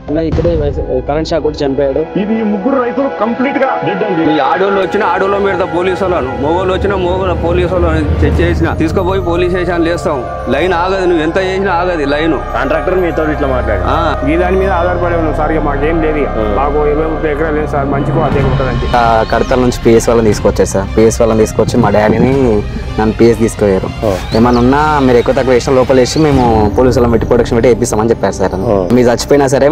ఇక్కడే current shock కొట్టి చనిపోయాడు. ఇది ముగ్గురు రైతులు కంప్లీట్ గా డెడ్ అండి. ఈ ఆడోళ్ళు వచ్చిన ఆడోళ్ళ మీద పోలీసు వాళ్ళను, మొగోళ్ళు వచ్చిన మొగోళ్ళ పోలీసు వాళ్ళని చేసిన తీసుకుపోయి పోలీస్ స్టేషన్ లేస్తాం. లైన్ ఆగదు, నువ్వు ఎంత చేసినా ఆగదు లైన్. కాంట్రాక్టర్ మీతో ఇట్లా మాట్లాడు ఈ దాని మీద ఆధారపడి ఉన్నాం సార్. మాకేం లేదు, మాకు 20-30 ఎకరాలు లేదు సార్. మంచిగా అదే ఉంటుందండి. కడతల నుంచి పిఎస్ వాళ్ళని తీసుకొచ్చారు సార్. పిఎస్ వాళ్ళని తీసుకొచ్చి మా డాడీని నన్ను పిఎస్ తీసుకుపోయారు. ఏమన్నా ఉన్నా మీరు ఎక్కువ తక్కువ వేసిన లోపల వేసి మేము పోలీసు వాళ్ళని పెట్టి ప్రొడక్షన్ పెట్టి వేపిస్తామని చెప్పారు సార్. మీరు చచ్చిపోయినా సరే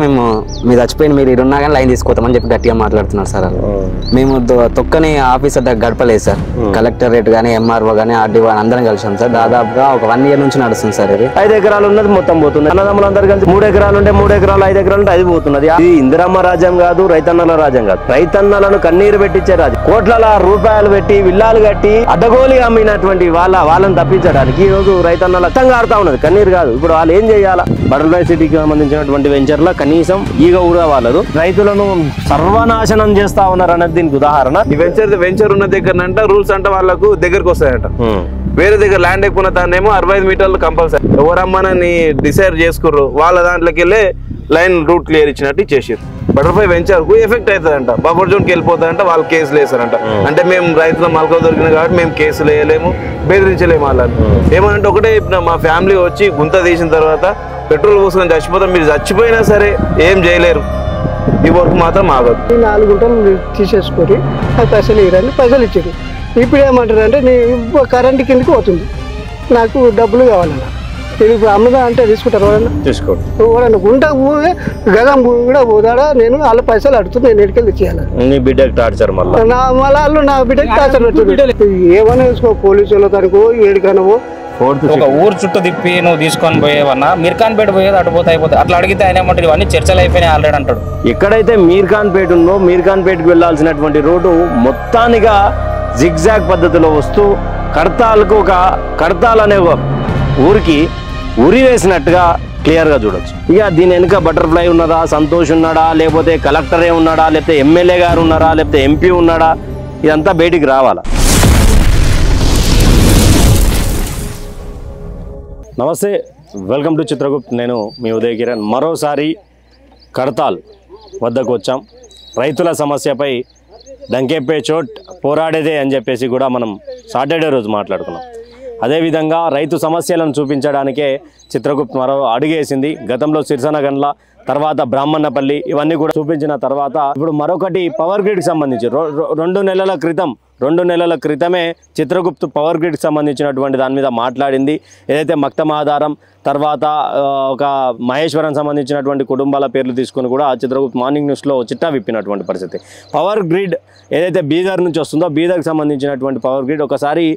మీరు చచ్చిపోయిన మీరు ఇరున్నా కానీ లైన్ తీసుకోతామని చెప్పి గట్టిగా మాట్లాడుతున్నారు సార్. మేము తొక్కని ఆఫీసర్ దగ్గర గడపలేదు సార్. కలెక్టరేట్ కానీ ఎంఆర్ఓ కానీ ఆర్డీఓ అందరం కలిసాం సార్. దాదాపుగా ఒక 1 year నుంచి నడుస్తుంది సార్. ఇది 5 ఎకరాలు ఉన్నది మొత్తం పోతుంది. అన్నదమ్ములందరూ కలిసి 3 ఎకరాలు ఉంటే 3 ఎకరాలు 5 ఎకరాలు ఉంటే 5 పోతున్నది. ఇది ఇందిరమ్మ రాజ్యం కాదు, రైతన్నల రాజ్యం కాదు. రైతన్నలను కన్నీరు పెట్టించే రాజ్యం. కోట్ల రూపాయలు పెట్టి విల్లాలు కట్టి అడ్డగోలి అమ్మినటువంటి వాళ్ళని తప్పించడానికి ఈ రోజు రైతన్నల రక్తం కారుతా ఉన్నది, కన్నీరు కాదు. ఇప్పుడు వాళ్ళు ఏం చేయాలా? బటర్ఫ్లై సిటీకి సంబంధించినటువంటి వెంచర్ల కనీసం ఈగ కూడా వాళ్ళదు. రైతులను సర్వనాశనం చేస్తా ఉన్నారు అనేది దీనికి ఉదాహరణ. ఈ వెంచర్ ఉన్న దగ్గర రూల్స్ అంటే వాళ్ళకు దగ్గరకు వస్తాయంట. వేరే దగ్గర ల్యాండ్ ఎక్కువ దాన్నేమో 65 మీటర్లు కంపల్సరీ. ఎవరమ్మని డిసైడ్ చేసుకుర్రు వాళ్ళ దాంట్లోకి వెళ్ళి లైన్ రూట్ క్లియర్ ఇచ్చినట్టు చేసారు. బటర్ఫ్లై వెంచర్ కు ఎఫెక్ట్ అవుతుందంట. బఫర్ జోన్కి వెళ్ళిపోతారంట, వాళ్ళు కేసులు వేస్తారంట. అంటే మేము రైతుల మలక దొరికిన కాబట్టి మేము కేసులు వేయలేము, బెదిరించలేము వాళ్ళని. ఏమంటే ఒకటే మా ఫ్యామిలీ వచ్చి గుంత తీసిన తర్వాత పెట్రోల్ పోసుకొని చచ్చిపోతాం. మీరు చచ్చిపోయినా సరే ఏం చేయలేరు. ఈ వర్క్ మాత్రం ఆగదు. 4 గుంటలు తీసేసుకొని ఆ పైసలు ఇవ్వరండి, పైసలు ఇచ్చారు. ఇప్పుడు ఏమంటారు అంటే నీ కరెంట్ కిందకి పోతుంది, నాకు డబ్బులు కావాలన్న. నేను ఇప్పుడు అమ్మదా అంటే తీసుకుంటారు ఎవరన్నా? తీసుకోండి. ఎవరన్నా గుంట భూమి గగం భూమి కూడా పోతాడా? నేను వాళ్ళ పైసలు అడుగుతుంది, నేను ఎడికెళ్ళి ఇచ్చేయాలి. నీ బిడ్డకి టార్చర్ మళ్ళీ వాళ్ళు నా బిడ్డకి టార్చర్ పెడుతుంది. ఏమన్నా వేసుకో, పోలీసు వాళ్ళ తనకో ఏడికనవో ఒక ఊరు చుట్టూ తిప్పి నువ్వు తీసుకొని పోయేవన్నా మీర్ఖాన్పేట పోయేది అటుపోతే అయిపోతాయి. అట్లా అడిగితే ఆయన ఏమంటారు, ఇవన్నీ చర్చలు అయిపోయినాయి ఆల్రెడీ అంటాడు. ఎక్కడైతే మీర్ఖాన్పేట ఉందో మీర్ఖాన్పేటకి వెళ్లాల్సినటువంటి రోడ్డు మొత్తానిగా జిగ్జాగ్ పద్ధతిలో వస్తూ కడతాల్ అనే ఊరికి ఉరి వేసినట్టుగా క్లియర్గా చూడొచ్చు. ఇక దీని వెనుక బటర్ఫ్లై ఉన్నదా, సంతోష్ ఉన్నాడా, లేకపోతే కలెక్టరే ఉన్నాడా, లేకపోతే ఎమ్మెల్యే గారు ఉన్నారా, లేకపోతే ఎంపీ ఉన్నాడా, ఇదంతా బయటికి రావాలా. నమస్తే, వెల్కమ్ టు చిత్రగుప్త్. నేను మీ ఉదయ్ కిరణ్. మరోసారి కడతాల్ వద్దకు వచ్చాం. రైతుల సమస్యపై డంకెప్పే చోట్ పోరాడేదే అని చెప్పేసి కూడా మనం సాటర్డే రోజు మాట్లాడుకున్నాం. అదేవిధంగా రైతు సమస్యలను చూపించడానికే చిత్రగుప్త్ మరో అడుగేసింది. గతంలో సిరిసనగండ్ల, తర్వాత బ్రాహ్మణపల్లి ఇవన్నీ కూడా చూపించిన తర్వాత ఇప్పుడు మరొకటి పవర్ గ్రిడ్కి సంబంధించి 2 నెలల క్రితమే చిత్రగుప్త్ పవర్ గ్రిడ్కి సంబంధించినటువంటి దాని మీద మాట్లాడింది. ఏదైతే మక్తమాధారం తర్వాత ఒక మహేశ్వరం సంబంధించినటువంటి కుటుంబాల పేర్లు తీసుకొని కూడా చిత్రగుప్త్ మార్నింగ్ న్యూస్లో చిట్టా విప్పినటువంటి పరిస్థితి. పవర్ గ్రిడ్ ఏదైతే బీదర్ నుంచి వస్తుందో బీదర్కి సంబంధించినటువంటి పవర్ గ్రిడ్ ఒకసారి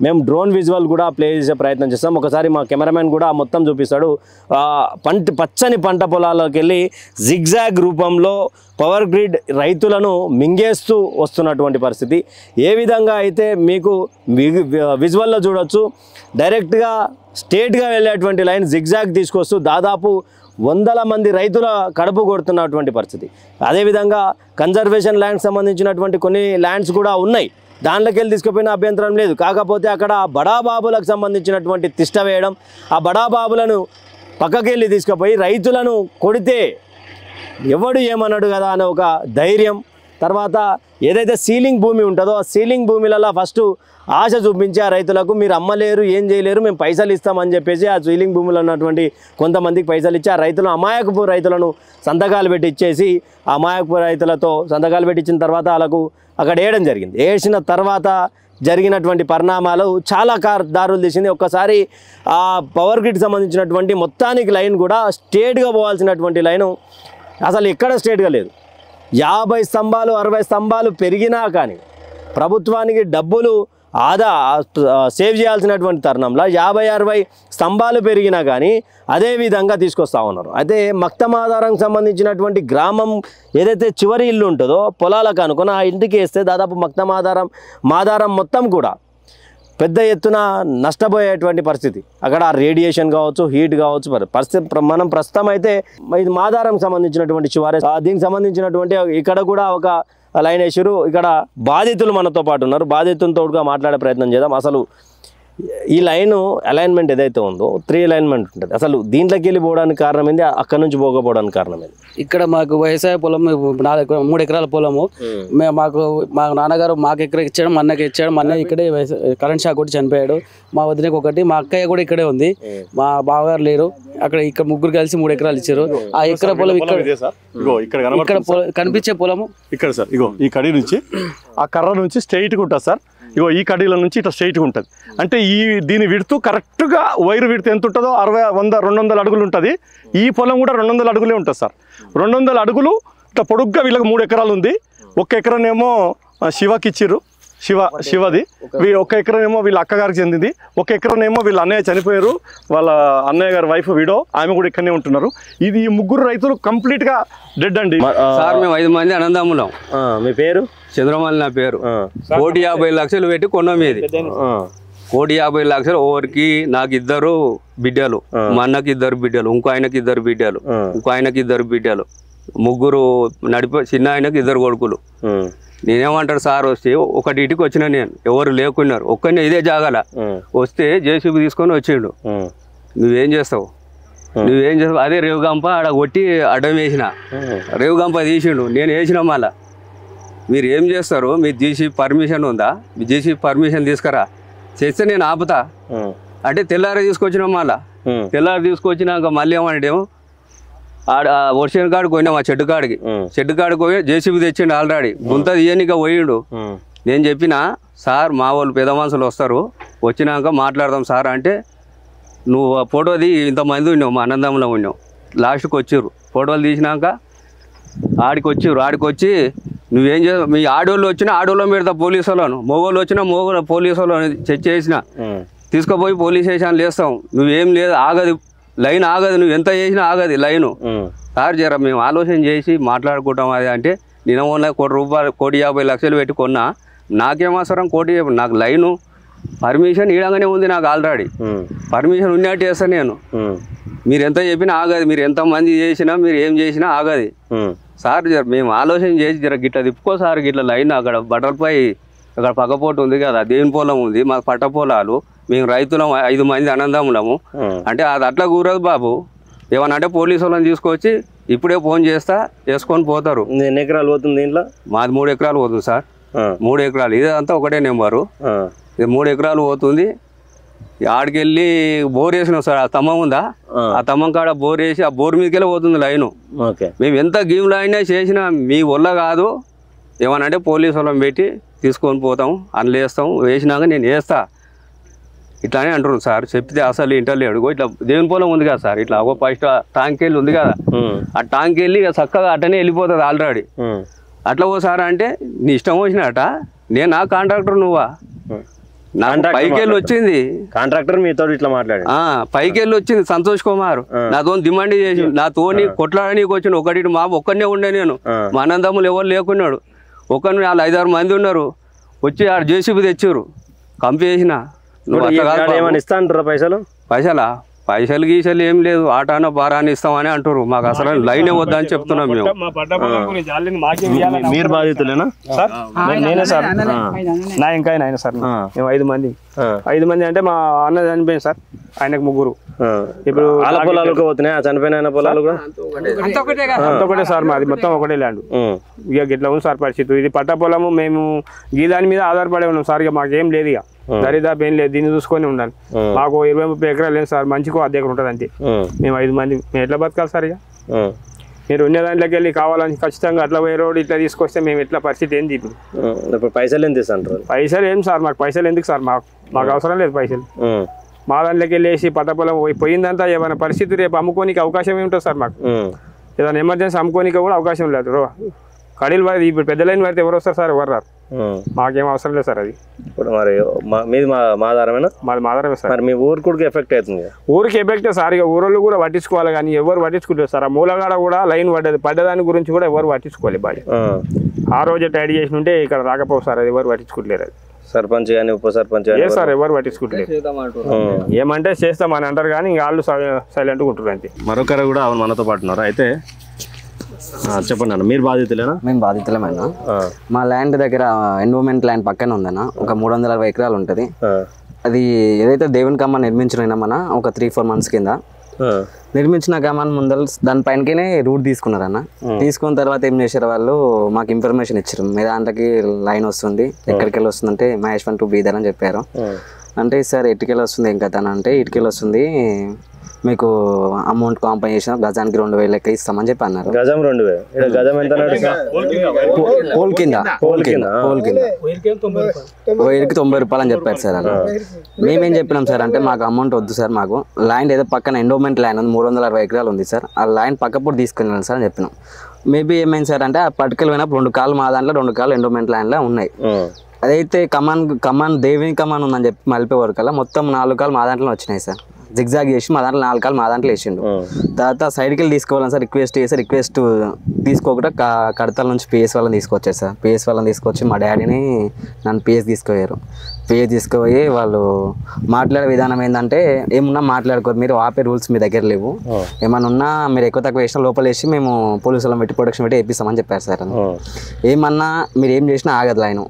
మేము డ్రోన్ విజువల్ కూడా ప్లే చేసే ప్రయత్నం చేస్తాం. ఒకసారి మా కెమెరామెన్ కూడా మొత్తం చూపిస్తాడు. పచ్చని పంట పొలాల్లోకి వెళ్ళి జిగ్జాగ్ రూపంలో పవర్ గ్రిడ్ రైతులను మింగేస్తూ వస్తున్నటువంటి పరిస్థితి. ఏ విధంగా అయితే మీకు విజువల్లో చూడొచ్చు, డైరెక్ట్గా స్ట్రేట్గా వెళ్ళేటువంటి లైన్ జిగ్జాగ్ తీసుకొస్తూ దాదాపు 100 మంది రైతుల కడుపు కొడుతున్నటువంటి పరిస్థితి. అదేవిధంగా కన్జర్వేషన్ ల్యాండ్స్ సంబంధించినటువంటి కొన్ని ల్యాండ్స్ కూడా ఉన్నాయి, దాంట్లోకి వెళ్ళి తీసుకుపోయిన అభ్యంతరం లేదు. కాకపోతే అక్కడ బడాబాబులకు సంబంధించినటువంటి తిష్ట వేయడం, ఆ బడాబాబులను పక్కకెళ్ళి తీసుకుపోయి రైతులను కొడితే ఎవడు ఏమన్నాడు కదా అనే ఒక ధైర్యం. తర్వాత ఏదైతే సీలింగ్ భూమి ఉంటుందో ఆ సీలింగ్ భూమిలలో ఫస్ట్ ఆశ చూపించి ఆ రైతులకు మీరు అమ్మలేరు, ఏం చేయలేరు, మేము పైసలు ఇస్తామని చెప్పేసి ఆ సీలింగ్ భూములు ఉన్నటువంటి కొంతమందికి పైసలు ఇచ్చి ఆ రైతులను అమాయకపు రైతులను సంతకాలు పెట్టి ఇచ్చేసి ఆ అమాయకపు రైతులతో సంతకాలు పెట్టించిన తర్వాత వాళ్ళకు అక్కడ వేయడం జరిగింది. వేసిన తర్వాత జరిగినటువంటి పరిణామాలు చాలా దారులు తీసింది. ఒక్కసారి ఆ పవర్ గ్రిడ్ సంబంధించినటువంటి మొత్తానికి లైన్ కూడా స్ట్రేట్గా పోవాల్సినటువంటి లైను అసలు ఎక్కడ స్ట్రేట్గా లేదు. 50 స్తంభాలు 60 స్తంభాలు పెరిగినా కానీ ప్రభుత్వానికి డబ్బులు సేవ్ చేయాల్సినటువంటి తరుణంలో 50-60 స్తంభాలు పెరిగినా కానీ అదే విధంగా తీసుకొస్తా ఉన్నారు. అయితే మక్తమాధారం సంబంధించినటువంటి గ్రామం ఏదైతే చివరి ఇల్లు ఉంటుందో పొలాలకు అనుకుని ఆ ఇంటికి వేస్తే దాదాపు మాధారం మొత్తం కూడా పెద్ద ఎత్తున నష్టపోయేటువంటి పరిస్థితి. అక్కడ రేడియేషన్ కావచ్చు, హీట్ కావచ్చు. మనం ప్రస్తుతం అయితే ఇది మాధారం సంబంధించినటువంటి చివరి దీనికి సంబంధించినటువంటి ఇక్కడ కూడా ఒక లైన్ వేసారు. ఇక్కడ బాధితులు మనతో పాటు ఉన్నారు. బాధితులతో మాట్లాడే ప్రయత్నం చేద్దాం. అసలు ఈ లైన్ అలైన్మెంట్ ఏదైతే ఉందో 3 అలైన్మెంట్ ఉంటుంది. అసలు దీంట్లోకి వెళ్ళి పోవడానికి కారణం ఏంది, అక్కడ నుంచి పోకపోవడానికి కారణం ఏంది? ఇక్కడ మాకు వ్యవసాయ పొలం 3 ఎకరాల పొలము. మా నాన్నగారు మాకు ఎకరా ఇచ్చాడు, మా అన్నకి ఇచ్చాడు. మా అన్న ఇక్కడే కరెంట్ షాక్ కొట్టి చనిపోయాడు. మా వదినకి ఒకటి, మా అక్కయ్య కూడా ఇక్కడే ఉంది. మా బావగారు లేరు. ఇక్కడ ముగ్గురు కలిసి 3 ఎకరాలు ఇచ్చారు. ఆ ఎకరా పొలం ఇక్కడ కనిపించే పొలము ఇక్కడ సార్. ఇగో ఈ కడి నుంచి ఆ కర్ర నుంచి స్ట్రైట్గా ఉంటుంది సార్. ఇగో ఈ కడీల నుంచి ఇట్లా స్ట్రైట్గా ఉంటుంది. అంటే దీని విడుతూ కరెక్ట్గా వైరు విడుతూ ఎంత ఉంటుందో 60, 100, 200 అడుగులు ఉంటుంది. ఈ పొలం కూడా 200 అడుగులే ఉంటుంది సార్. 200 అడుగులు ఇట్లా పొడుగ్గా వీళ్ళకి 3 ఎకరాలు ఉంది. 1 ఎకరానేమో శివకి ఇచ్చిర్రు, శివది. 1 ఎకరానేమో వీళ్ళ అక్కగారికి చెందింది. 1 ఎకరానేమో వీళ్ళ అన్నయ్య చనిపోయారు, వాళ్ళ అన్నయ్య గారి వైఫ్ విడో, ఆమె కూడా ఇక్కడనే ఉంటున్నారు. ఈ 3 రైతులు కంప్లీట్గా డెడ్ అండి. సార్ మేము 5 మంది అనందమ్ములం. మీ పేరు? చంద్రమల్లి నా పేరు. 1,50,00,000 పెట్టి కొన్నాం. ఇది 1,50,00,000. ఓవరికి నాకు 2 బిడ్డలు, మా అన్నకి 2 బిడ్డలు, ఇంకో ఆయనకి 2 బిడ్డలు, ఇంకో ఆయనకి 2 బిడ్డలు, 3 చిన్న ఆయనకి 2 కొడుకులు. నేనేమంటారు సార్, వస్తే ఒకటి ఇంటికి వచ్చిన నేను, ఎవరు లేకున్నారు, ఒక్కనే ఇదే జాగాల వస్తే జేసీబీ తీసుకొని వచ్చిండు. నువ్వేం చేస్తావు? అదే రేవుగంప ఆడ కొట్టి అడ్డం వేసిన, రేవుగంప తీసిండు, నేను వేసిన. మళ్ళా మీరు ఏం చేస్తారు? మీరు జేసీబీ పర్మిషన్ ఉందా? మీ జేసీబీ పర్మిషన్ తీసుకురా, చేస్తే నేను ఆపుతా అంటే తెల్లారి తీసుకొచ్చినాం. మళ్ళా తెల్లారి తీసుకొచ్చినాక మళ్ళీ ఏమంటేమో ఆడ వర్షం కాడికి పోయినాం. ఆ చెట్టు కాడికి పోయి జేసీబీ తెచ్చిండు ఆల్రెడీ. గుంత తీయనిక పోయిండు. నేను చెప్పిన సార్ మా వాళ్ళు పెద్ద మనుషులు వస్తారు, వచ్చినాక మాట్లాడదాం సార్ అంటే, నువ్వు ఫోటో తీ, ఇంతమంది ఉన్నావు, మా అన్నదమ్ములో ఉన్నావు. లాస్ట్కి వచ్చిర్రు, ఫోటోలు తీసినాక ఆడికి వచ్చి నువ్వేం చేస్తావు? మీ ఆడోళ్ళు వచ్చినా ఆడోళ్ళ పెడతా పోలీసు వాళ్ళను, మగవాళ్ళు వచ్చినా మగవాళ్ళు పోలీసు వాళ్ళని చెక్ చేసిన తీసుకుపోయి పోలీస్ స్టేషన్ లేస్తాం. నువ్వేం లేదు, ఆగదు లైన్, ఆగదు, నువ్వు ఎంత చేసినా ఆగదు లైను. సార్ జర మేము ఆలోచన చేసి మాట్లాడుకుంటాం అది అంటే, నేను ₹1,50,00,000 పెట్టి కొన్నా, నాకేం అవసరం 1,50,00,000? నాకు లైను పర్మిషన్ ఈడంగానే ఉంది, నాకు ఆల్రెడీ పర్మిషన్ ఉన్నట్టు చేస్తాను నేను. మీరు ఎంత చెప్పినా ఆగదు, మీరు ఎంతమంది చేసినా, మీరు ఏం చేసినా ఆగది. సార్ జర మేము ఆలోచన చేసి జర గిట్లా తిప్పుకో సార్, గిట్లా లైన్ అక్కడ బట్టలపై అక్కడ పక్కపోటు ఉంది కదా, దేవుని పొలం ఉంది, మాకు పట్ట పొలాలు, మేము రైతులం, 5 మంది అనందములము అంటే అది అట్లా కూరదు బాబు. ఏమన్నా అంటే పోలీసు వాళ్ళని తీసుకొచ్చి ఇప్పుడే ఫోన్ చేస్తా, వేసుకొని పోతారు. ఎన్ని ఎకరాలు పోతుంది దీంట్లో? మాది 3 ఎకరాలు పోతుంది సార్. 3 ఎకరాలు, ఇదంతా ఒకటే నెంబరు. ఇది 3 ఎకరాలు పోతుంది. ఆడికి వెళ్ళి బోర్ వేసినాం సార్. ఆ తమ్మం ఉందా, ఆ తమ్మం కాడ బోర్ వేసి ఆ బోర్ మీదకెళ్ళి పోతుంది లైను. మేము ఎంత గీమ్ లైన్ చేసినా మీ వల్ల కాదు. ఏమనంటే పోలీసు వాళ్ళని పెట్టి తీసుకొని పోతాం, అందులో వేస్తాం, వేసినాక నేను వేస్తా ఇట్లానే అంటున్నాను సార్. చెప్తే అసలు ఇంటర్లేడు. ఇట్లా దేవుని పొలం ఉంది కదా సార్, ఇట్లా ఒక ఫస్ట్ టాంక్ వెళ్ళి ఉంది కదా, ఆ టాంక్ వెళ్ళి చక్కగా అట్టనే వెళ్ళిపోతుంది ఆల్రెడీ. అట్లా పోసారా అంటే నీ ఇష్టం వచ్చినట, నేను నా కాంట్రాక్టర్ నువ్వా? పైకి వెళ్ళి వచ్చింది కాంట్రాక్టర్ మీతో ఇట్లా మాట్లాడి పైకి వెళ్ళి వచ్చింది సంతోష్ కుమార్, నాతో డిమాండ్ చేసి నాతోని కొట్లాడనీకి వచ్చిండు. ఒకటి మా ఒక్కనే ఉండే, నేను మా అనందమ్ములు ఎవరు లేకున్నాడు, ఒకరిని వాళ్ళు 5-6 మంది ఉన్నారు. వచ్చి ఆడ జేసీబీ తెచ్చారు, కంపేసిన. ఏమని ఇస్తా అంటారా పైసలు గీసలు ఏం లేదు, ఆటాన బారాని ఇస్తామని అంటారు. మాకు అసలు లైనే వద్దని చెప్తున్నాం మేము. మీరు బాధితులేనా? నేనే సార్, నా ఇంకా ఆయన సార్. మేము 5 మంది. 5 మంది అంటే మా అన్న చనిపోయింది సార్, ఆయనకు 3. ఇప్పుడు వాళ్ళ పొలాలకు పోతున్నాయి, చనిపోయిన ఆయన పొలాలు కూడా అంత ఒకటే సార్, మాది మొత్తం ఒకటే ల్యాండ్. ఇక గిట్లా ఉంది సార్ పరిస్థితి. ఇది పట్ట పొలము, మేము ఈ దాని మీద ఆధారపడి ఉన్నాం సార్. ఇక మాకేం లేదు, ఇక దరిదాపు ఏం లేదు, దీన్ని చూసుకొని ఉండాలి. మాకు 20-30 ఎకరాలు లేదు సార్, మంచికో అద్దె ఎకరం ఉంటుంది అంతే. మేము 5 మంది, మేము ఎట్లా బతకాలి సార్? ఇక మీరు ఉన్న దాంట్లోకి వెళ్ళి కావాలని ఖచ్చితంగా అట్లా పోయే రోడ్ ఇట్లా తీసుకొస్తే మేము ఎట్లా పరిస్థితి ఏంది? ఇప్పుడు పైసలు ఎంత ఇస్తాంటారు? పైసలు ఏం సార్, మాకు పైసలు ఎందుకు సార్? మాకు అవసరం లేదు పైసలు. మా దాంట్లోకి వెళ్ళేసి పట్ట పొలం పోయిందంతా ఏమైనా పరిస్థితి రేపు అమ్ముకోనికి అవకాశం ఏముంటుంది సార్? మాకు ఏదైనా ఎమర్జెన్సీ అమ్ముకోనికి కూడా అవకాశం లేదు. కడీలు పడి ఇప్పుడు పెద్ద లైన్ పడితే ఎవరు వస్తారు సార్? ఎవరు రారు. మాకేం అవసరం లేదు సార్. అది ఇప్పుడు మరి మీది మాదారమేనా? మాది మాదారమే సార్. మరి మీ ఊరికి కూడా ఎఫెక్ట్ అవుతుంది? ఊరికి ఎఫెక్టే సార్. ఇక ఊరోళ్ళు కూడా పట్టించుకోవాలి, కానీ ఎవరు పట్టించుకుంటారు సార్? ఆ మూలగాడ కూడా లైన్ పడ్డదాని గురించి కూడా ఎవరు పట్టించుకోవాలి. బాడీ ఆ రోజే టైడ్ చేసి ఉంటే ఇక్కడ రాకపోవు సార్, అది ఎవరు పట్టించుకోలేరు. అది సర్పంచ్ కానీ ఉప సర్పంచ్ సార్ ఎవరు పట్టించుకుంటారు. ఏమంటే చేస్తామని అంటారు కానీ ఇంకా వాళ్ళు సైలెంట్గా ఉంటారు అంతే. మరొకరు కూడా మనతో పాటు ఉన్నారు. అయితే చెప్పండి అన్న, మీరు బాధితులేనా? మేము బాధితులేమన్నా. మా ల్యాండ్ దగ్గర ఎన్విరాన్మెంట్ ల్యాండ్ పక్కనే ఉందన్న, ఒక 360 ఎకరాలు ఉంటుంది. అది ఏదైతే దేవుని కమాన్ నిర్మించిన మన ఒక 3-4 months కింద నిర్మించిన కమాన్ ముందర దానిపైనకే రూట్ తీసుకున్నారన్న. తీసుకున్న తర్వాత ఏం చేశారు వాళ్ళు, మాకు ఇన్ఫర్మేషన్ ఇచ్చారు, మీ దాంట్లోకి లైన్ వస్తుంది, ఎక్కడికి వెళ్ళి వస్తుందంటే మహేశ్వరం టు బీదర్ అని చెప్పారు. అంటే సార్ ఎటుకెళ్ళి వస్తుంది ఏం కదా అంటే, ఇటుకెళ్ళి వస్తుంది మీకు అమౌంట్ కాంపన్సేషన్ గజానికి 2,000 లెక్క ఇస్తామని చెప్పి అన్నారు. గజం 2,000. గజం ఎంత? పోల్ కింద 90 రూపాయలు అని చెప్పారు సార్. అలా మేమేం చెప్పినాం సార్ అంటే, మాకు అమౌంట్ వద్దు సార్, మాకు ల్యాండ్ ఏదో పక్కన ఎండోమెంట్ ల్యాండ్ ఉంది, 360 ఎకరాలు ఉంది సార్, ఆ ల్యాండ్ పక్కపూట తీసుకుని వెళ్ళాను సార్ అని చెప్పినాం. మేబీ ఏమైంది సార్ అంటే, ఆ పట్టుకెళ్ళి పోయినప్పుడు 2 కాళ్ళు మా దాంట్లో, 2 కాళ్ళు ఎండోమెంట్ ల్యాండ్లో ఉన్నాయి. అదైతే కమాన్ దేవుని కమాన్ ఉందని చెప్పి మలిపే వరకల్లా మొత్తం 4 కాళ్ళు మా దాంట్లో వచ్చినాయి సార్. జిగ్జాగ్ చేసి మా దాంట్లో 4 కాళ్ళు మా దాంట్లో వేసిండు. తర్వాత సైడ్కి వెళ్ళి తీసుకోవాలని సార్ రిక్వెస్ట్ చేసి, రిక్వెస్ట్ తీసుకోకుండా కడతాల నుంచి పిఎస్ వాళ్ళని తీసుకొచ్చారు సార్. పిఎస్ వాళ్ళని తీసుకొచ్చి మా డాడీని నన్ను పిఎస్ తీసుకుపోయారు. పిఎస్ తీసుకుపోయి వాళ్ళు మాట్లాడే విధానం ఏంటంటే, ఏమున్నా మాట్లాడుకోరు, మీరు ఆపే రూల్స్ మీ దగ్గర లేవు, ఏమన్నా ఉన్నా మీరు ఎక్కువ తక్కువ వేసినా లోపల వేసి మేము పోలీసులను పెట్టి ప్రొటెక్షన్ పెట్టి వేపిస్తామని చెప్పారు సార్. ఏమన్నా మీరు ఏం చేసినా ఆగదు లైన్,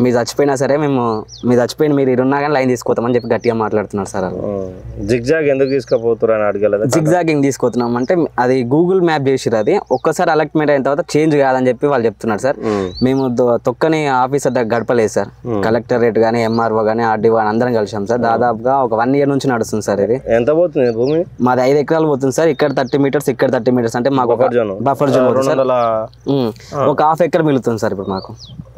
మీరు చచ్చిపోయినా సరే మేము మీరు చచ్చిపోయిన మీరు ఇరున్నా కానీ లైన్ తీసుకోతామని చెప్పి గట్టిగా మాట్లాడుతున్నారు సార్. జిగ్జాగ్ ఎందుకు తీసుకుపోతున్నారు అని అడగలేదు. జిగ్జాగింగ్ తీసుకుతున్నాం అంటే అది గూగుల్ మ్యాప్ చేసిరు, అది ఒక్కసారి అలాట్మెంట్ అయిన తర్వాత చేంజ్ కాదని చెప్పి వాళ్ళు చెప్తున్నారు సార్. మేము తొక్కని ఆఫీసర్ దగ్గర గడపలేదు సార్, కలెక్టరేట్ కానీ ఎంఆర్ఓ కానీ ఆర్డీఓ అని అందరం కలిసాం సార్. దాదాపుగా ఒక 1 year నుంచి నడుస్తుంది సార్. ఇది ఎంత పోతుంది భూమి? మాది 5 ఎకరాలు పోతుంది సార్. ఇక్కడ 30 meters, ఇక్కడ 30 meters, అంటే మాకు బఫర్ జోన్ ఒక 1/2 acre మిగులుతుంది సార్ ఇప్పుడు మాకు.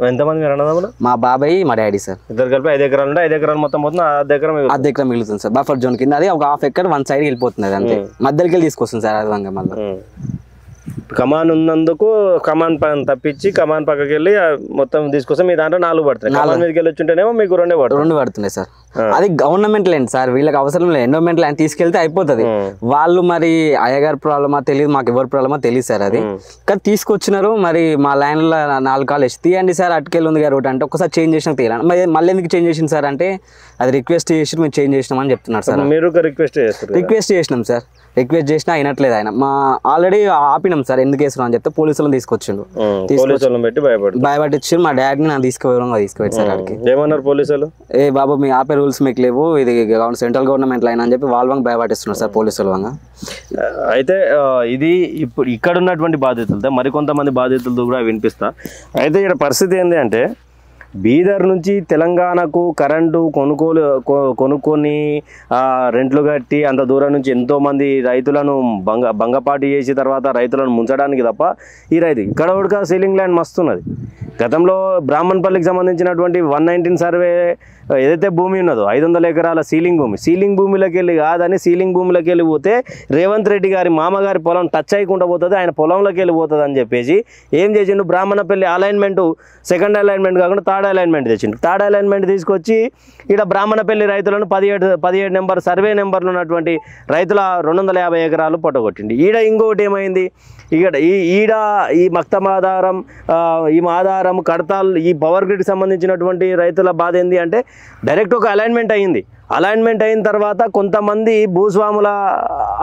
ఎంతమంది మీరు అన్నదమ్ములు? మా బాబాయ్ మా డాడీ సార్. ఇద్దరు కలిపి 5 ఎకరాలు ఉంటే 5 ఎకరాలు మొత్తం పోతుంది, 1/2 ఎకరం మిగులుతుంది సార్. బఫర్ జోన్ కింద అది ఒక 1/2 acre వన్ సైడ్ వెళ్ళిపోతుంది, అది అంతే. మధ్యలోకి వెళ్ళి తీసుకొస్తుంది సార్ అది వంగ. మళ్ళీ కమాన్ ఉన్నందుకు కమాన్ తప్పించి కమాన్ పక్కకి వెళ్ళి మొత్తం తీసుకొస్తే మీ దాంట్లో 4 పడుతుంది. కమాన్ మీదకి వెళ్ళి వచ్చింటేనేమో మీకు 2 పడుతున్నాయి సార్. అది గవర్నమెంట్ ల్యాండ్ సార్, వీళ్ళకి అవసరం లేదు. ఎండోమెంట్ ల్యాండ్ తీసుకెళ్తే అయిపోతుంది. వాళ్ళు మరి అయ్యగారి ప్రాబ్లమా తెలియదు, మాకు ఎవరి ప్రాబ్లమా తెలియదు సార్. అది కానీ తీసుకొచ్చినారు. మరి మా ల్యాండ్ లో 4 కాళ్ళు వేసి తీయండి సార్, అటుకెళ్ళి ఉంది రోడ్ అంటే ఒకసారి చేంజ్ చేసినా తీయాలి. మరి మళ్ళీ ఎందుకు చేంజ్ చేసింది సార్ అంటే, అది రిక్వెస్ట్ చేసి మేము చేంజ్ చేసినామని చెప్తున్నారు సార్. మీరు రిక్వెస్ట్ చేసినాం సార్. రిక్వెస్ట్ చేసినా అయినట్లేదు ఆయన. మా ఆల్రెడీ ఆపినాం సార్, ఎందుకు వేస్తున్నాం అని చెప్తే పోలీసులను తీసుకొచ్చిండు, భయపట్టించి మా డాడీని నాకు తీసుకుపోయాడు సార్. అక్కడికి ఏమన్నారు పోలీసులు? ఏ బాబు మీ ఆపే రూల్స్ మీకు లేవు, ఇది సెంట్రల్ గవర్నమెంట్ లైన్ అని చెప్పి వాళ్ళ భయపట్టిస్తున్నారు సార్ పోలీసులు. అయితే ఇది ఇప్పుడు ఇక్కడ ఉన్నటువంటి బాధితులతో మరికొంతమంది బాధితులతో కూడా వినిపిస్తా. అయితే ఇక్కడ పరిస్థితి ఏంటి అంటే, బీదర్ నుంచి తెలంగాణకు కరెంటు కొనుక్కొని రెంట్లు కట్టి అంత దూరం నుంచి ఎంతోమంది రైతులను భంగపాటు చేసి తర్వాత రైతులను ముంచడానికి తప్ప ఈ రైతు ఇక్కడ కూడా సీలింగ్ ల్యాండ్ మస్తున్నది. గతంలో బ్రాహ్మణపల్లికి సంబంధించినటువంటి 119 సర్వే ఏదైతే భూమి ఉన్నదో 500 ఎకరాల సీలింగ్ భూమిలోకి వెళ్ళి కాదని సీలింగ్ భూమిలోకి వెళ్ళి పోతే రేవంత్ రెడ్డి గారి మామగారి పొలం టచ్ అయ్యకుండా పోతుంది, ఆయన పొలంలోకి వెళ్ళిపోతుంది అని చెప్పేసి ఏం చేసిండు, బ్రాహ్మణపల్లి అలైన్మెంట్ సెకండ్ అలైన్మెంట్ కాకుండా థర్డ్ అలైన్మెంట్ తెచ్చిండు. థర్డ్ అలైన్మెంట్ తీసుకొచ్చి ఇక్కడ బ్రాహ్మణపల్లి రైతులను 17 నెంబర్ సర్వే నెంబర్లు ఉన్నటువంటి రైతుల 250 ఎకరాలు పొట్టగొట్టిండి. ఈడ ఇంకొకటి ఏమైంది, ఇక్కడ ఈ మక్తమాధారం, ఈ మాధారం, కడతాల్, ఈ పవర్ గ్రిడ్కి సంబంధించినటువంటి రైతుల బాధ ఏంది అంటే, డైరెక్ట్ ఒక అలైన్మెంట్ అయింది. అలైన్మెంట్ అయిన తర్వాత కొంతమంది భూస్వాముల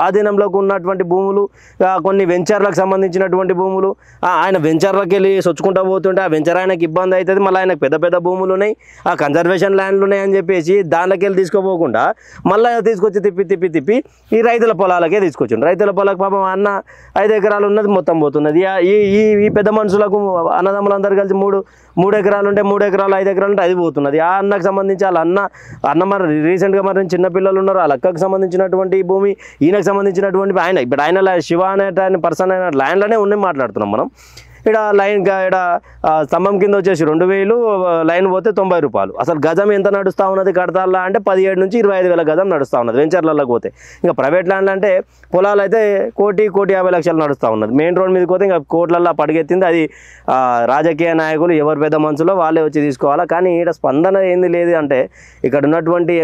ఆధీనంలోకి ఉన్నటువంటి భూములు, కొన్ని వెంచర్లకు సంబంధించినటువంటి భూములు, ఆయన వెంచర్లకు వెళ్ళి సొచ్చుకుంటూ పోతుంటే ఆ వెంచర్ ఆయనకి ఇబ్బంది అవుతుంది, మళ్ళీ ఆయనకు పెద్ద భూములు ఉన్నాయి, ఆ కన్జర్వేషన్ ల్యాండ్లు ఉన్నాయి అని చెప్పేసి దానిలోకి వెళ్ళి తీసుకోపోకుండా మళ్ళీ తీసుకొచ్చి తిప్పి ఈ రైతుల పొలాలకే తీసుకొచ్చిండు. రైతుల పొలాలకు పాపం అన్న 5 ఎకరాలు ఉన్నది మొత్తం పోతున్నది. ఈ పెద్ద మనుషులకు అన్నదమ్ములందరూ కలిసి 3 ఎకరాలు ఉంటే 3 ఎకరాలు 5 ఎకరాలు ఉంటే అది పోతున్నది. ఆ అన్నకు సంబంధించి వాళ్ళ అన్న మరి రీసెంట్గా మరి చిన్నపిల్లలు ఉన్నారు, వాళ్ళ అక్కకు సంబంధించినటువంటి భూమి, ఈయనకు సంబంధించినటువంటి ఆయన శివ అనే పర్సన్ అయిన ల్యాండ్లోనే ఉన్నాయి మాట్లాడుతున్నాం మనం. ఇక్కడ స్తంభం కింద వచ్చేసి 2000, లైన్ పోతే 90 రూపాయలు. అసలు గజం ఎంత నడుస్తూ ఉన్నది కడతాల్లా అంటే 17 నుంచి 25,000 గజం నడుస్తూ ఉన్నది వెంచర్లకు పోతే. ఇంకా ప్రైవేట్ ల్యాండ్లు అంటే పొలాలు అయితే 1,50,00,000 నడుస్తూ ఉన్నది. మెయిన్ రోడ్ మీదకి పోతే ఇంకా కోట్లల్లో పడిగెత్తింది. అది రాజకీయ నాయకులు ఎవరు పెద్ద మనుషులో వాళ్ళే వచ్చి తీసుకోవాలా. కానీ ఇక్కడ స్పందన ఏంది లేదు అంటే, ఇక్కడ ఉన్నటువంటి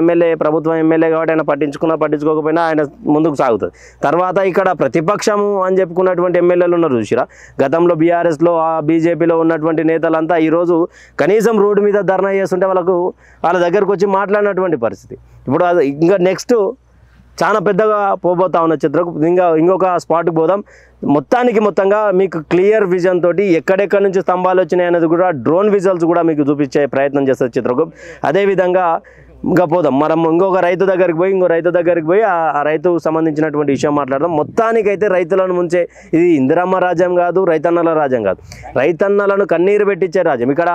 ప్రభుత్వం ఎమ్మెల్యే కాబట్టి ఆయన పట్టించుకోకపోయినా ఆయన ముందుకు సాగుతుంది. తర్వాత ఇక్కడ ప్రతిపక్షము అని చెప్పుకున్నటువంటి ఎమ్మెల్యేలు ఉన్నారు చూసిరా, గతంలో బీఆర్ఎస్లో బీజేపీలో ఉన్నటువంటి నేతలంతా ఈరోజు కనీసం రోడ్డు మీద ధర్నా చేస్తుంటే వాళ్ళ దగ్గరకు వచ్చి మాట్లాడినటువంటి పరిస్థితి. ఇప్పుడు ఇంకా నెక్స్ట్ చాలా పెద్దగా పోబోతా ఉన్న చిత్రకు ఇంకొక స్పాట్కి పోదాం. మొత్తంగా మీకు క్లియర్ విజన్ తోటి ఎక్కడెక్కడి నుంచి స్తంభాలు వచ్చినాయి అనేది కూడా డ్రోన్ విజువల్స్ కూడా మీకు చూపించే ప్రయత్నం చేస్తుంది చిత్రకు. అదేవిధంగా ఇంకా పోదాం మనం ఇంకొక రైతు దగ్గరికి పోయి ఆ రైతుకు సంబంధించినటువంటి విషయం మాట్లాడదాం. మొత్తానికైతే రైతులను ముంచే ఇది ఇందిరమ్మ రాజ్యం కాదు, రైతన్నల రాజ్యం కాదు, రైతన్నలను కన్నీరు పెట్టించే రాజ్యం. ఇక్కడ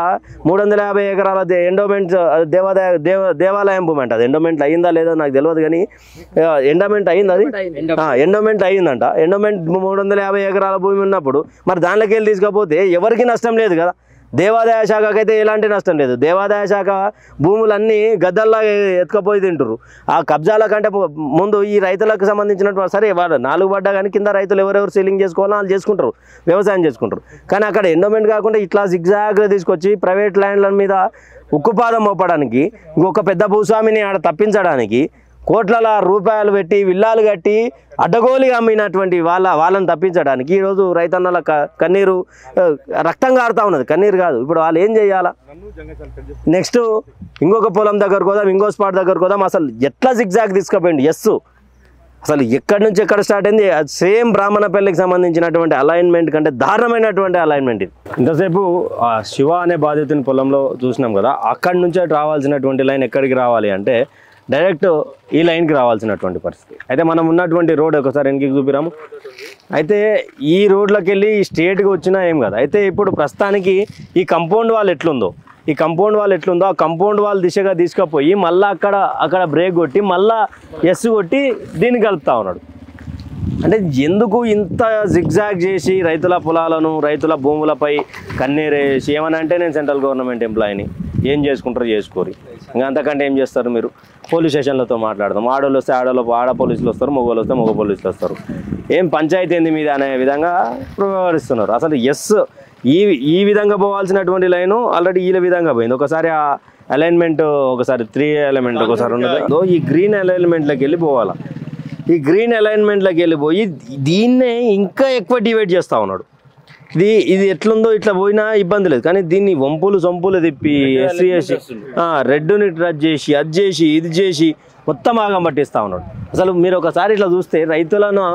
350 ఎకరాల ఎండోమెంట్ దేవాలయం భూమి అంట. అది ఎండోమెంట్ అయిందా లేదా నాకు తెలియదు, కానీ ఎండోమెంట్ అయింది, అది ఎండోమెంట్ అయిందంట. ఎండోమెంట్ 350 ఎకరాల భూమి ఉన్నప్పుడు మరి దానిలోకి వెళ్ళి తీసుకపోతే ఎవరికి నష్టం లేదు కదా. దేవాదాయ శాఖకి అయితే ఎలాంటి నష్టం లేదు. దేవాదాయ శాఖ భూములన్నీ గద్దల్లా ఎత్తుకపోయి తింటారు. ఆ కబ్జాల కంటే ముందు ఈ రైతులకు సంబంధించినటువంటి సరే వాళ్ళు 4 పడ్డా కానీ కింద రైతులు ఎవరెవరు సెల్లింగ్ చేసుకోవాలో వాళ్ళు చేసుకుంటారు, వ్యవసాయం చేసుకుంటారు. కానీ అక్కడ ఎండోమెంట్ కాకుండా ఇట్లా జిగ్జాగ్గా తీసుకొచ్చి ప్రైవేట్ ల్యాండ్ల మీద ఉక్కుపాదం మోపడానికి, ఇంకొక పెద్ద భూస్వామిని ఆడ తప్పించడానికి కోట్ల రూపాయలు పెట్టి విల్లాలు కట్టి అడ్డగోలిగా అమ్మినటువంటి వాళ్ళని తప్పించడానికి ఈరోజు రైతన్నల కన్నీరు రక్తం కారుతా ఉన్నది. కన్నీరు కాదు, ఇప్పుడు వాళ్ళు ఏం చేయాలా? నెక్స్ట్ ఇంకొక పొలం దగ్గరకు పోదాం, ఇంకో స్పాట్ దగ్గరకు పోదాం. అసలు ఎట్లా జిగ్జాగ్ తీసుకుపోయింది అసలు ఎక్కడి నుంచి ఎక్కడ స్టార్ట్ అయింది? సేమ్ బ్రాహ్మణపల్లికి సంబంధించినటువంటి అలైన్మెంట్ కంటే దారుణమైనటువంటి అలైన్మెంట్ ఇది. ఇంతసేపు శివ అనే బాధితుని పొలంలో చూసినాం కదా, అక్కడి నుంచే రావాల్సినటువంటి లైన్ ఎక్కడికి రావాలి అంటే డైరెక్ట్ ఈ లైన్కి రావాల్సినటువంటి పరిస్థితి. అయితే మనం ఉన్నటువంటి రోడ్ ఒకసారి వెనక్కి చూపిరాము. అయితే ఈ రోడ్లోకి వెళ్ళి స్ట్రేట్గా వచ్చినా ఏం కాదు. అయితే ఇప్పుడు ప్రస్తుతానికి ఈ కంపౌండ్ వాల్ ఎట్లుందో ఆ కంపౌండ్ వాల్ దిశగా తీసుకుపోయి మళ్ళీ అక్కడ బ్రేక్ కొట్టి మళ్ళీ ఎస్ కొట్టి దీన్ని కలుపుతా ఉన్నాడు. అంటే ఎందుకు ఇంత జిగ్జాగ్ చేసి రైతుల పొలాలను రైతుల భూములపై కన్నీరేసి ఏమని అంటే నేను సెంట్రల్ గవర్నమెంట్ ఎంప్లాయీని, ఏం చేసుకుంటారో చేసుకోరు, ఇంకా అంతకంటే ఏం చేస్తారు మీరు? పోలీస్ స్టేషన్లతో మాట్లాడదాం, ఆడోళ్ళు వస్తే ఆడ పోలీసులు వస్తారు, మగవాళ్ళు వస్తే మగ పోలీసులు వస్తారు, ఏం పంచాయతీ ఏంది మీద అనే విధంగా వ్యవహరిస్తున్నారు. అసలు ఈ విధంగా పోవాల్సినటువంటి లైను ఆల్రెడీ ఈ విధంగా పోయింది. ఒకసారి ఆ అలైన్మెంట్ ఒకసారి 3 ఎలిమెంట్ ఒకసారి ఉండదు, ఈ గ్రీన్ అలైన్మెంట్లోకి వెళ్ళి పోవాలా. ఈ గ్రీన్ అలైన్మెంట్లోకి వెళ్ళిపోయి దీన్నే ఇంకా ఎక్కువ డివైడ్ చేస్తూ ఉన్నాడు. ఇది ఎట్లుందో ఇట్లా పోయినా ఇబ్బంది లేదు, కానీ దీన్ని సొంపులు తిప్పి రెడ్ని టచ్ చేసి అది చేసి ఇది చేసి మొత్తం ఆగం పట్టిస్తూ ఉన్నాడు. అసలు మీరు ఒకసారి ఇట్లా చూస్తే రైతులను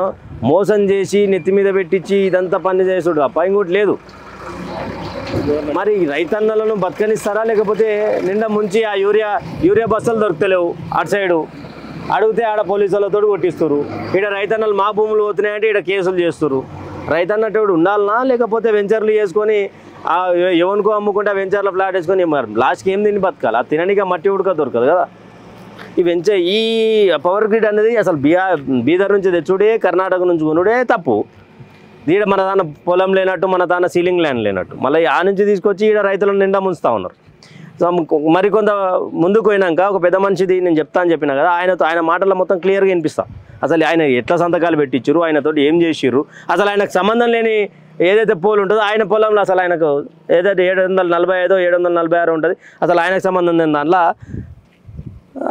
మోసం చేసి నెత్తి మీద పెట్టించి ఇదంతా పని చేసుడు తప్ప ఇంకోటి లేదు. మరి రైతన్నలను బతకనిస్తారా, లేకపోతే నిండా ముంచి ఆ యూరియా బస్సులు దొరుకుతలేవు అటు సైడు, అడిగితే ఆడ పోలీసులతో కొట్టిస్తారు, ఇక్కడ రైతన్నలు మా భూములు పోతున్నాయంటే ఇక్కడ కేసులు చేస్తారు. రైతన్నటోడు ఉండాలనా, లేకపోతే వెంచర్లు చేసుకొని ఎవరికో అమ్ముకుంటే ఆ వెంచర్లో ఫ్లాట్ వేసుకొని మరి లాస్ట్కి ఏం తిని బతకాలి? ఆ తినడానికి మట్టి ఉడక దొరకదు కదా. ఈ పవర్ గ్రిడ్ అనేది అసలు బీదర్ నుంచి తెచ్చుడే, కర్ణాటక నుంచి కొనుడే తప్పు. ఈడ మన దాని పొలం లేనట్టు, మన దాని సీలింగ్ ల్యాండ్ లేనట్టు, మళ్ళీ ఆ నుంచి తీసుకొచ్చి ఈడ రైతులను నిండా ముంచుతూ ఉన్నారు. సో మరికొంత ముందుకు పోయినాక ఒక పెద్ద మనిషిది నేను చెప్పినా కదా, ఆయన మాటల్లో మొత్తం క్లియర్గా వినిపిస్తా. అసలు ఆయన ఎట్లా సంతకాలు పెట్టించారు, ఆయనతో ఏం చేసిర్రు, అసలు ఆయనకు సంబంధం లేని ఏదైతే పోలు ఉంటుందో ఆయన పొలంలో అసలు ఆయనకు ఏదైతే 745 746 ఉంటుంది, అసలు ఆయనకు సంబంధం లేని దాంట్లో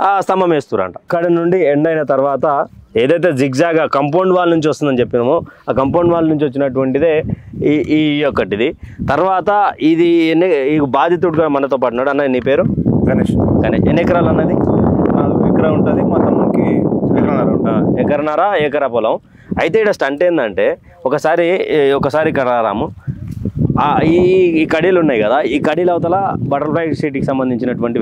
ఆ స్తంభం వేస్తురంట. అక్కడ నుండి ఎండ్ అయిన తర్వాత ఏదైతే జిగ్జాగా కంపౌండ్ వాల్ నుంచి వస్తుందని చెప్పినామో ఆ కంపౌండ్ వాల్ నుంచి వచ్చినటువంటిదే ఈ ఒక్కటిది. తర్వాత ఇది ఈ బాధితుడు కూడా మనతో పడినాడు. అన్న నీ పేరు? గణేష్. ఎన్ని ఎకరాలు అన్నది? ఎకరా ఉంటుంది, మా తమ్ముడికి ఎకరా పొలం. అయితే ఇక్కడ స్టంట్ ఏంటంటే ఒకసారి ఇక్కడ రాము, ఈ కడీలు ఉన్నాయి కదా, ఈ కడీలు అవతల బటర్ఫ్లై సిటీకి సంబంధించినటువంటి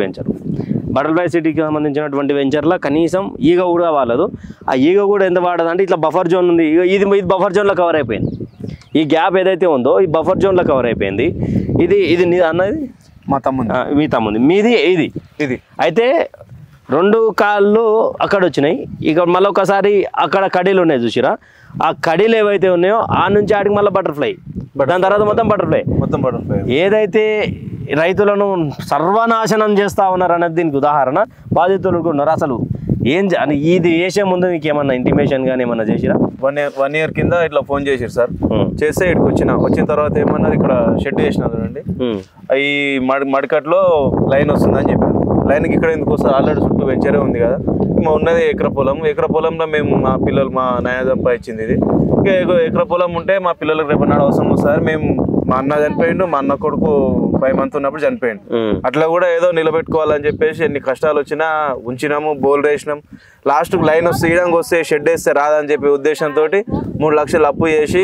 వెంచర్లో కనీసం ఈగ కూడా వాడదు. ఆ ఈగ కూడా ఎంత వాడదంటే ఇట్లా బఫర్ జోన్ ఉంది, ఇది బఫర్ జోన్లో కవర్ అయిపోయింది. ఈ గ్యాప్ ఏదైతే ఉందో ఈ బఫర్ జోన్లో కవర్ అయిపోయింది. ఇది అన్నది మా తమ్ముడు, మీ తమ్ముంది, మీది ఇది. అయితే 2 కాళ్ళు అక్కడ వచ్చినాయి. ఇక మళ్ళీ ఒకసారి అక్కడ కడీలు ఉన్నాయి చూసిరా, ఆ కడీలు ఏవైతే ఉన్నాయో ఆ నుంచి ఆడికి మళ్ళీ బటర్ఫ్లై, దాని తర్వాత మొత్తం బటర్ఫ్లై. ఏదైతే రైతులను సర్వనాశనం చేస్తూ ఉన్నారు అనేది దీనికి ఉదాహరణ. బాధితులు ఉన్నారు. అసలు ఇది వేసే ముందు మీకు ఏమన్నా ఇంటిమేషన్ కానీ ఏమన్నా చేసిరా? 1 year కింద ఇట్లా ఫోన్ చేసిరు సార్. చేస్తే ఇక్కడికి వచ్చిన తర్వాత ఏమన్నది ఇక్కడ షెడ్ చేసిన చూడండి, ఈ మడికట్లో లైన్ వస్తుందని చెప్పారు. లైన్కి ఇక్కడ ఎందుకు వస్తుంది? ఆల్రెడీ చుట్టూ వెంచరే ఉంది కదా, ఉన్నది ఎకరా పొలంలో మేము మా నాయ సంపాదించింది ఇది. ఎకరా పొలం ఉంటే మా పిల్లలకు రేపు నాడు అవసరం వస్తుంది. మేము మా అన్న చనిపోయిండు, మా అన్న కొడుకు 5 months ఉన్నప్పుడు చనిపోయిండు. అట్లా కూడా ఏదో నిలబెట్టుకోవాలని చెప్పేసి ఎన్ని కష్టాలు వచ్చినా ఉంచినాము, బోల్ వేసినాం. లాస్ట్కి లైన్ వస్తే ఈడంగా వస్తే షెడ్ వేస్తే రాదని చెప్పే ఉద్దేశంతో 3 లక్షలు అప్పు చేసి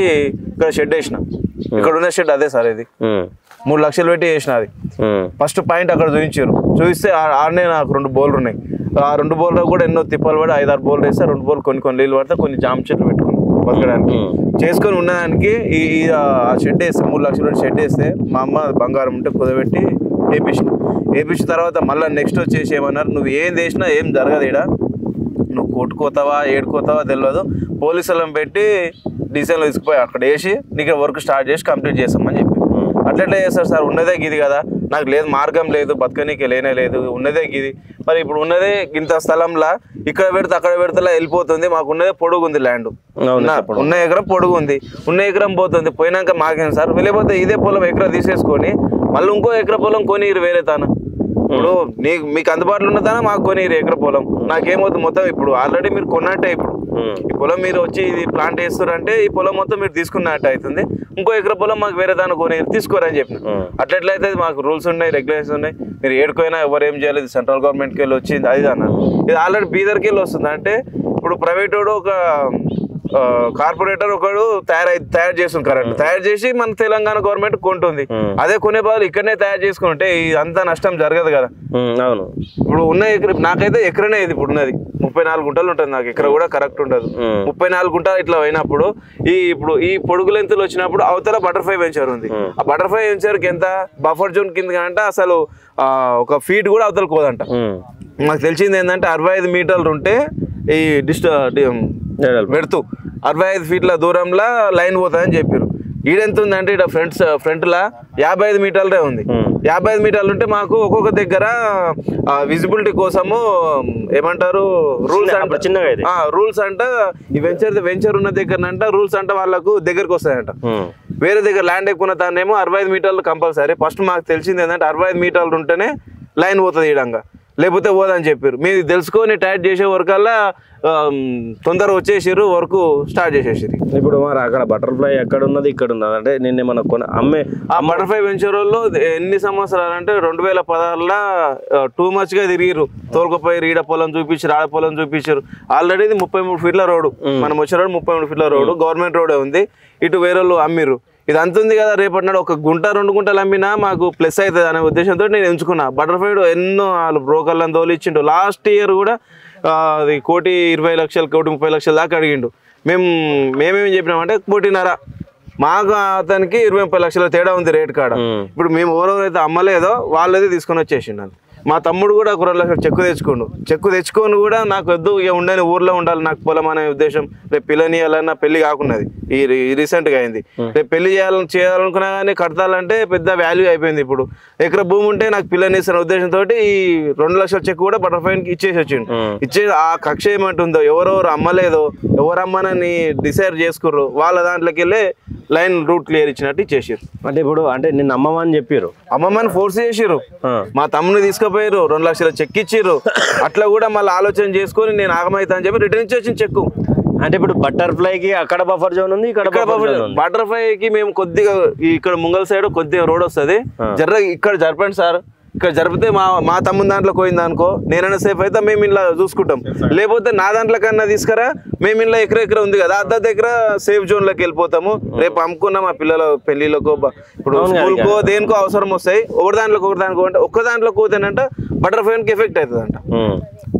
ఇక్కడ షెడ్ వేసినాం. ఇక్కడ ఉన్న షెడ్ అదే సార్ ఇది. 3 లక్షలు పెట్టి చేసిన అది. ఫస్ట్ పాయింట్ అక్కడ చూపిస్తే ఆడనే నాకు 2 బౌలర్ ఉన్నాయి. ఆ 2 బౌలర్ కూడా ఎన్నో తిప్పలు పడి 5-6 బౌలర్ వేస్తే 2 బౌలర్ కొన్ని నీళ్ళు పడితే కొన్ని జామ చెట్లు పెట్టుకుని బతకడానికి చేసుకొని ఉన్నదానికి ఈ షెడ్ వేస్తే 3 లక్షలు పెట్టి షెడ్ వేస్తే మా అమ్మ బంగారం ఉంటే కుదబెట్టి వేపించిన తర్వాత మళ్ళీ నెక్స్ట్ వచ్చేసి ఏమన్నారు, నువ్వు ఏం చేసినా ఏం జరగదు ఈడ, నువ్వు కొట్టుకోతావా ఏడుకోతావా తెలియదు, పోలీసులను పెట్టి డీసీలో తీసుకుపోయి అక్కడ వేసి నీకు వర్క్ స్టార్ట్ చేసి కంప్లీట్ చేస్తామని చెప్పి. అట్లెట్లా చేస్తారు సార్, ఉన్నదే గిది కదా, నాకు లేదు మార్గం లేదు, బతకనీకి లేనే లేదు, ఉన్నదే గిది. మరి ఇప్పుడు ఉన్నదే ఇంత స్థలంలో ఇక్కడ పెడితే అక్కడ పెడితే వెళ్ళిపోతుంది. మాకు ఉన్నదే పొడుగు ఉంది, ల్యాండ్ ఉన్న ఎకరం పొడుగు ఉంది, ఉన్న ఎకరం పోతుంది. పోయినాక మాకేం సార్, వెళ్ళిపోతే ఇదే పొలం ఎకరా తీసేసుకొని మళ్ళీ ఇంకో ఎకరా పొలం కొని వేరే తాను. ఇప్పుడు మీకు అందుబాటులో ఉన్నదానా మాకు కొని ఎకరా పొలం నాకేమవుతుంది మొత్తం. ఇప్పుడు ఆల్రెడీ మీరు కొన్నట్టే, ఇప్పుడు ఈ పొలం మీరు వచ్చి ఇది ప్లాంట్ వేస్తారంటే ఈ పొలం మొత్తం మీరు తీసుకున్నట్టు అవుతుంది. ఇంకో ఎకరా పొలం మాకు వేరే దాన్ని కొని తీసుకోరని చెప్పిన. అట్లయితే మాకు రూల్స్ ఉన్నాయి, రెగ్యులేషన్స్ ఉన్నాయి. మీరు ఏడుకోయినా ఎవరు ఏం చేయలేదు, సెంట్రల్ గవర్నమెంట్కి వెళ్ళి వచ్చింది అది అన్నారు. ఇది ఆల్రెడీ బీదర్కి వెళ్ళి వస్తుంది. అంటే ఇప్పుడు ప్రైవేట్ వాడు ఒక కార్పొరేటర్ ఒకడు తయారు చేస్తుంది కరెంట్, తయారు చేసి మన తెలంగాణ గవర్నమెంట్ కొంటుంది. అదే కొనే బదులు ఇక్కడనే తయారు చేసుకుంటే అంత నష్టం జరగదు కదా. అవును, ఇప్పుడు ఉన్న ఎకరం నాకైతే ఎకరనే ఇది ఇప్పుడు ఉన్నది 34 గుంటలు ఉంటుంది. నాకు ఎకర కూడా కరెక్ట్ ఉండదు. 34 గుంటలు ఇట్లా అయినప్పుడు ఇప్పుడు ఈ పొడుగు లెంతులు వచ్చినప్పుడు అవతల బటర్ఫ్లై వెంచర్ ఉంది. ఆ బటర్ఫ్లై వెంచర్కి ఎంత బఫర్ జోన్ కింద అంటే అసలు ఒక ఫీట్ కూడా అవతలకు పోదంట. నాకు తెలిసింది ఏంటంటే 65 మీటర్లు ఉంటే ఈ పెడుతూ 65 ఫీట్ల దూరంలో లైన్ పోతుందని చెప్పారు. ఈడెంత ఉందంటే ఇక్కడ ఫ్రంట్లా 55 మీటర్లే ఉంది. 55 మీటర్లు ఉంటే మాకు ఒక్కొక్క దగ్గర విజిబిలిటీ కోసము ఏమంటారు రూల్స్ అంటే చిన్నగా రూల్స్ అంట ఈ వెంచర్ ఉన్న దగ్గరనంట రూల్స్ అంటే వాళ్ళకు దగ్గరకు వస్తాయంట. వేరే దగ్గర ల్యాండ్ ఎక్కువ దాన్నేమో 65 మీటర్లు కంపల్సరీ. ఫస్ట్ మాకు తెలిసింది ఏంటంటే 65 మీటర్లు ఉంటేనే లైన్ పోతుంది ఈడంగా, లేకపోతే పోదని చెప్పారు. మీరు తెలుసుకొని టైట్ చేసే వరకల్లా తొందరగా వచ్చేసారు, వర్క్ స్టార్ట్ చేసేసారు. ఇప్పుడు మరి అక్కడ బటర్ఫ్లై ఎక్కడ ఉన్నది ఇక్కడ ఉన్నది అంటే నిన్న మన ఆ బటర్ఫ్లై వెంచర్ వాళ్ళు ఎన్ని సంవత్సరాలు అంటే 2016లో టూ మచ్గా తిరిగిరు. తోలుకపోయి ఈడ పొలం చూపించారు, ఆడ పొలం చూపించారు. ఆల్రెడీ ఇది 33 ఫీట్ల రోడ్డు, మనం వచ్చిన రోడ్డు 33 ఫీట్ల రోడ్డు, గవర్నమెంట్ రోడే ఉంది. ఇటు వేరే వాళ్ళు అమ్మిరు. ఇది అంత ఉంది కదా, రేపటి నాడు 1 గుంట 2 గుంటలు అమ్మినా మాకు ప్లస్ అవుతుంది అనే ఉద్దేశంతో నేను ఎంచుకున్నా. బటర్ఫ్లై ఎన్నో వాళ్ళు బ్రోకర్లను తోలిచ్చిండు. లాస్ట్ ఇయర్ కూడా అది 1,20,00,000 1,30,00,000 దాకా అడిగిండు. మేమేం చెప్పినామంటే 1,5,00,000 మాకు అతనికి 20-30 లక్షల తేడా ఉంది రేట్ కాడ. ఇప్పుడు మేము ఎవరెవరైతే అమ్మలేదో వాళ్ళది తీసుకొని వచ్చేసిండు. మా తమ్ముడు కూడా 1 లక్షల చెక్కు తెచ్చుకొని కూడా నాకు వద్దు, ఇక ఉండని ఊర్లో ఉండాలి నాకు పొలం అనే ఉద్దేశం. రేపు పిల్లనియాలన్నా పెళ్లి కాకున్నది, ఈ రీసెంట్గా అయింది. రేపు పెళ్లి చేయాలనుకున్నా కానీ కడతాలంటే పెద్ద వాల్యూ అయిపోయింది. ఇప్పుడు ఎకర భూమి ఉంటే నాకు పిల్లనిస్తున్న ఉద్దేశంతో ఈ 2 లక్షల చెక్కు కూడా బటర్ఫ్లైకి ఇచ్చేసి వచ్చిండు. ఆ కక్ష ఏమంటుందో, ఎవరెవరు అమ్మలేదో ఎవరు అమ్మనని డిసైడ్ చేసుకుర్రు వాళ్ళ దాంట్లోకి వెళ్ళి లైన్ రూట్ క్లియర్ ఇచ్చినట్టు ఇచ్చేసారు. అంటే ఇప్పుడు అంటే నిన్న అమ్మమని చెప్పారు, అమ్మమ్మని ఫోర్స్ చేసిర్రు. మా తమ్ముని తీసుకుపోయారు, 2 లక్షల చెక్ ఇచ్చిర్రు. అట్లా కూడా మళ్ళీ ఆలోచన చేసుకొని నేను ఆగమైతా అని చెప్పి రిటర్న్ ఇచ్చి వచ్చిన చెక్కు. అంటే ఇప్పుడు బటర్ఫ్లైకి అక్కడ బఫర్ జోన్ ఉంది, ఇక్కడ బటర్ఫ్లైకి మేము కొద్దిగా ఇక్కడ ముంగల్ సైడ్ కొద్దిగా రోడ్ వస్తుంది, ఇక్కడ జరపండి సార్, ఇక్కడ జరిపితే మా తమ్ముని దాంట్లో పోయింది అనుకో, నేనైనా సేఫ్ అయితే మేము ఇలా చూసుకుంటాం. లేకపోతే నా దాంట్లో కన్నా తీసుకురా, మేము ఇలా ఎకర ఉంది కదా అర్ధ దగ్గర సేఫ్ జోన్లోకి వెళ్ళిపోతాము. రేపు అమ్ముకున్నా మా పిల్లల పెళ్లిళ్ళకో ఇప్పుడు స్కూల్కో దేనికో అవసరం వస్తాయి. ఒకటి దాంట్లో అంటే ఒక్క దాంట్లో పోతేనంట బటర్ఫ్లైకి ఎఫెక్ట్ అవుతుందంట,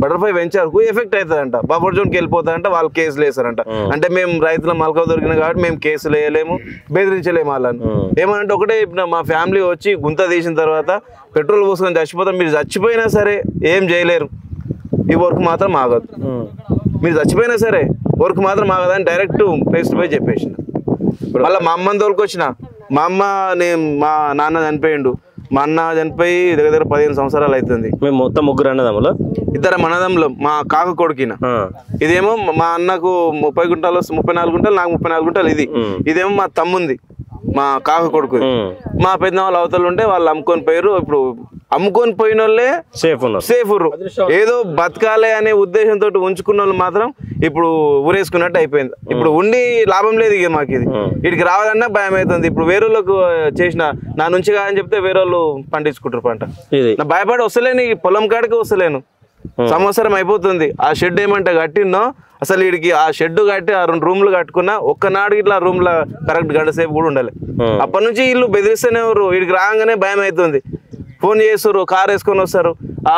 బటర్ఫ్లై వెంచర్కు ఎఫెక్ట్ అవుతుందంట. బఫర్ జోన్కి వెళ్ళిపోతారంట, వాళ్ళు కేసులు వేస్తారంట. అంటే మేము రైతుల మలక దొరికిన కాబట్టి మేము కేసులు వేయలేము, బెదిరించలేము వాళ్ళని. ఏమంటే ఒకటే మా ఫ్యామిలీ వచ్చి గుంత తీసిన తర్వాత పెట్రోల్ పోసుకొని చచ్చిపోతాం. మీరు చచ్చిపోయినా సరే ఏం చేయలేరు, ఈ వర్క్ మాత్రం ఆగదు. మీరు చచ్చిపోయినా సరే వర్క్ మాత్రం ఆగదని డైరెక్ట్ ఫేస్ టు ఫేస్ చెప్పేసిన. మళ్ళీ మా అమ్మని తోలుకొచ్చిన, మా నాన్న చనిపోయిండు, మా అన్న చనిపోయి దగ్గర 15 సంవత్సరాలు అవుతుంది. మేము మొత్తం 3 అన్నదమ్ములు, 2 అన్నదమ్ములు. మా కాక కొడుకిన ఇదేమో మా అన్నకు 30 గుంటలు 34 గుంటలు, నాకు 34 గుంటలు. ఇదేమో మా తమ్ముంది, మా కాక కొడుకు. మా పెద్ద వాళ్ళు అవతలు ఉంటే వాళ్ళు అమ్ముకొని పోయారు. ఇప్పుడు అమ్ముకొని పోయిన వాళ్ళే సేఫ్ ఏదో బతకాలి అనే ఉద్దేశంతో ఉంచుకున్న వాళ్ళు మాత్రం ఇప్పుడు ఊరేసుకున్నట్టు అయిపోయింది. ఇప్పుడు ఉండి లాభం లేదు ఇక మాకు. ఇది వీటికి రావాలన్నా భయం అవుతుంది. ఇప్పుడు వేరే వాళ్ళకు చేసిన నా నుంచి కాదని చెప్తే వేరే వాళ్ళు పండించుకుంటారు పంట. నా భయపడి వస్తలేను, పొలం కాడికి వస్తలేను. సంవత్సరం అయిపోతుంది. ఆ షెడ్ ఏమంటే కట్టినో అసలు వీడికి ఆ షెడ్ కట్టి ఆ 2 రూమ్లు కట్టుకున్నా ఒక్కనాడు ఇట్లా రూమ్ లో కరెక్ట్ గంట సేపు కూడా ఉండాలి. అప్పటి నుంచి వీళ్ళు బెదిరిస్తూనే ఎవరు, వీడికి రాగానే భయం అవుతుంది. ఫోన్ చేస్తారు, కార్ వేసుకొని వస్తారు, ఆ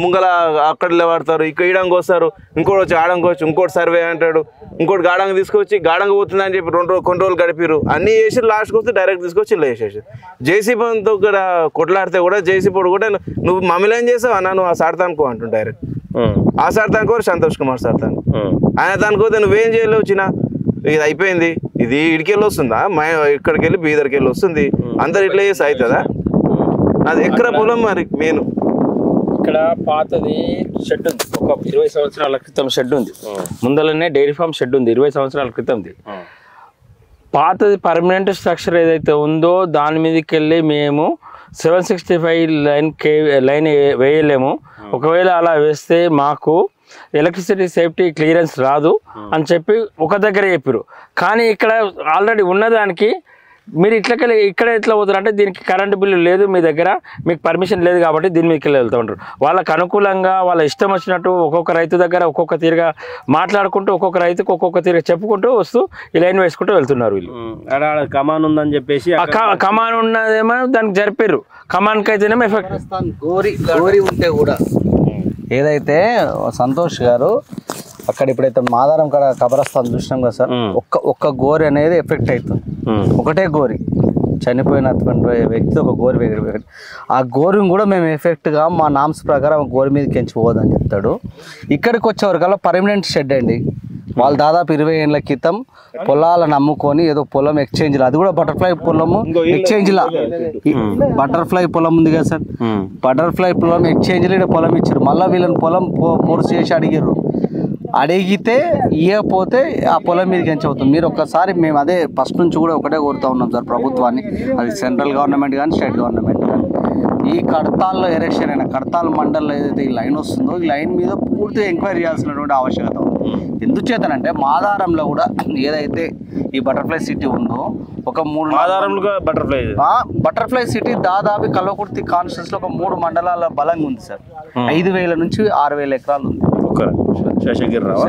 ముంగల అక్కడ లేవాడతారు, ఇక్కడ ఈడంగా వస్తారు, ఇంకోటి వచ్చి ఆడంగా వచ్చి ఇంకోటి సర్వే అంటాడు, ఇంకోటి గాడంగా తీసుకొచ్చి గాడంగా పోతుంది అని చెప్పి కొన్ని రోజులు గడిపారు. అన్నీ చేసి లాస్ట్కి వస్తే డైరెక్ట్ తీసుకొచ్చి ఇలా వేసేసి జేసీబీతో కూడా కొట్లాడితే కూడా జేసీబీ కూడా నువ్వు మమ్మల్ని ఏం చేసావు అన్న, నువ్వు ఆ సాడతానుకో అంటు డైరెక్ట్. ఆ సాడతానుకో సంతోష్ కుమార్ సాడతాను ఆయన దానికోతే నువ్వేం చేయలేవు చిన్న, ఇది అయిపోయింది, ఇది ఇడికెళ్ళి వస్తుందా, ఇక్కడికి వెళ్ళి బీదర్కి వెళ్ళి వస్తుంది, అందరు ఇట్లా చేసి అవుతుందా? అది ఎక్కడ పొలం మరి మెయిన్. ఇక్కడ పాతది షెడ్ ఉంది, ఒక 20 సంవత్సరాల క్రితం షెడ్ ఉంది, ముందరనే డైరీ ఫామ్ షెడ్ ఉంది 20 సంవత్సరాల క్రితంది. పాతది పర్మనెంట్ స్ట్రక్చర్ ఏదైతే ఉందో దాని మీదకి వెళ్ళి మేము 765 లైన్ వేయలేము. ఒకవేళ అలా వేస్తే మాకు ఎలక్ట్రిసిటీ సేఫ్టీ క్లియరెన్స్ రాదు అని చెప్పి ఒక దగ్గర చెప్పారు. కానీ ఇక్కడ ఆల్రెడీ ఉన్నదానికి మీరు ఇక్కడ ఎట్లా పోతారు అంటే దీనికి కరెంటు బిల్లు లేదు మీ దగ్గర, మీకు పర్మిషన్ లేదు కాబట్టి దీని మీదకి వెళ్తూ ఉంటారు. వాళ్ళకు అనుకూలంగా వాళ్ళ ఇష్టం వచ్చినట్టు ఒక్కొక్క రైతు దగ్గర ఒక్కొక్క తీరుగా మాట్లాడుకుంటూ ఒక్కొక్క రైతుకు ఒక్కొక్క తీరుగా చెప్పుకుంటూ వస్తూ ఈ లైన్ వేసుకుంటూ వెళ్తున్నారు. వీళ్ళు కమాన్ ఉందని చెప్పేసి కమాన్ ఉన్నదేమో దానికి జరిపారు, కమాన్కి అయితేనేమో ఎఫెక్ట్. గోరి ఉంటే కూడా ఏదైతే సంతోష్ గారు అక్కడ ఇప్పుడైతే మాదారం కాడ కబరస్థాన్ చూసినాం కదా సార్, ఒక్క గోరి అనేది ఎఫెక్ట్ అవుతుంది. ఒకటే గోరి చనిపోయినటువంటి వ్యక్తి ఒక గోరి వేగడి, ఆ గోరిని కూడా మేము ఎఫెక్ట్గా మా నామ్స్ ప్రకారం గోరి మీదకి ఎంచిపోదని చెప్తాడు. ఇక్కడికి వచ్చేవరకల్లా పర్మనెంట్ షెడ్ అండి. వాళ్ళు దాదాపు 20 ఏళ్ళ క్రితం పొలాలను అమ్ముకొని ఏదో పొలం ఎక్స్చేంజ్లో, అది కూడా బటర్ఫ్లై పొలము ఎక్స్చేంజ్లా, బటర్ఫ్లై పొలం ఉంది కదా సార్, బటర్ఫ్లై పొలం ఎక్స్చేంజ్లో ఇక్కడ పొలం ఇచ్చారు. మళ్ళీ వీళ్ళని పొలం ఫోర్స్ చేసి అడిగారు, అడిగితే ఇవ్వకపోతే ఆ పొలం మీదకి ఎంచవుతుంది. మీరు ఒక్కసారి మేము అదే ఫస్ట్ నుంచి కూడా ఒకటే కోరుతూ ఉన్నాం సార్ ప్రభుత్వాన్ని, అది సెంట్రల్ గవర్నమెంట్ కానీ స్టేట్ గవర్నమెంట్ కానీ, ఈ కడతాల్లో ఎరెక్షన్ అయిన కడతాల్ మండల్లో ఏదైతే ఈ లైన్ వస్తుందో ఈ లైన్ మీద పూర్తిగా ఎంక్వైరీ చేయాల్సినటువంటి ఆవశ్యకత ఉంది. ఎందుచేతనంటే మాదారంలో కూడా ఏదైతే ఈ బటర్ఫ్లై సిటీ ఉందో ఒక 3 బటర్ఫ్లై సిటీ దాదాపు కల్వకుర్తి కాన్స్టిట్యూన్సీలో ఒక 3 మండలాల బలంగా ఉంది సార్. 5,000 నుంచి 6,000 ఎకరాలు ఉంది. శేషగిరిరావు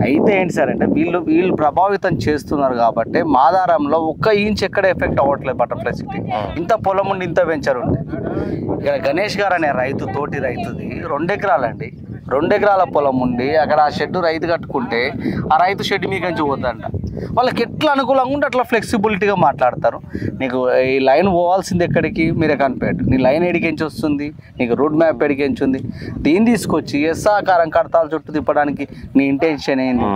అయితే ఏంటి సార్ అంటే వీళ్ళు ప్రభావితం చేస్తున్నారు కాబట్టి మాదారంలో 1 ఇంచ్ ఎక్కడ ఎఫెక్ట్ అవ్వట్లేదు బటర్ఫ్లై సిటీ. ఇంత పొలం ఉండి ఇంత వెంచర్ ఉంది. ఇక్కడ గణేష్ గారు అనే రైతు, తోటి రైతుది 2 ఎకరాలండి, 2 ఎకరాల పొలం ఉండి అక్కడ ఆ షెడ్ రైతు కట్టుకుంటే ఆ రైతు షెడ్ మీకు నుంచి పోద్దంట. వాళ్ళకి ఎట్లా అనుకూలంగా ఉంటే అట్లా ఫ్లెక్సిబిలిటీగా మాట్లాడతారు. నీకు ఈ లైన్ పోవాల్సింది ఎక్కడికి, మీరే కనిపెట్టు, నీ లైన్ ఎడికెంచి వస్తుంది, నీకు రూట్ మ్యాప్ ఎడికెంచి ఉంది, దీన్ని తీసుకొచ్చి ఎస్సాకారం కడతాల చుట్టూ తిప్పడానికి నీ ఇంటెన్షన్ ఏంటి?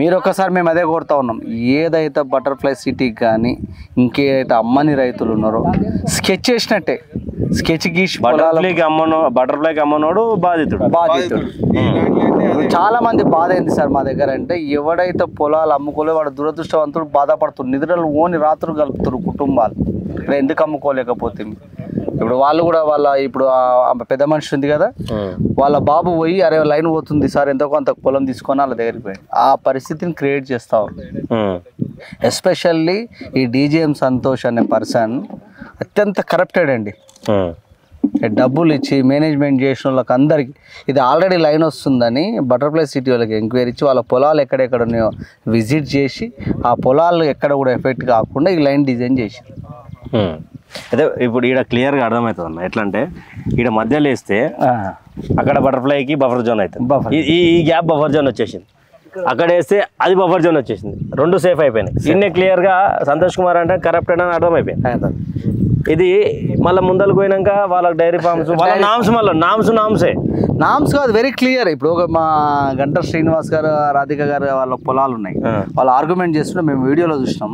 మీరు ఒకసారి మేము అదే కోరుతా ఉన్నాం, ఏదైతే బటర్ఫ్లై సిటీకి కానీ ఇంకేదైతే అమ్మని రైతులు ఉన్నారో స్కెచ్ చేసినట్టే, స్కెచ్ గీసి బటర్ఫ్లైకి అమ్మనోడు బాధితుడు. చాలా మంది బాధ అయింది సార్ మా దగ్గర అంటే, ఎవడైతే పొలాలు అమ్ముకోలే వాడు దురదృష్టవంతుడు, బాధపడుతున్నారు, నిద్రలు ఓని రాత్రులు కలుపుతారు కుటుంబాలు. ఇక్కడ ఎందుకు అమ్ముకోలేకపోతే ఇప్పుడు వాళ్ళు కూడా ఇప్పుడు పెద్ద మనిషి ఉంది కదా, వాళ్ళ బాబు పోయి అరే లైన్ పోతుంది సార్ ఎంతో కొంత పొలం తీసుకొని వాళ్ళ దగ్గరికి పోయి ఆ పరిస్థితిని క్రియేట్ చేస్తా ఉన్నారు. ఎస్పెషల్లీ ఈ డీజీఎం సంతోష్ అనే పర్సన్ అత్యంత కరప్టెడ్ అండి. డబ్బులు ఇచ్చి మేనేజ్మెంట్ చేసిన వాళ్ళకి అందరికీ ఇది ఆల్రెడీ లైన్ వస్తుందని బటర్ఫ్లై సిటీ వాళ్ళకి ఎంక్వైరీ ఇచ్చి వాళ్ళ పొలాలు ఎక్కడెక్కడ ఉన్నాయో విజిట్ చేసి ఆ పొలాలు ఎక్కడ కూడా ఎఫెక్ట్ కాకుండా ఈ లైన్ డిజైన్ చేసి అదే ఇప్పుడు ఈడ క్లియర్గా అర్థమవుతుంది అన్న. ఎట్లా అంటే ఈడ మధ్యలో వేస్తే అక్కడ బటర్ఫ్లైకి బఫర్ జోన్ అవుతుంది, ఈ గ్యాప్ బఫర్ జోన్ వచ్చేసింది, అక్కడ వేస్తే అది బఫర్ జోన్ వచ్చేసింది, 2 సేఫ్ అయిపోయినాయి. ఇన్నే క్లియర్గా సంతోష్ కుమార్ అంటే కరప్టెడ్ అని అర్థమైపోయింది. ఇది మళ్ళీ ముందరకు పోయినాక వాళ్ళ డైరీ ఫార్మ్స్ వాళ్ళ నామ్స్ కాదు, వెరీ క్లియర్. ఇప్పుడు మా గంటర్ శ్రీనివాస్ గారు, రాధిక గారు వాళ్ళ పొలాలు ఉన్నాయి, వాళ్ళు ఆర్గ్యుమెంట్ చేస్తుంటే మేము వీడియోలో చూసినాం,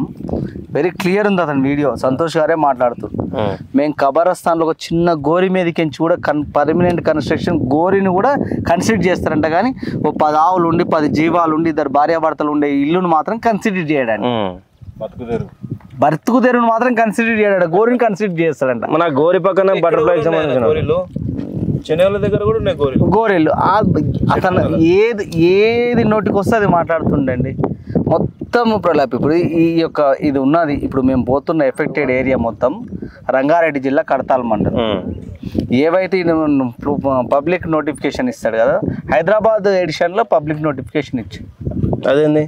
వెరీ క్లియర్ ఉంది అతని వీడియో. సంతోష్ గారే మాట్లాడుతున్నారు, మేము కబరస్థాన్లో ఒక చిన్న గోరి మీదకించి కూడా పర్మనెంట్ కన్స్ట్రక్షన్ గోరిని కూడా కన్సిడర్ చేస్తారంట, కానీ ఓ 10 ఆవులు ఉండి 10 జీవాలు ఉండి 2 భార్యాభర్తలు ఉండే ఇల్లును మాత్రం కన్సిడర్ చేయడానికి, బతుకు తెరువును మాత్రం కన్సిడర్ చేయడాడు, గోరిని కన్సిడర్ చేస్తాడంట. మన గోరి పక్కన బటర్ఫ్లై దగ్గర కూడా ఉన్నాయి గోరెళ్ళు. అతను ఏది నోటికి వస్తే అది మాట్లాడుతుండండి. మొత్తం ప్రలాప్ ఇప్పుడు ఇది ఉన్నది, ఇప్పుడు మేము పోతున్న ఎఫెక్టెడ్ ఏరియా మొత్తం రంగారెడ్డి జిల్లా కడతాల్ మండలం. ఏవైతే పబ్లిక్ నోటిఫికేషన్ ఇస్తాడు కదా, హైదరాబాద్ ఎడిషన్లో పబ్లిక్ నోటిఫికేషన్ ఇచ్చి అదేంది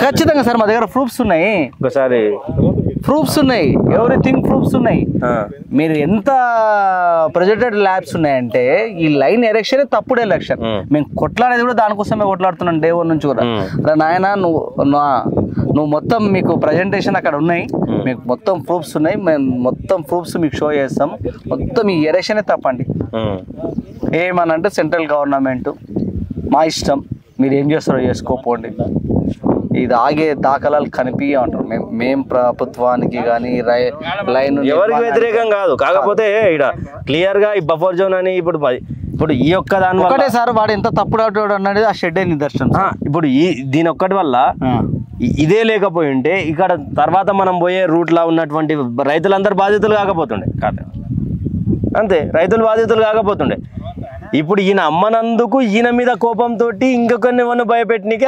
ఖచ్చితంగా సార్ మా దగ్గర ప్రూఫ్స్ ఉన్నాయి, ఒకసారి ప్రూఫ్స్ ఉన్నాయి, ఎవ్రీథింగ్ ప్రూఫ్స్ ఉన్నాయి. మీరు ఎంత ప్రొజెక్టెడ్ ల్యాబ్స్ ఉన్నాయంటే ఈ లైన్ ఎలక్షన్ తప్పుడు ఎలక్షన్. మేము కొట్లాడేది కూడా దానికోసమే కొట్లాడుతున్నాం డే 1 నుంచి కూడా. నాయన నువ్వు మొత్తం మీకు ప్రజెంటేషన్ అక్కడ ఉన్నాయి, మీకు మొత్తం ప్రూఫ్స్ ఉన్నాయి, మేము మొత్తం ప్రూఫ్స్ మీకు షో చేస్తాం. మొత్తం ఈ ఎలక్షనే తప్పండి. ఏమనంటే సెంట్రల్ గవర్నమెంట్ మా ఇష్టం, మీరు ఏం చేస్తారో చేసుకోపోండి, ఇది ఆగే దాఖలాలు కనిపించమంటారు. మేము ప్రభుత్వానికి కానీ లైన్ ఎవరికి వ్యతిరేకం కాదు, కాకపోతే ఇక్కడ క్లియర్ గా ఈ బఫర్ జోన్ అని ఇప్పుడు ఈ ఒక్క దాని ఒకటే సార్ వాడు ఎంత తప్పుడు అన్నది ఆ షెడ్ నిదర్శనం. ఇప్పుడు దీని ఒక్కటి వల్ల ఇదే లేకపోయి ఉంటే ఇక్కడ తర్వాత మనం పోయే రూట్ లా ఉన్నటువంటి రైతులందరూ బాధితులు కాకపోతుండే కాదు, అంతే రైతులు బాధితులు కాకపోతుండే. ఇప్పుడు ఈయన అమ్మనందుకు ఈయన మీద కోపంతో ఇంకొకరిని వన్ను భయపెట్టినకే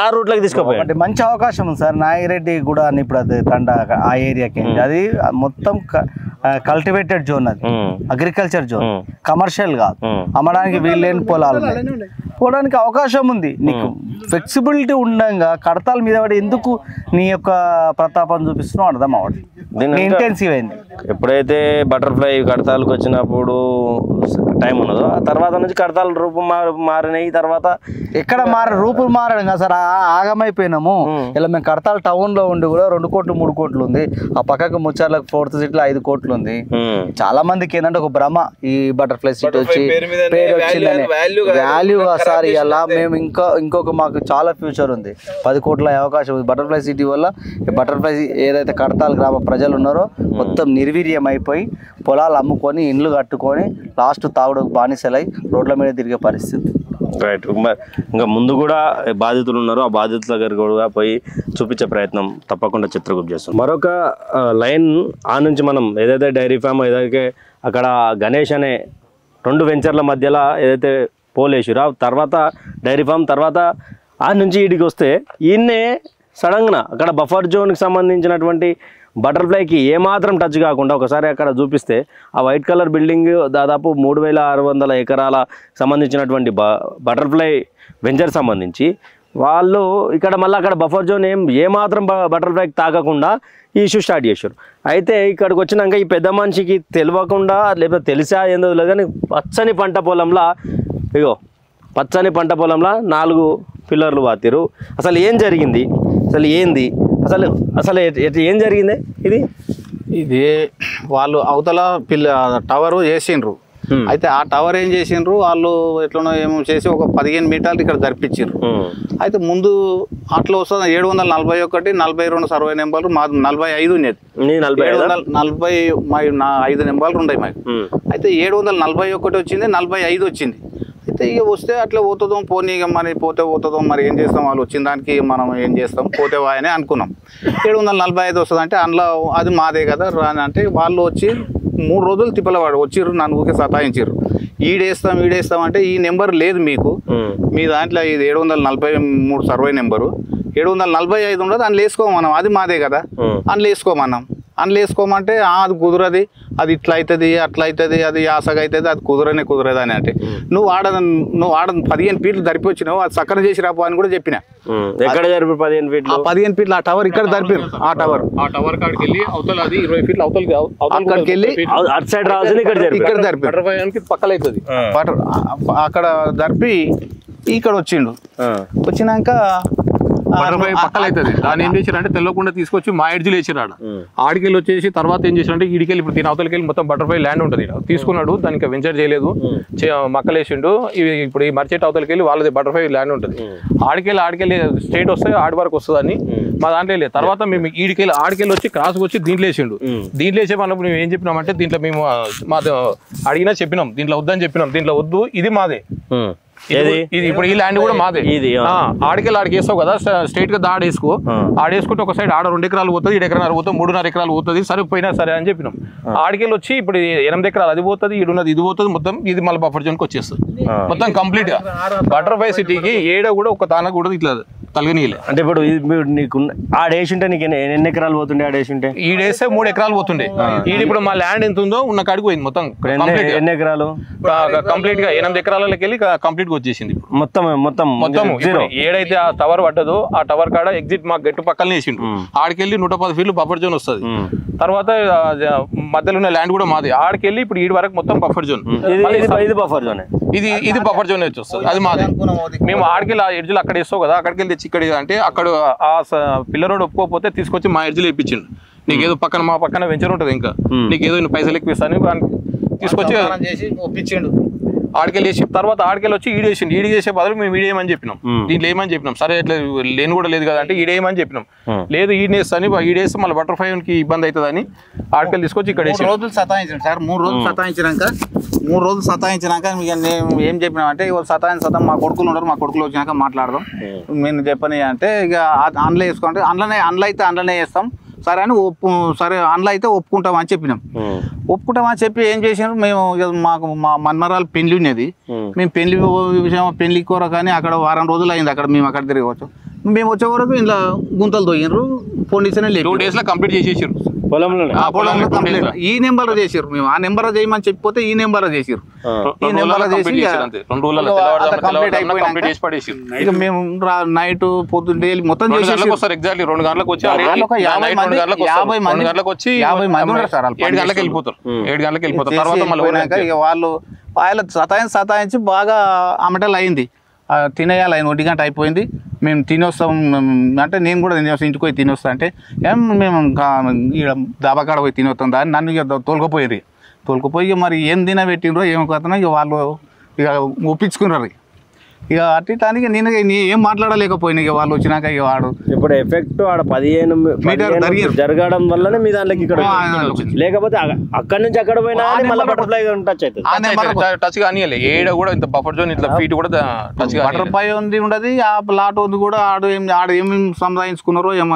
ఆ రూట్లోకి తీసుకుపోయాడు. మంచి అవకాశం ఉంది సార్ నాగిరెడ్డి కూడా అని. ఇప్పుడు అది తండ ఆ ఏరియాకి అది మొత్తం కల్టివేటెడ్ జోన్, అది అగ్రికల్చర్ జోన్, కమర్షియల్ కాదు. అమ్మడానికి వీళ్ళేని పొలాలు పోవడానికి అవకాశం ఉంది. నీకు ఫ్లెక్సిబిలిటీ ఉండగా కడతాల మీద పడి ఎందుకు నీ యొక్క ప్రతాపం చూపిస్తున్నావు అర్థం అవ్వదు. ఇంటెన్సివ్ అయింది. ఎప్పుడైతే బటర్ఫ్లై కడతాలకు వచ్చినప్పుడు టైం ఉన్నదో ఆ తర్వాత నుంచి కడతాల రూపం మారినాయి. తర్వాత ఎక్కడ రూపులు మారడం కదా సార్, ఆగమైపోయినాము. ఇలా మేము కడతాల టౌన్ లో ఉండి కూడా 2 కోట్లు 3 కోట్లు ఉంది, ఆ పక్కకు ముచ్చార్లకు 4th సిటీలో 5 కోట్లు ఉంది. చాలా మందికి ఏంటంటే ఒక భ్రమ, ఈ బటర్ఫ్లై సిటీ వచ్చి పేరు వచ్చిందని. వాల్యూ సార్ ఇలా మేము ఇంకొక మాకు చాలా ఫ్యూచర్ ఉంది, 10 కోట్ల అవకాశం ఉంది. బటర్ఫ్లై సిటీ వల్ల బటర్ఫ్లై ఏదైతే కడతాల గ్రామ ప్రజలు ఉన్నారో మొత్తం నిర్వీర్యం అయిపోయి పొలాలు అమ్ముకొని ఇండ్లు కట్టుకొని లాస్ట్ తాగుడుకు బానిసలై రోడ్ల మీద తిరిగే పరిస్థితి. రైట్. ఇంకా ముందు కూడా బాధితులు ఉన్నారు, ఆ బాధితుల దగ్గర కూడా పోయి చూపించే ప్రయత్నం తప్పకుండా చిత్రగుప్త చేస్తాం. మరొక లైన్ ఆ నుంచి మనం ఏదైతే డైరీ ఫామ్ ఏదైతే అక్కడ గణేష్ అనే 2 వెంచర్ల మధ్యలో ఏదైతే పోల్ వేసిరో తర్వాత డైరీ ఫామ్ తర్వాత ఆ నుంచి ఈడికి వస్తే ఈయన్నే సడన్గా అక్కడ బఫర్ జోన్కి సంబంధించినటువంటి బటర్ఫ్లైకి ఏమాత్రం టచ్ కాకుండా ఒకసారి అక్కడ చూపిస్తే ఆ వైట్ కలర్ బిల్డింగ్ దాదాపు 3600 ఎకరాల సంబంధించినటువంటి బటర్ఫ్లై వెంచర్ సంబంధించి వాళ్ళు ఇక్కడ మళ్ళీ అక్కడ బఫర్ జోన్ ఏమాత్రం బటర్ఫ్లైకి తాకకుండా ఈ ఇష్యూ స్టార్ట్ చేశారు. అయితే ఇక్కడికి వచ్చినాక ఈ పెద్ద మనిషికి తెలియకుండా లేకపోతే తెలిసా ఏందో లేదు కానీ పచ్చని పంట పొలంలో పచ్చని పంట పొలంలో 4 పిల్లర్లు పాతిరు. అసలు ఏం జరిగింది, అసలు ఏంది, అసలు ఏం జరిగింది? ఇది వాళ్ళు అవతల టవర్ చేసిండ్రు. అయితే ఆ టవర్ ఏం చేసిండ్రు వాళ్ళు ఎట్లనో ఏమో చేసి ఒక 15 మీటర్లు ఇక్కడ జరిపించారు. అయితే ముందు అట్లా వస్తుంది 741 42 సర్వే నెంబర్లు మాది 45 ఉండేది. 740 మా 5 నెంబర్లు ఉన్నాయి మాకు. అయితే 741 వచ్చింది, 45 వచ్చింది. అయితే ఇక వస్తే అట్లా పోతుందో పోనీ, ఇక మరి పోతుందో మరి ఏం చేస్తాం, వాళ్ళు వచ్చిన దానికి మనం ఏం చేస్తాం, పోతే వాయనే అనుకున్నాం. 745 వస్తుంది అంటే అందులో అది మాదే కదా రాని అంటే వాళ్ళు వచ్చి 3 రోజులు తిప్పలవాడు వచ్చిర్రు, నన్ను ఊకే సతాయించారు. ఈడేస్తాం అంటే ఈ నెంబర్ లేదు మీకు, మీ దాంట్లో ఇది 743 సర్వే నెంబరు 745 ఉండదు, అందులో వేసుకోమన్నాం, అది మాదే కదా అందులో వేసుకోమన్నాం. అందులో వేసుకోమంటే అది కుదరది, అది ఇట్లా అవుతుంది అట్లా అవుతుంది, అది యాసగా అవుతుంది, అది కుదరదు అని అంటే నువ్వు ఆడ 15 ఫీట్లు ధరిపి వచ్చినావు, అది చక్కర చేసి రాపో అని కూడా చెప్పిన. ఎక్కడ జరిపి 15 ఫీట్లు? 15 ఫీట్లు ఆ టవర్ ఇక్కడ ధరిపారు. ఆ టవర్ కాడికి వెళ్ళి అవతల అది 20 ఫీట్లు అక్కడికి వెళ్ళి అటు సైడ్ రాజు ఇక్కడ ధరిపారు, పక్కల అవుతుంది అక్కడ ధరిపి ఇక్కడ వచ్చిండు. వచ్చినాక పక్కల అవుతుంది. దాన్ని ఏం చేశారంటే తెలియకుండా తీసుకొచ్చి మా ఎడ్జిలు వేసారు. ఆడికెళ్ళి వచ్చేసి తర్వాత ఏం చేశారంటే ఈడికెళ్ళి ఇప్పుడు దీని అవతలకి వెళ్ళి మొత్తం బటర్ఫ్లై ల్యాండ్ ఉంటుంది, తీసుకున్నాడు, దానికి వెంచర్ చేయలేదు, మక్కలేసిండు. ఇవి ఇప్పుడు ఈ మర్చెట్ అవతలకి వెళ్ళి వాళ్ళది బటర్ఫ్లై ల్యాండ్ ఉంటుంది. ఆడికెళ్ళి స్టేట్ వస్తే ఆడి వరకు వస్తుందని మా దాంట్లో లేదు. తర్వాత మేము ఆడికెళ్ళి వచ్చి క్రాస్కి వచ్చి దీంట్లో వేసిండు. దీంట్లో వేసే వాళ్ళప్పుడు మేము ఏం చెప్పినామంటే దీంట్లో మేము మాది అడిగినా చెప్పినాం, దీంట్లో వద్దని చెప్పినాం, దీంట్లో వద్దు, ఇది మాదే, ఇది ఇప్పుడు ఈ ల్యాండ్ కూడా మాదే. ఆడికెళ్ళి ఆడికి వేస్తావు కదా స్ట్రైట్ గా ఆడేసుకుంటే ఒక సైడ్ ఆడ 2 ఎకరాలు పోతుంది, 7 ఎకరాలు పోతుంది, 3.5 ఎకరాలు పోతుంది, సరే పోయినా సరే అని చెప్పినాం. ఆడికెళ్ళి వచ్చి ఇప్పుడు 8 ఎకరాలు అది పోతుంది, ఇది పోతుంది, మొత్తం ఇది మళ్ళీ బఫర్ జోన్కి వచ్చేస్తుంది మొత్తం కంప్లీట్ గా. బటర్ఫ్లై సిటీకి ఏడ కూడా ఒక తాన కూడా ఇట్లా తలగనీయలే. అంటే ఇప్పుడు నీకు ఆడేసింటే నీకు ఎన్ని ఎకరాలు పోతుండే? ఆడేసింటే ఈడేస్తే 3 ఎకరాలు పోతుండే. ఇప్పుడు మా ల్యాండ్ ఎంత ఉందో ఉన్న కాడికి పోయింది మొత్తం. ఎన్ని ఎకరాలు? కంప్లీట్ గా 8 ఎకరాలకి వెళ్ళి కంప్లీట్ గా వచ్చేసింది. మొత్తం ఏడైతే ఆ టవర్ పడ్డదో ఆ టవర్ కాడ ఎగ్జిట్ మాకు గట్టు పక్కనే వేసిండు. ఆడికెళ్ళి 110 ఫీట్లు బఫర్ జోన్ వస్తుంది. తర్వాత మధ్యలో ఉన్న ల్యాండ్ కూడా మాది. ఆడికెళ్ళి ఇప్పుడు ఈడి వరకు మొత్తం బఫర్ జోన్. ఇది బఫర్ జోన్, ఇది బఫర్ జోన్ వచ్చి వస్తుంది. అది మాది. మేము ఆడికెళ్ళి ఆ ఎడ్జ్లు అక్కడ వేస్తావు కదా, అక్కడికి వెళ్ళి తెచ్చి ఇక్కడ అంటే అక్కడ ఆ పిల్లర్ రోడ్ ఒప్పుకోకపోతే తీసుకొచ్చి మా ఎడ్జ్లు వేయించిండు. నీకేదో పక్కన మా పక్కన వెంచర్ ఉంటుంది, ఇంకా నీకేదో పైసలు ఎక్కువ ఇస్తాను తీసుకొచ్చి ఒప్పించిండు. ఆడికెళ్ళి వేసి తర్వాత ఆడికెళ్ళి వచ్చి ఈడేసిండు. ఈడి చేసే బదులు మేము ఈడేయమని చెప్పినాం. దీంట్లో ఏమని చెప్పినాం, సరే ఇట్లా లేని కూడా లేదు కదా అంటే ఈడేయమని చెప్పినాం. లేదు ఈడేస్తాను, ఈడేస్తే మళ్ళీ బటర్ఫ్లైకి ఇబ్బంది అవుతుందని ఆడికెళ్ళి తీసుకొచ్చి ఇక్కడ 3 రోజులు సతాయించండి సార్. 3 రోజులు సతాయించినాక మేము ఏం చెప్పినామంటే ఇవాళ సతాయించడం మా కొడుకులు ఉండరు, మా కొడుకులు వచ్చినాక మాట్లాడదాం నేను చెప్పని అంటే ఇక అందులో వేసుకోండి. అందులో అయితే అందులోనే వేస్తాం సరే అని సరే అందులో అయితే ఒప్పుకుంటామని చెప్పినాం. ఒప్పుకుంటామని చెప్పి ఏం చేసినారు, మేము మాకు మా మన్మరాలు పెళ్లి ఉన్నది. మేము పెళ్లి కూర కానీ అక్కడ వారం రోజులు అయింది. అక్కడ మేము అక్కడ తిరగవచ్చు. మేము వచ్చే వరకు ఇలా గుంతలు తోగినారు. పొండిస్తేనే 2 days లో కంప్లీట్ చేసేసారు. పొలంలో ఈ నెంబర్ చేసారు. మేము ఆ నెంబర్ చేయమని చెప్పిపోతే ఈ నెంబర్ చేసారు. ఈ నెంబర్ చేసి ఇక మేము నైట్ పొద్దున్న డైలీ మొత్తం చేసి 2 గంటలకు వచ్చి 50 మంది ఉన్నారు సార్. 7 గంటలకు వెళ్ళిపోతారు. 7 గంటలకు వెళ్ళిపోతారు. తర్వాత మళ్ళీ ఇక వాళ్ళు సతాయించి బాగా అమ్మటలు అయింది. తినేయాలి. 1 గంట అయిపోయింది. మేము తినొస్తాం అంటే నేను కూడా తినేస్తాం, ఇంటికి పోయి తినొస్తా అంటే మేము ఇక్కడ దాబాకాడ పోయి తినొస్తాం. దాన్ని నన్ను ఇక తోలుకుపోయి మరి ఏం తినబెట్టినరో ఏమో కథనో ఇక వాళ్ళు ఇక ఒప్పించుకున్నారు. ఇక అట్టానికి నేను ఏం మాట్లాడలేకపోయినా ఇక వాళ్ళు వచ్చినాక ఇక వాడు ఇప్పుడు ఎఫెక్ట్ ఆడ 15 మీటర్ జరగడం వల్లనే మీ దాంట్లోకి ఇక్కడ లేకపోతే అక్కడ నుంచి అక్కడ పోయినా మళ్ళీ బటర్ఫ్లై టచ్ అవుతుంది. టచ్ కానీ ఏడ కూడా ఇంత బఫర్ జోన్ ఇట్లా ఫీట్ కూడా టచ్ బటర్ఫ్లై ఉంది ఉండదు. ఆ ప్లాట్ ఉంది కూడా ఆడ ఏమేమి సంపాదించుకున్నారో ఏమో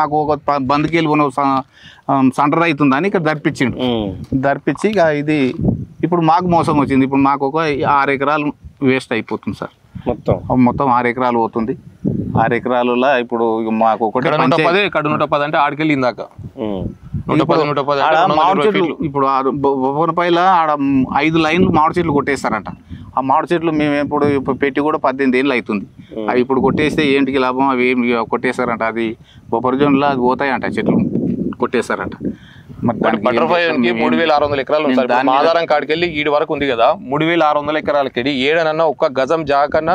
మాకు ఒక బంద్కి వెళ్ళి సంటర్ అవుతుందని ఇక్కడ ధర్పించి ఇక ఇది ఇప్పుడు మాకు మోసం వచ్చింది. ఇప్పుడు మాకు ఒక 6 ఎకరాలు వేస్ట్ అయిపోతుంది సార్. మొత్తం 6 ఎకరాలు పోతుంది. 6 ఎకరాలలో ఇప్పుడు మాకు ఒకటి 110 అంటే ఆడికెళ్ళి ఇందాక 110 మామిడి చెట్లు ఇప్పుడు బొబ్బనపల్లిలో ఆడ 5 లైన్లు మామిడి చెట్లు కొట్టేస్తారంట. ఆ మామిడి చెట్లు మేము ఇప్పుడు పెట్టి కూడా 18 ఏళ్ళు అవుతుంది. అవి ఇప్పుడు కొట్టేస్తే ఏంటికి లాభం, అవి ఏమి కొట్టేస్తారంట. అది బొబ్బరి జోన్లో అది పోతాయంట, చెట్లు కొట్టేస్తారంట. బటర్ఫ్లైకి 3600 ఎకరాలు ఉంది. ఆధారం కాడికెళ్ళి ఈడి వరకు ఉంది కదా, 3600 ఎకరాలకి ఏడనన్నా ఒక్క గజం జాకన్నా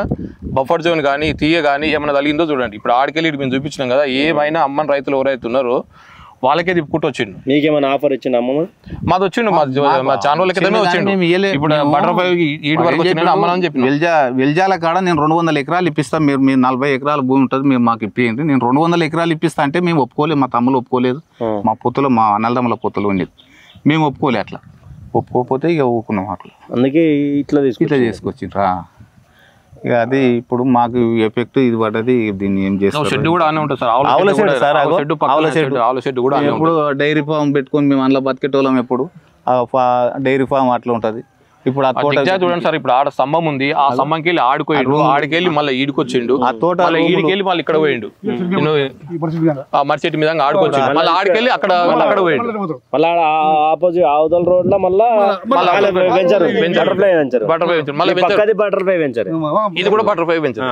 బఫర్ జోన్ కానీ తీయ కానీ ఏమైనా తగిలిందో చూడండి. ఇప్పుడు ఆడికెళ్ళి మేము చూపించినాం కదా, ఏమైనా అమ్మని రైతులు ఎవరైతే ఉన్నారో వాళ్ళకే తిప్పుకుంటూ వచ్చిండు. మీకేమైనా ఆఫర్ ఇచ్చిండు అమ్మ? మాది వచ్చిండు, మా ఛానల్ కిందనే వచ్చిండు. ఇప్పుడు బటర్ఫ్లై ఈడి వరకు అమ్మని చెప్పి వెల్జాల కాడ నేను 200 ఎకరాలు ఇప్పిస్తాను, మీరు 40 ఎకరాల భూమి ఉంటుంది, మీరు మాకు ఇప్పియండి. నేను 200 ఎకరాలు ఇప్పిస్తా అంటే మేము ఒప్పుకోలేదు. మా తమ్ములు ఒప్పుకోలేదు, మా పొత్తులు మా అన్నదమ్ముల పొత్తులు ఉండేది. మేము ఒప్పుకోలే. అట్లా ఒప్పుకోకపోతే ఇక ఊకున్నాం. అట్లా అందుకే ఇట్లా తీసుకొచ్చిండ్రా. ఇక అది ఇప్పుడు మాకు ఎఫెక్ట్ ఇది పడ్డది. దీన్ని ఏం చేస్తాం. ఎప్పుడు డైరీ ఫామ్ పెట్టుకొని మేము అందులో బతికేటోళ్ళం. ఎప్పుడు డైరీ ఫామ్ అట్లా ఉంటుంది. ఇప్పుడు ఆ తోట చూడండి సార్, ఇప్పుడు ఆడ స్తంభం ఉంది, ఆ స్తంభంకి వెళ్ళి ఆడుకోయిండు, ఆడికెళ్ళి మళ్ళీ ఈడుకొచ్చిండు, ఆ తోట ఈడికెళ్ళి మళ్ళీ ఇక్కడ పోయిండు, మర్చెట్టు మీద ఆడుకొచ్చిండు, మళ్ళీ ఆడికెళ్ళి అక్కడ పోయిండు. మళ్ళీ ఆపోజిట్ అవతల రోడ్ లో బటర్ఫ్లై వెంచర్, ఇది కూడా బటర్ఫ్లై వెంచర్.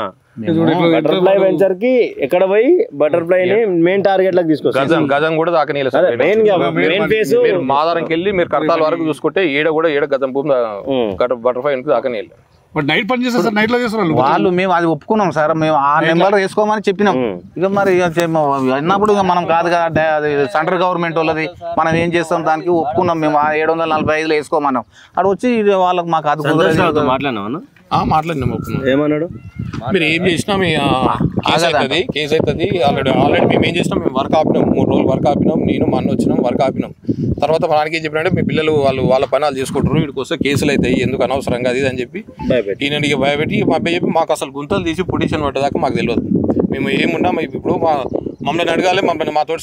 బటర్ఫ్లై వెంచర్ కి ఎక్కడ పోయి బటర్ఫ్లై ని మెయిన్ టార్గెట్ లకు తీసుకొచ్చారు. గజం కూడా దాకనీయ మాదారంకి వెళ్ళి మీరు కర్తాల వరకు చూసుకుంటే ఏడ గజం భూమి బటర్ఫ్లై దాకనీయ. వాళ్ళు మేము అది ఒప్పుకున్నాం సార్. మేము ఆ నెంబర్ వేసుకోమని చెప్పినాం. ఇక మరి అన్నప్పుడు మనం కాదు కదా, అది సెంట్రల్ గవర్నమెంట్ వాళ్ళది, మనం ఏం చేస్తాం దానికి ఒప్పుకున్నాం. మేము 745 వేసుకోమన్నాం. అక్కడ వచ్చి వాళ్ళకి మాకు అది మాట్లాడినాం. ఏమన్నాడు, మీరు ఏం చేసినా కేసు అవుతుంది. ఆల్రెడీ మేము ఏం చేసినాం, మేము వర్క్ ఆపినాం, 3 రోజులు వర్క్ ఆపినాం. నేను మా అన్న వచ్చినాం, వర్క్ ఆపినాం. తర్వాత మనకి ఏం చెప్పినంటే మీ పిల్లలు వాళ్ళ పని చేసుకుంటారు, వీడికి వస్తే కేసులు అవుతాయి, ఎందుకు అనవసరంగా అది అని చెప్పి ఈయనకి భయపెట్టి మా అబ్బాయి చెప్పి మాకు అసలు గుంతలు తీసి పొడిషన్ పట్టేదాకా మాకు తెలియదు. మేము ఏమున్నా ఇప్పుడు మమ్మల్ని అడగాలి, మమ్మల్ని మాతో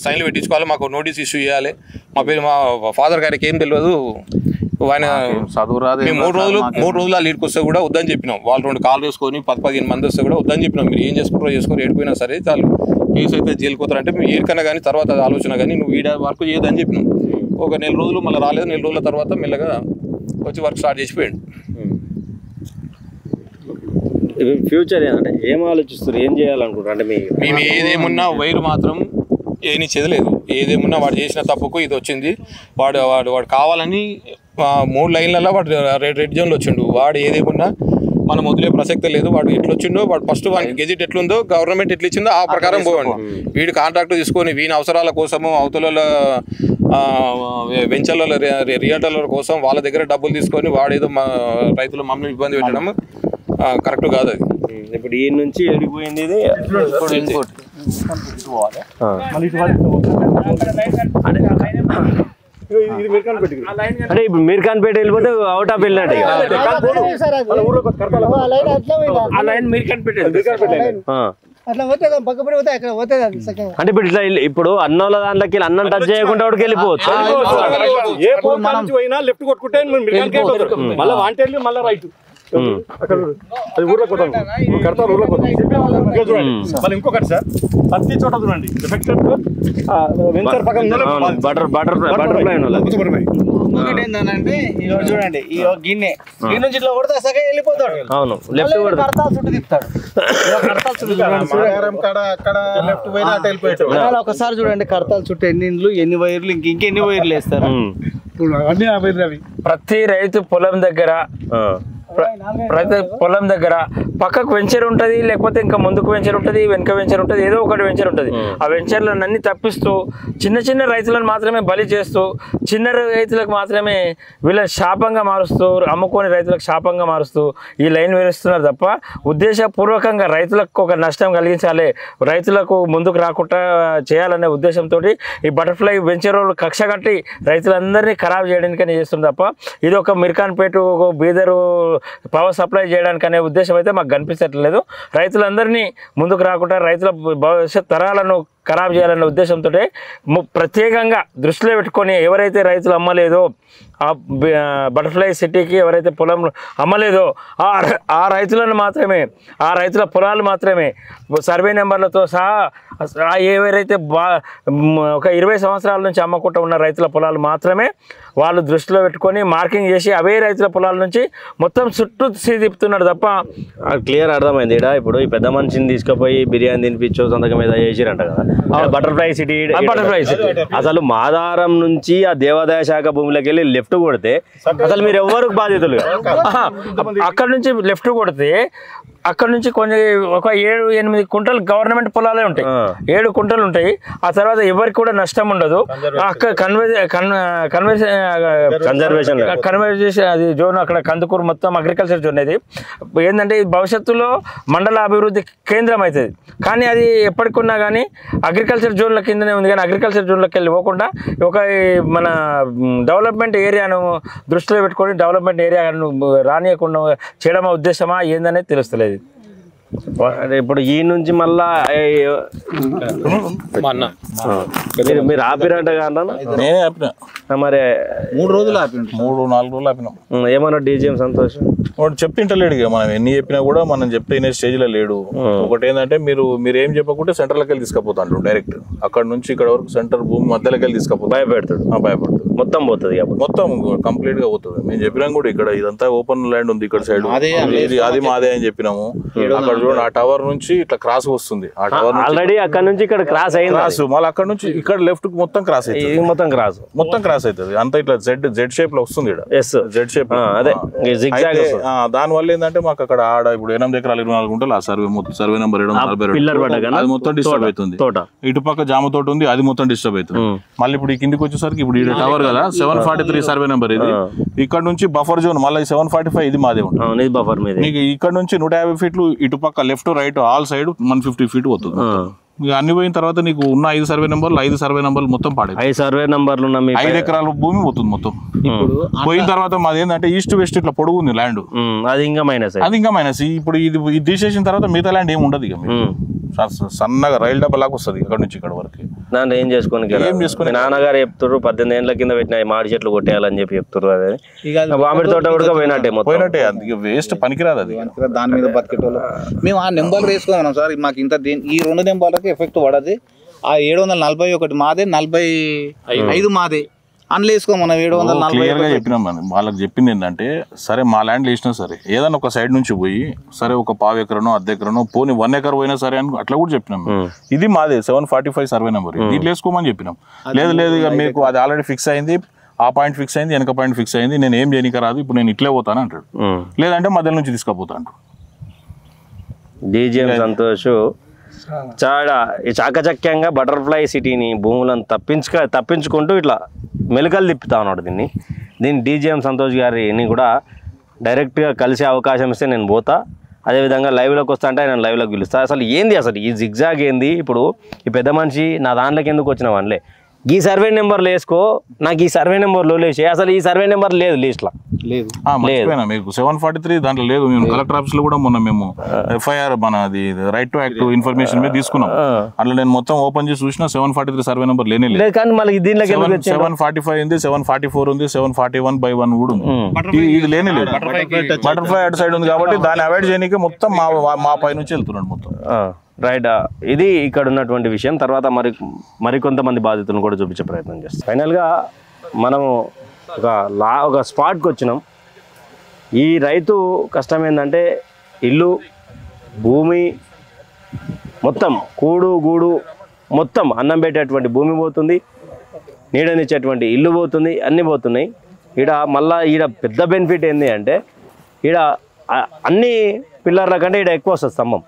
సైన్లు పెట్టించుకోవాలి, మాకు నోటీస్ ఇష్యూ చేయాలి. మా ఫాదర్ గారికి ఏం తెలియదు, ఆయన చదువు రాదు. మేము 3 రోజులు ఆ లీడ్కి వస్తే కూడా వద్దని చెప్పినాం. వాళ్ళు 2 కాల్ వేసుకొని 10-15 మంది వస్తే కూడా వద్దని చెప్పినాం. మీరు ఏం చేసుకుంటారో చేసుకొని ఏడిపోయినా సరే చాలు, కేసు అయితే జైలుకి పోతారంటే మేము ఏడికన్నా కానీ తర్వాత ఆలోచన కానీ నువ్వు ఈడ వర్క్ చేయదని చెప్పినాం. ఒక 4 రోజులు మళ్ళీ రాలేదు. 4 రోజుల తర్వాత మెల్లగా వచ్చి వర్క్ స్టార్ట్ చేసిపోయాడు. ఫ్యూచర్ అంటే ఏం ఆలోచిస్తారు, ఏం చేయాలనుకుంటారు? అంటే మేము ఏదేమున్నా వైరు మాత్రం ఏని చెదలేదు. ఏదేమున్నా వాడు చేసిన తప్పుకు ఇది వచ్చింది. వాడు కావాలని 3 లైన్లలో వాడు రెడ్ జోన్లో వచ్చిండు. వాడు ఏదేమున్నా మనం వదిలే ప్రసక్తే లేదు. వాడు ఎట్లొచ్చిండో, వాడు ఫస్ట్ గెజిట్ ఎట్లుందో, గవర్నమెంట్ ఎట్లా ఇచ్చిందో ఆ ప్రకారం పోవండి. వీడు కాంట్రాక్ట్ తీసుకొని వీని అవసరాల కోసము అవతల వెంచర్ల రియల్టర్ల కోసం వాళ్ళ దగ్గర డబ్బులు తీసుకొని వాడేదో రైతులు మమ్మల్ని ఇబ్బంది పెట్టడం కరెక్ట్ కాదు. అది ఇప్పుడు ఈ నుంచి వెళ్ళిపోయింది ఇది అంటే ఇప్పుడు మీర్ఖాన్పేట వెళ్ళిపోతే అవుట్ ఆఫ్ వెళ్ళినట్టు. అంటే ఇప్పుడు ఇట్లా ఇప్పుడు అన్నంలో దాంట్లోకి అన్నం టచ్ చేయకుండా వాడికి వెళ్ళిపోవచ్చు. లెఫ్ట్ కొట్టుకుంటే మళ్ళీ వాంటెళ్ళి మళ్ళీ రైట్ అది ఊర్లోకి పోతాం, కడతారు ఊర్లోకి పోతాం. మళ్ళీ ఇంకొకటి సార్, ప్రతి చోట చూడండి వెంచర్ పక్కన ఇంకొకటి ఏంటంటే ఇగో చూడండి, ఇగో గిన్నె నుంచి ఇట్లా కొడితే సగం వెళ్ళిపోతాడు. అవును, లెఫ్ట్ కడతాలు చుట్టూ తిప్పుతాడు. ఒకసారి చూడండి కడతాలు చుట్టూ ఎన్ని ఇండ్లు, ఎన్ని వైర్లు, ఇంకెన్ని వైర్లు వేస్తారు. ప్రతి రైతు పొలం దగ్గర పక్కకు వెంచర్ ఉంటుంది, లేకపోతే ఇంకా ముందుకు వెంచర్ ఉంటుంది, వెనుక వెంచర్ ఉంటుంది, ఏదో ఒకటి వెంచర్ ఉంటుంది. ఆ వెంచర్లన్నీ తప్పిస్తూ చిన్న చిన్న రైతులను మాత్రమే బలి చేస్తూ, చిన్న రైతులకు మాత్రమే వీళ్ళని శాపంగా మారుస్తూ, అమ్ముకోని రైతులకు శాపంగా మారుస్తూ ఈ లైన్ వేస్తున్నారు తప్ప ఉద్దేశపూర్వకంగా రైతులకు ఒక నష్టం కలిగించాలి, రైతులకు ముందుకు రాకుండా చేయాలనే ఉద్దేశంతో ఈ బటర్ఫ్లై వెంచర్ కక్ష కట్టి రైతులందరినీ ఖరాబ్ చేయడానికని చేస్తుంది తప్ప ఇది ఒక మీర్ఖాన్పేట బీదరు పవర్ సప్లై చేయడానికి అనే ఉద్దేశం అయితే మాకు కనిపించట్లేదు. రైతులందరినీ ముందుకు రాకుండా రైతుల భవిష్యత్ తరాలను ఖరాబ్ చేయాలనే ఉద్దేశంతో ప్రత్యేకంగా దృష్టిలో పెట్టుకొని ఎవరైతే రైతులు అమ్మలేదో, ఆ బటర్ఫ్లై సిటీకి ఎవరైతే పొలం అమ్మలేదో ఆ రైతులను మాత్రమే, ఆ రైతుల పొలాలు మాత్రమే సర్వే నెంబర్లతో సహా ఎవరైతే ఒక 20 సంవత్సరాల నుంచి అమ్మకుండా ఉన్న రైతుల పొలాలు మాత్రమే వాళ్ళు దృష్టిలో పెట్టుకొని మార్కింగ్ చేసి అవే రైతుల పొలాల నుంచి మొత్తం చుట్టూ తిప్పుతున్నాడు తప్ప. క్లియర్ అర్థమైంది. ఇప్పుడు ఈ పెద్ద మనిషిని తీసుకుపోయి బిర్యానీ తినిపించో సంతకం మీద చేసిరంట కదా బటర్ఫ్లై సిటీ. అసలు మాదారం నుంచి ఆ దేవాదాయ శాఖ భూమిలోకి వెళ్ళి లెఫ్ట్ కొడితే అసలు మీరు ఎవరికి బాధితులు? అక్కడ నుంచి లెఫ్ట్ కొడితే అక్కడ నుంచి కొంచెం ఒక 7-8 కుంటలు గవర్నమెంట్ పొలాలే ఉంటాయి, 7 కుంటలు ఉంటాయి. ఆ తర్వాత ఎవరికి కూడా నష్టం ఉండదు. అక్కడ కన్వర్జేషన్ అది జోన్ అక్కడ కందుకూరు మొత్తం అగ్రికల్చర్ జోన్. అది ఏంటంటే భవిష్యత్తులో మండల అభివృద్ధి కేంద్రం అవుతుంది, కానీ అది ఎప్పటికున్నా కానీ అగ్రికల్చర్ జోన్ల కిందనే ఉంది. కానీ అగ్రికల్చర్ జోన్లోకి వెళ్ళి పోకుండా ఒక మన డెవలప్మెంట్ ఏరియాను దృష్టిలో పెట్టుకొని డెవలప్మెంట్ ఏరియాను రానియకుండా చేయడం ఉద్దేశమా ఏందనేది తెలుస్తలేదు. ఇప్పుడు ఈ నుంచి మళ్ళా మీరు ఆపిరంట నేనే ఆపినా. మరి 3 రోజులు ఆపిన, 3-4 రోజులు ఆపినాం. ఏమన్నా డీజీఎం సంతోషం వాడు చెప్పింటలేడు. ఇక మనం ఎన్ని చెప్పినా కూడా మనం చెప్తే స్టేజ్ లో లేడు. ఒకటి ఏంటంటే మీరు ఏం చెప్పకుంటే సెంటర్లోకి వెళ్ళి తీసుకుపోతాడు డైరెక్ట్. అక్కడ నుంచి ఇక్కడ వరకు సెంటర్ భూమి మధ్యలోకి వెళ్ళి తీసుకుపోతాడు. భయపెడతాడు. మొత్తం పోతుంది, మొత్తం కంప్లీట్ గా పోతుంది. మేము చెప్పినాం కూడా ఇక్కడ ఇదంతా ఓపెన్ ల్యాండ్ ఉంది, ఇక్కడ సైడ్ అది మాదే అని చెప్పినాము. అక్కడ చూడండి ఆ టవర్ నుంచి ఇట్లా క్రాస్ వస్తుంది. ఆ టవర్ ఆల్రెడీ అక్కడ నుంచి ఇక్కడ క్రాస్ అయింది. క్రాస్ మళ్ళీ అక్కడ నుంచి ఇక్కడ లెఫ్ట్ మొత్తం క్రాస్ అవుతుంది. మొత్తం క్రాస్ అవుతుంది. అంతా ఇట్లా జెడ్ షేప్ లో వస్తుంది. జెడ్ షేప్ దాని వల్ల ఏంటంటే మాకు అక్కడ ఆడ ఇప్పుడు 8 ఎకరాలు 24 గుంటలు ఆ సర్వే నెంబర్ 742 అది మొత్తం డిస్టర్బ్ అవుతుంది. ఇటు పక్క జామ తోట ఉంది, అది మొత్తం డిస్టర్బ్ అవుతుంది. మళ్ళీ ఇప్పుడు ఈ కిందికి వచ్చేసరికి ఇప్పుడు ఈ టవర్ కదా 743 సర్వే నెంబర్ ఇది. ఇక్కడ నుంచి బఫర్ జోన్ మళ్ళీ 745 ఇది మాదే ఉంటుంది. బఫర్ మీద నీకు ఇక్కడ నుంచి 150 ఫీట్లు ఇటుపక్క left right all side 150 feet పోతుంది. అన్ని పోయిన తర్వాత నీకు ఉన్న 5 సర్వే నెంబర్లు 5 సర్వే నెంబర్లు మొత్తం పాడే 5 సర్వే నెంబర్లు 5 ఎకరాల భూమి పోతుంది మొత్తం. పోయిన తర్వాత మాది ఏంటంటే ఈస్ట్ వెస్ట్ ఇట్లా పొడుగు ఉంది ల్యాండ్, అది ఇంకా మైనస్. ఇప్పుడు ఇది తీసేసిన తర్వాత మిగతా ల్యాండ్ ఏమి ఉండదు. ఇక సన్నగా రైలు డబ్బా లాగా వస్తుంది ఇక్కడ నుంచి ఇక్కడ వరకు. దాంట్లో ఏం చేసుకుని నాన్నగారు చెప్తారు 18 ఏళ్ళ కింద పెట్టిన మాడి చెట్లు కొట్టేయాలని చెప్పి చెప్తారు. అదే మామిడి తోట కూడా పోయినట్టే వేస్ట్ పనికిరాదు అది. దాని మీద బతికేటోళ్ళు మేము ఆ నెంబర్లు వేసుకున్నాం సార్. మాకు ఇంత ఈ 2 నెంబర్లకి ఎఫెక్ట్ పడది. ఆ 741 మాదే, 45 మాదే. అందులో వేసుకో మనం 740 చెప్పినాం. వాళ్ళకి చెప్పింది ఏంటంటే సరే మా ల్యాండ్ వేసినా సరే ఏదైనా ఒక సైడ్ నుంచి పోయి సరే ఒక 1/2 ఎకరనో 1/2 ఎకరనో పోనీ 1 ఎకర్ పోయినా సరే అని అట్లా కూడా చెప్పినాం. ఇది మాదే 745 సర్వే నెంబర్, దీంట్లో వేసుకోమని చెప్పినాం. లేదు ఇక మీకు అది ఆల్రెడీ ఫిక్స్ అయింది, ఆ పాయింట్ ఫిక్స్ అయింది, వెనక పాయింట్ ఫిక్స్ అయింది, నేను ఏం చేయనిక రాదు, ఇప్పుడు నేను ఇట్లే పోతాను అంటాడు. లేదంటే మధ్యలో నుంచి తీసుకుపోతా అంటాడు. డీజీఎం సంతోష్ చాలా చాకచక్యంగా బటర్ఫ్లై సిటీని భూములను తప్పించుకుంటూ ఇట్లా మెలకలు తిప్పుతా ఉన్నాడు. దీన్ని డీజీఎం సంతోష్ గారిని కూడా డైరెక్ట్గా కలిసే అవకాశం ఇస్తే నేను పోతా, అదేవిధంగా లైవ్లోకి వస్తా అంటే ఆయన లైవ్లోకి పిలుస్తా. అసలు ఏంది అసలు ఈ జిగ్జాగ్ ఏంది? ఇప్పుడు ఈ పెద్ద మనిషి నా దాంట్లోకి ఎందుకు వచ్చిన వాళ్ళే ఈ సర్వే నెంబర్లు వేసుకో, నాకు ఈ సర్వే నెంబర్లు లేచి అసలు ఈ సర్వే నెంబర్ లేదు లిస్ట్లో లేదు. మీకు 743 దాంట్లో లేదు. మేము కలెక్టర్ ఆఫీస్ లో కూడా మొన్న మేము ఎఫ్ఐఆర్ మన అది రైట్ టు యాక్ట్ ఇన్ఫర్మేషన్ మీద తీసుకున్నాం. అట్లా నేను మొత్తం ఓపెన్ చేసి చూసిన 743 సర్వే నెంబర్ లేనే లేదు. 745 ఉంది, 744 ఉంది, 741/1 కూడా ఉంది. ఇది లేనే లేదు. బటర్ఫ్లై అటు సైడ్ ఉంది కాబట్టి దాన్ని అవాయిడ్ చేయడానికి మొత్తం మా పై నుంచి వెళ్తున్నాడు మొత్తం. రైట్, ఇది ఇక్కడ ఉన్నటువంటి విషయం. తర్వాత మరికొంతమంది బాధితులను కూడా చూపించే ప్రయత్నం చేస్తాం. ఫైనల్గా మనము ఒక స్పాట్కి వచ్చినాం. ఈ రైతు కష్టం ఏంటంటే ఇల్లు భూమి మొత్తం కూడు గూడు మొత్తం అన్నం పెట్టేటువంటి భూమి పోతుంది, నీడనిచ్చేటువంటి ఇల్లు పోతుంది, అన్నీ పోతున్నాయి. మళ్ళీ పెద్ద బెనిఫిట్ ఏంటి అంటే అన్ని పిల్లర్ల కంటే ఎక్కువ వస్తుంది స్తంభం,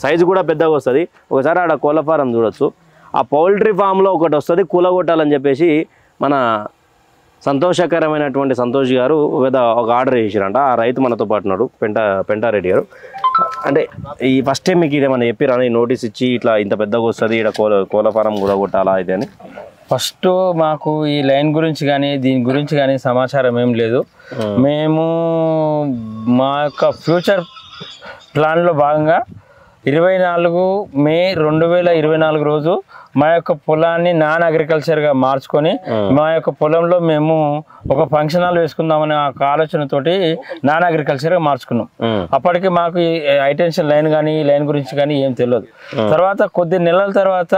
సైజు కూడా పెద్దగా వస్తుంది. ఒకసారి కోళ్ళ ఫారం చూడొచ్చు. ఆ పౌల్ట్రీ ఫామ్లో ఒకటి వస్తుంది కూలగొట్టాలని చెప్పేసి మన సంతోషకరమైనటువంటి సంతోష్ గారు ఒక ఆర్డర్ చేసిరంట. ఆ రైతు మనతో పాటు ఉన్నాడు, పెంటారెడ్డి గారు. అంటే ఈ ఫస్ట్ టైం మీకు ఇదేమన్నా చెప్పిరా నోటీస్ ఇచ్చి ఇట్లా ఇంత పెద్దగా వస్తుంది కోళ్ళ ఫారం కూలగొట్టాలా ఇది అని? ఫస్ట్ మాకు ఈ లైన్ గురించి కానీ దీని గురించి కానీ సమాచారం ఏం లేదు. మేము మా యొక్క ఫ్యూచర్ ప్లాన్లో భాగంగా 24 మే 2024 రోజు మా యొక్క పొలాన్ని నాన్ అగ్రికల్చర్గా మార్చుకొని మా యొక్క పొలంలో మేము ఒక ఫంక్షన్ హాల్ వేసుకుందామనే ఒక ఆలోచనతోటి నాన్ అగ్రికల్చర్గా మార్చుకున్నాం. అప్పటికి మాకు ఈ హైటెన్షన్ లైన్ కానీ ఈ లైన్ గురించి కానీ ఏం తెలియదు. తర్వాత కొద్ది నెలల తర్వాత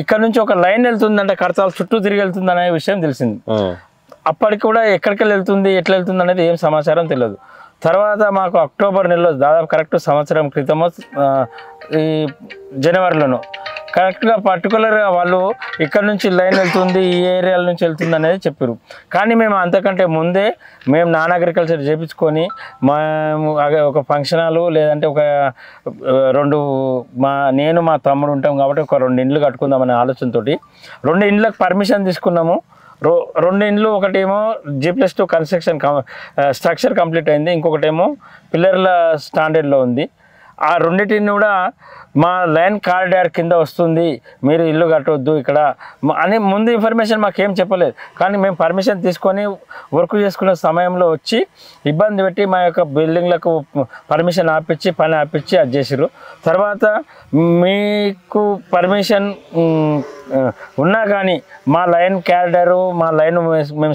ఇక్కడ నుంచి ఒక లైన్ వెళ్తుందంటే కడతాల చుట్టూ తిరిగి వెళ్తుంది అనే విషయం తెలిసింది. అప్పటికి కూడా ఎక్కడికి వెళ్తుంది ఎట్లా వెళ్తుంది అనేది ఏం సమాచారం తెలియదు. తర్వాత మాకు అక్టోబర్ నెలలో దాదాపు కరెక్ట్ సంవత్సరం క్రితమో ఈ జనవరిలోనూ కరెక్ట్గా పర్టికులర్గా వాళ్ళు ఇక్కడ నుంచి లైన్ వెళ్తుంది ఈ ఏరియాల నుంచి వెళ్తుంది అనేది చెప్పారు. కానీ మేము అంతకంటే ముందే మేము నాన్ అగ్రికల్చర్ చేయించుకొని మేము ఒక ఫంక్షన్ హాల్ లేదంటే ఒక 2 నేను మా తమ్ముడు ఉంటాం కాబట్టి ఒక 2 ఇండ్లు కట్టుకుందామనే ఆలోచనతో 2 ఇండ్లకు పర్మిషన్ తీసుకున్నాము. 2 ఇండ్లు, ఒకటేమో G+2 కన్స్ట్రక్షన్ స్ట్రక్చర్ కంప్లీట్ అయింది, ఇంకొకటేమో పిల్లర్ల స్టాండర్డ్లో ఉంది. ఆ రెండింటిని కూడా మా లైన్ కారిడార్ కింద వస్తుంది, మీరు ఇల్లు కట్టవద్దు ఇక్కడ అని ముందు ఇన్ఫర్మేషన్ మాకేం చెప్పలేదు. కానీ మేము పర్మిషన్ తీసుకొని వర్క్ చేసుకునే సమయంలో వచ్చి ఇబ్బంది పెట్టి మా యొక్క బిల్డింగ్లకు పర్మిషన్ ఆపించి పని ఆపించి అది చేసారు. తర్వాత మీకు పర్మిషన్ ఉన్నా కానీ మా లైన్ క్యారిడారు మా లైన్ మేము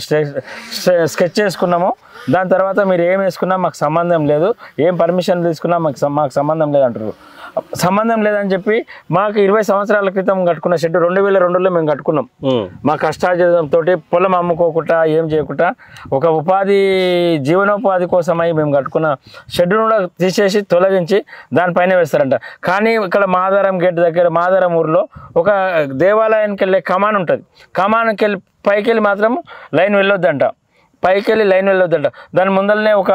స్కెచ్ చేసుకున్నాము. దాని తర్వాత మీరు ఏం వేసుకున్నా మాకు సంబంధం లేదు, ఏం పర్మిషన్ తీసుకున్నా మాకు సంబంధం లేదు అంటారు. సంబంధం లేదని చెప్పి మాకు 20 సంవత్సరాల క్రితం కట్టుకున్న షెడ్ 2002లో మేము కట్టుకున్నాం. మా కష్టార్జితంతో పొలం అమ్ముకోకుండా ఏం చేయకుండా ఒక జీవనోపాధి కోసమై మేము కట్టుకున్న షెడ్ను కూడా తీసేసి తొలగించి దానిపైన వేస్తారంట. కానీ ఇక్కడ మాదారం గేట్ దగ్గర మాదారం ఊరిలో ఒక దేవాలయానికి వెళ్ళే కమాన్ ఉంటుంది. కమాన్కి వెళ్ళి పైకి వెళ్ళి మాత్రం లైన్ వెళ్ళొద్దంట, దాని ముందరనే ఒక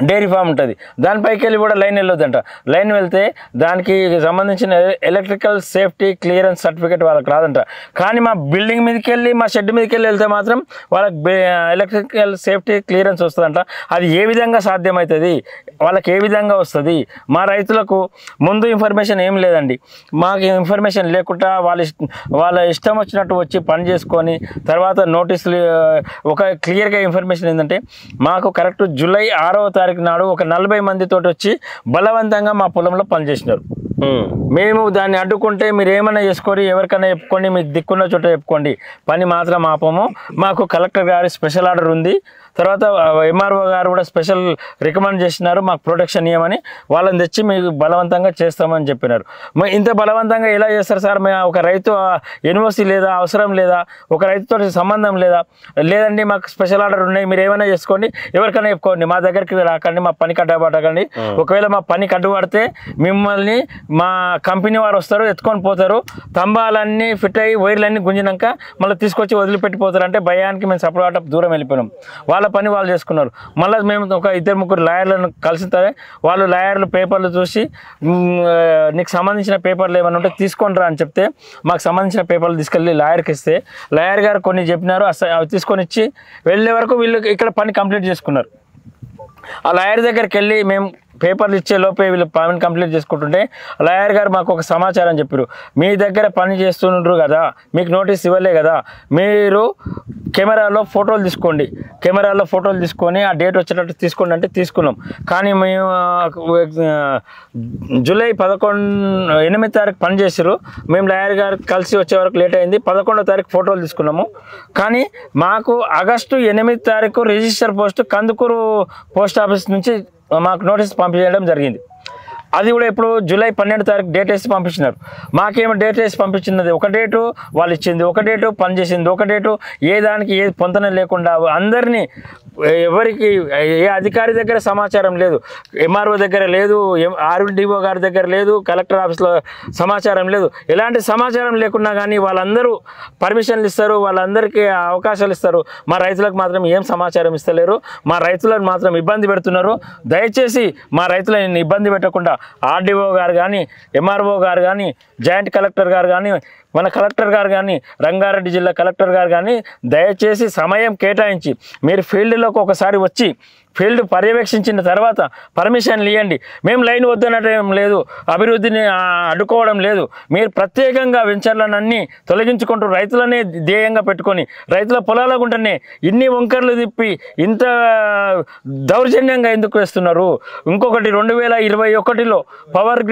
డైరీ ఫామ్ ఉంటుంది, దానిపైకి వెళ్ళి కూడా లైన్ వెళ్ళొద్దంట. లైన్ వెళ్తే దానికి సంబంధించిన ఎలక్ట్రికల్ సేఫ్టీ క్లియరెన్స్ సర్టిఫికేట్ వాళ్ళకి రాదంట. కానీ మా బిల్డింగ్ మీదకి వెళ్ళి మా షెడ్ మీదకి వెళ్ళి వెళ్తే మాత్రం వాళ్ళకి ఎలక్ట్రికల్ సేఫ్టీ క్లియరెన్స్ వస్తుందంట. అది ఏ విధంగా సాధ్యమవుతుంది, వాళ్ళకి ఏ విధంగా వస్తుంది? మా రైతులకు ముందు ఇన్ఫర్మేషన్ ఏం లేదండి. మాకు ఇన్ఫర్మేషన్ లేకుండా వాళ్ళ ఇష్టం వచ్చినట్టు వచ్చి పని చేసుకొని తర్వాత నోటీసులు ఒక క్లియర్గా ఇన్ఫర్మేషన్ ఏంటంటే మాకు కరెక్ట్ జూలై 6వ తారీఖు నాడు ఒక 40 మందితో వచ్చి బలవంతంగా మా పొలంలో పనిచేసినారు. మేము దాన్ని అడ్డుకుంటే మీరు ఏమైనా చేసుకోండి, ఎవరికైనా చెప్పుకోండి, మీకు దిక్కున్న చోట చెప్పుకోండి, పని మాత్రం ఆపము. మాకు కలెక్టర్ గారి స్పెషల్ ఆర్డర్ ఉంది. తర్వాత ఎంఆర్ఓ గారు కూడా స్పెషల్ రికమెండ్ చేసినారు మాకు ప్రొటెక్షన్ ఇవ్వమని. వాళ్ళని తెచ్చి మీకు బలవంతంగా చేస్తామని చెప్పినారు. ఇంత బలవంతంగా ఎలా చేస్తారు సార్? ఒక రైతు యూనివర్సిటీ లేదా, అవసరం లేదా, ఒక రైతుతో సంబంధం లేదా? లేదండి మాకు స్పెషల్ ఆర్డర్ ఉన్నాయి, మీరు ఏమైనా చేసుకోండి, ఎవరికైనా చెప్పుకోండి, మా దగ్గరికి రాకండి, మా పని కట్టబడకండి. ఒకవేళ మా పని కట్టుబడితే మిమ్మల్ని మా కంపెనీ వారు వస్తారు, ఎత్తుకొని పోతారు, తంబాలన్నీ ఫిట్ అయ్యి వైర్లన్నీ గుంజినాక మళ్ళీ తీసుకొచ్చి వదిలిపెట్టిపోతారు అంటే భయానికి మేము సపరేట్ దూరం వెళ్ళిపోయినాం. వాళ్ళ పని వాళ్ళు చేసుకున్నారు. మళ్ళీ మేము ఒక 2-3 లాయర్లను కలిసితే వాళ్ళు లాయర్లు పేపర్లు చూసి నీకు సంబంధించిన పేపర్లు ఏమైనా ఉంటే తీసుకొని రా అని చెప్తే మాకు సంబంధించిన పేపర్లు తీసుకెళ్ళి లాయర్కి ఇస్తే లాయర్ గారు కొన్ని చెప్పినారు. అవి తీసుకొని ఇచ్చి వెళ్ళే వరకు వీళ్ళు ఇక్కడ పని కంప్లీట్ చేసుకున్నారు. ఆ లాయర్ దగ్గరికి వెళ్ళి మేము పేపర్లు ఇచ్చే లోపే వీళ్ళు పని కంప్లీట్ చేసుకుంటుంటే లాయర్ గారు మాకు ఒక సమాచారం చెప్పారు. మీ దగ్గర పని చేస్తుండ్రు కదా, మీకు నోటీస్ ఇవ్వలే కదా, మీరు కెమెరాలో ఫోటోలు తీసుకోండి, కెమెరాలో ఫోటోలు తీసుకొని ఆ డేట్ వచ్చేటట్టు తీసుకోండి అంటే తీసుకున్నాం. కానీ మేము జూలై 8వ తారీఖు పని చేసారు. మేము లాయర్ గారు కలిసి వచ్చే వరకు లేట్ అయింది. 11వ తారీఖు ఫోటోలు తీసుకున్నాము. కానీ మాకు ఆగస్టు 8వ తారీఖు register post Kandukur post office నుంచి మాకు నోటీస్ పంపించడం జరిగింది. అది కూడా ఇప్పుడు జూలై 12వ తారీఖు డేట్ వేసి పంపించినారు. మాకేమో డేట్ వేసి పంపించినది ఒక డేటు, వాళ్ళు ఇచ్చింది ఒక డేటు, పని చేసింది ఒక డేటు, ఏ దానికి ఏ పొంతన లేకుండా అందరినీ ఎవరికి ఏ అధికారి దగ్గర సమాచారం లేదు, ఎంఆర్ఓ దగ్గర లేదు, ఆర్డీఓ గారి దగ్గర లేదు, కలెక్టర్ ఆఫీస్లో సమాచారం లేదు. ఎలాంటి సమాచారం లేకున్నా కానీ వాళ్ళందరూ పర్మిషన్లు ఇస్తారు, వాళ్ళందరికీ అవకాశాలు ఇస్తారు. మా రైతులకు మాత్రం ఏం సమాచారం ఇస్తలేరు, మా రైతులను మాత్రం ఇబ్బంది పెడుతున్నారు. దయచేసి మా రైతులను ఇబ్బంది పెట్టకుండా ఆర్డీఓ గారు కానీ, ఎంఆర్ఓ గారు కానీ, జాయింట్ కలెక్టర్ గారు కానీ, మన కలెక్టర్ గారు కానీ, రంగారెడ్డి జిల్లా కలెక్టర్ గారు కానీ దయచేసి సమయం కేటాయించి మీరు ఫీల్డ్లోకి ఒకసారి వచ్చి ఫీల్డ్ పర్యవేక్షించిన తర్వాత పర్మిషన్లు ఇవ్వండి. మేము లైన్ వద్దనటం లేదు, అభివృద్ధిని అడ్డుకోవడం లేదు. మీరు ప్రత్యేకంగా వెంచర్లనన్నీ తొలగించుకుంటూ రైతులనే ధ్యేయంగా పెట్టుకొని రైతుల పొలాల గుంటనే ఇన్ని వంకర్లు తిప్పి ఇంత దౌర్జన్యంగా ఎందుకు వేస్తున్నారు? ఇంకొకటి 2021లో పవర్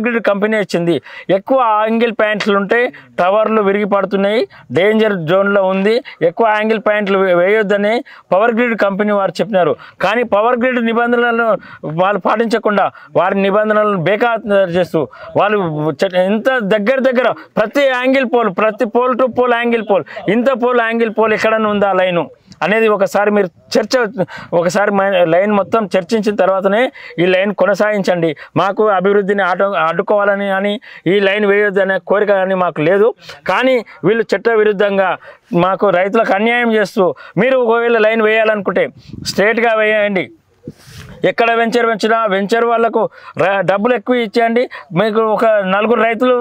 గ్రిడ్ కంపెనీ వచ్చింది. ఎక్కువ యాంగిల్ ప్యాంట్లు ఉంటే టవర్లు విరిగి పడుతున్నాయి, డేంజర్ జోన్లో ఉంది, ఎక్కువ యాంగిల్ ప్యాంట్లు వేయొద్దని పవర్ గ్రిడ్ కంపెనీ వారు చెప్పినారు. కానీ పవర్ గ్రిడ్ నిబంధనలను వాళ్ళు పాటించకుండా వారి నిబంధనలను బేఖాతరు చేస్తూ వాళ్ళు ఇంత దగ్గర ప్రతి యాంగిల్ పోల్, ప్రతి pole to pole angle pole, ఇంత పోల్ యాంగిల్ పోల్ ఎక్కడన్నా ఉందా లైను అనేది ఒకసారి మీరు ఒకసారి లైన్ మొత్తం చర్చించిన తర్వాతనే ఈ లైన్ కొనసాగించండి. మాకు అభివృద్ధిని అడ్డుకోవాలని కానీ ఈ లైన్ వేయొద్దనే కోరిక కానీ మాకు లేదు. కానీ వీళ్ళు చట్ట విరుద్ధంగా మాకు రైతులకు అన్యాయం చేస్తూ మీరు ఒకవేళ లైన్ వేయాలనుకుంటే స్ట్రేట్గా వేయండి. ఎక్కడ వెంచర్ పెంచినా వెంచర్ వాళ్ళకు డబ్బులు ఎక్కువ ఇచ్చేయండి. మీకు ఒక 4 రైతులు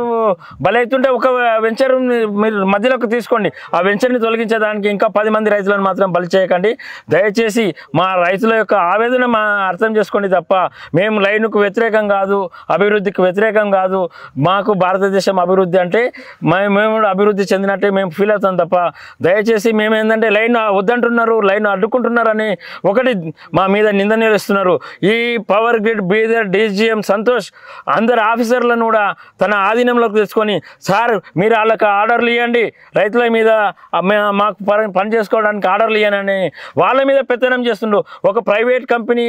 బలైతుంటే ఒక వెంచర్ మీరు మధ్యలోకి తీసుకోండి. ఆ వెంచర్ని తొలగించేదానికి ఇంకా 10 మంది రైతులను మాత్రం బలి చేయకండి. దయచేసి మా రైతుల యొక్క ఆవేదన అర్థం చేసుకోండి తప్ప మేము లైన్కు వ్యతిరేకం కాదు, అభివృద్ధికి వ్యతిరేకం కాదు. మాకు భారతదేశం అభివృద్ధి అంటే మేము అభివృద్ధి చెందినట్టే మేము ఫీల్ అవుతాం తప్ప దయచేసి మేము ఏంటంటే లైన్ వద్దంటున్నారు, లైన్ అడ్డుకుంటున్నారని ఒకటి మా మీద నిందనేస్తున్నారు. ఈ power grid Bidar DGM Santosh అందరు ఆఫీసర్లను కూడా తన ఆధీనంలోకి తెచ్చుకొని సార్ మీరు వాళ్ళకి ఆర్డర్లు ఇవ్వండి, రైతుల మీద మాకు పని చేసుకోవడానికి ఆర్డర్లు ఇవ్వనని వాళ్ళ మీద పెత్తనం చేస్తుండ్రు. ఒక ప్రైవేట్ కంపెనీ